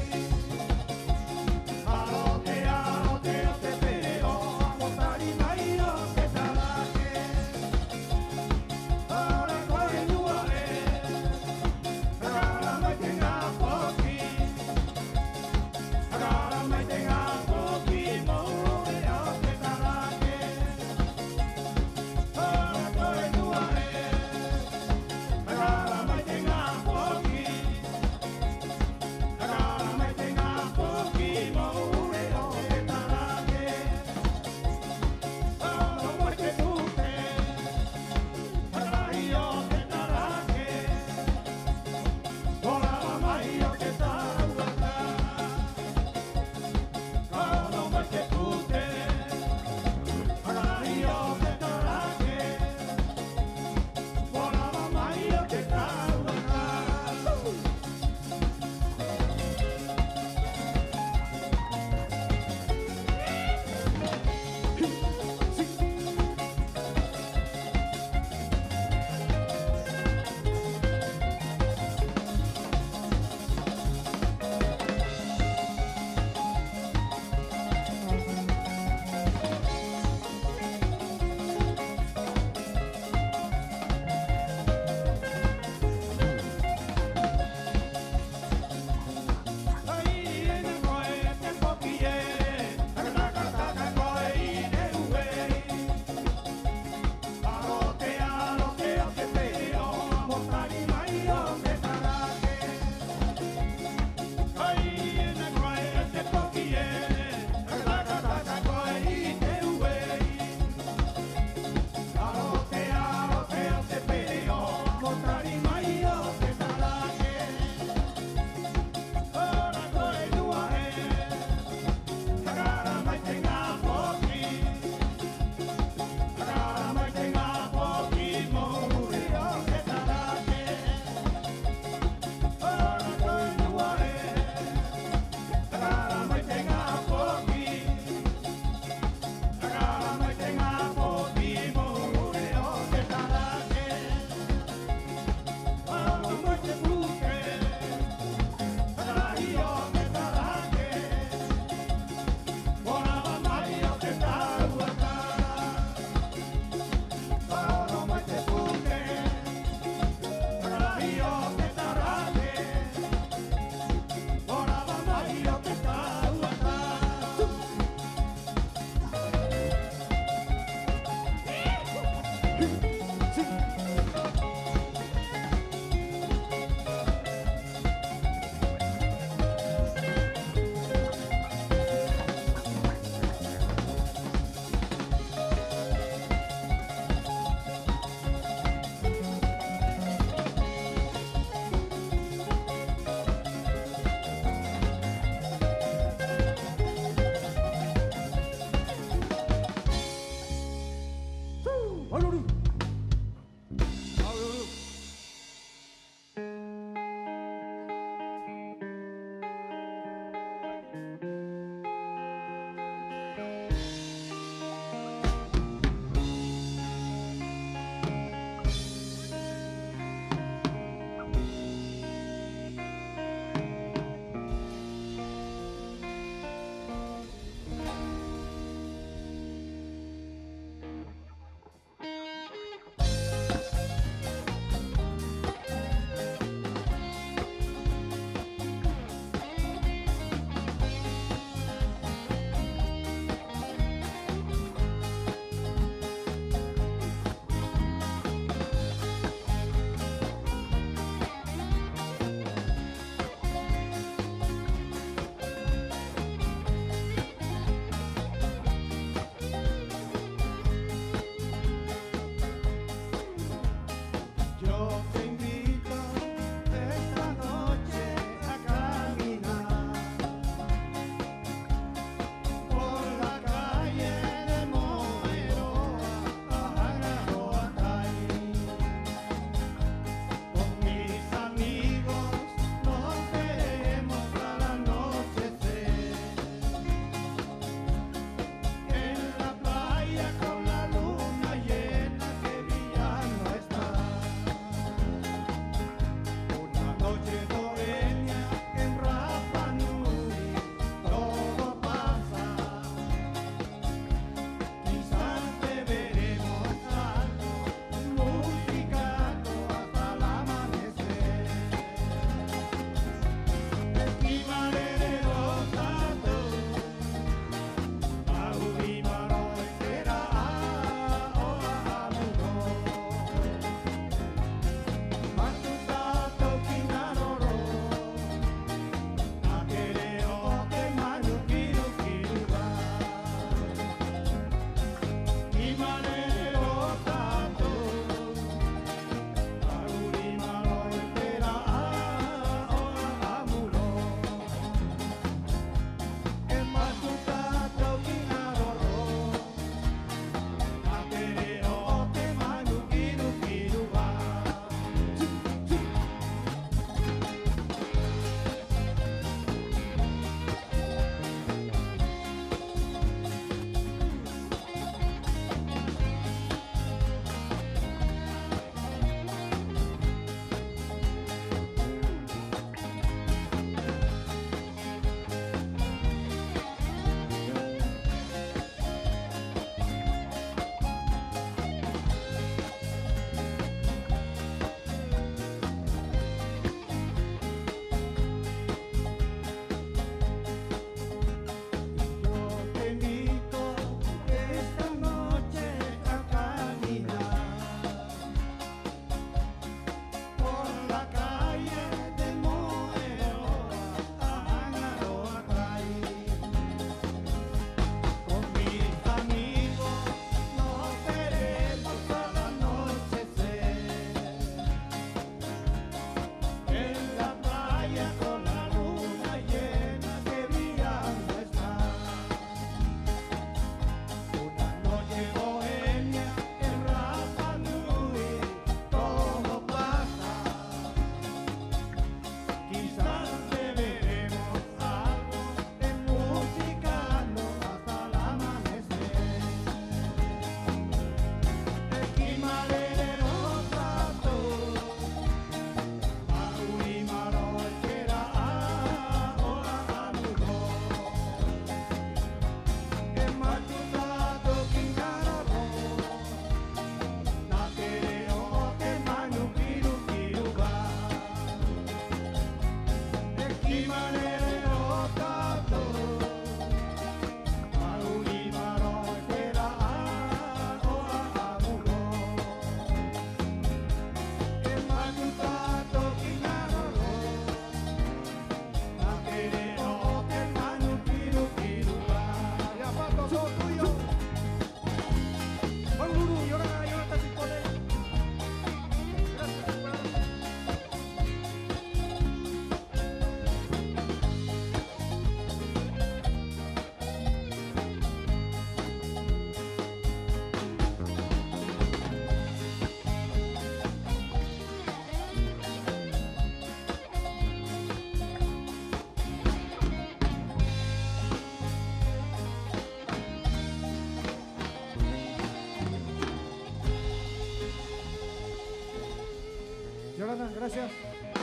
Yolanda, gracias.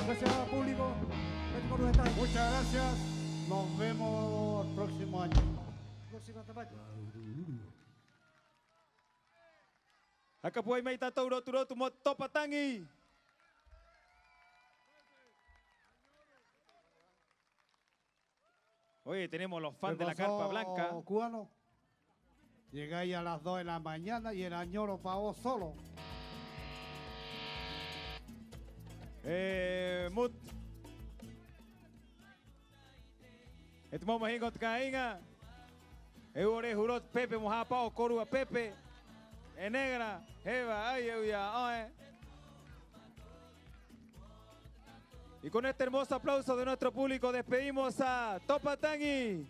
Gracias, público. Muchas gracias. Nos vemos el próximo año. Próxima Tapati. Acá puede meita tauro turo tu topatangi. Oye, tenemos los fans de la carpa blanca. Cubano. Llegáis a las 2 de la mañana y el añoro pagó solo. Mut. Estamos en Gotcainga. Eure jurot Pepe Mojapao Corua Pepe. En negra. Eva, ay, ya, Y con este hermoso aplauso de nuestro público despedimos a Topatangi.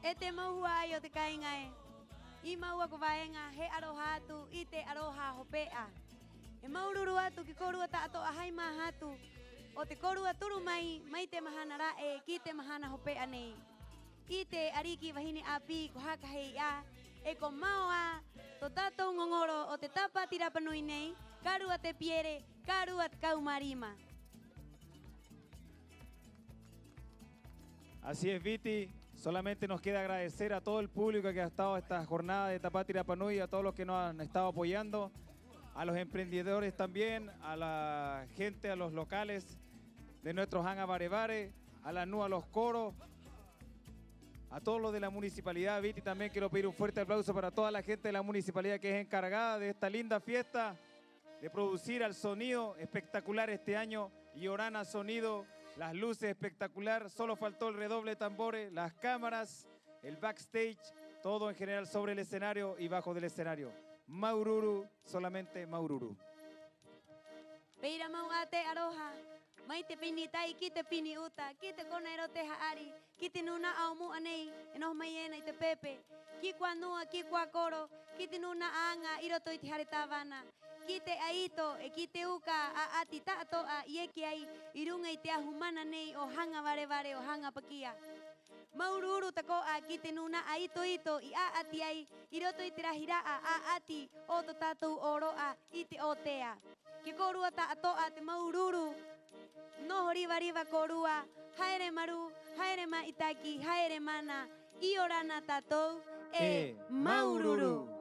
Este mahua yo te cainga I mahua kuvaenga he aroha tu ite aroha hopea. E maururu atu ki korua ta ato ahai mahatu. O te korua turu mai te mahanara ki te mahana hopea nei. Ite ariki wahine api kohaka hei a e ko maoa to tatou ngongoro o te tapa tirapanui nei. Karua te piere, karua te kaumarima. Así es, Viti. Solamente nos queda agradecer a todo el público que ha estado esta jornada de Tapati Rapanui, a todos los que nos han estado apoyando, a los emprendedores también, a la gente, a los locales de nuestros Hanga Barebare, a la NUA, a los coros, a todos los de la municipalidad. Viti, también quiero pedir un fuerte aplauso para toda la gente de la municipalidad que es encargada de esta linda fiesta, de producir al sonido espectacular este año, Yorana Sonido. Las luces espectacular, solo faltó el redoble de tambores, las cámaras, el backstage, todo en general sobre el escenario y bajo del escenario. Maururu, solamente Maururu. Peira mau ate aroha, mai te pini tai ki te pini uta, ki te konero te haari, ki te nuna aumu anei, enos maiena i te pepe, ki kwa nua, ki kwa koro, ki te nuna anga, iroto i te haretavana. Ki te aito e ki te uka a ati tato a ieki ai i runga i te ahumana nei o hanga varevare o hanga pakia. Maururu tako a ki te nuna aito ito i a ati ai i roto i te rahiraa a ati o to tatou oroa i te otea. Ki korua ta atoa te maururu. Noho riva riva korua. Haere maru, haere ma itaki, haere mana. I orana tatou e maururu.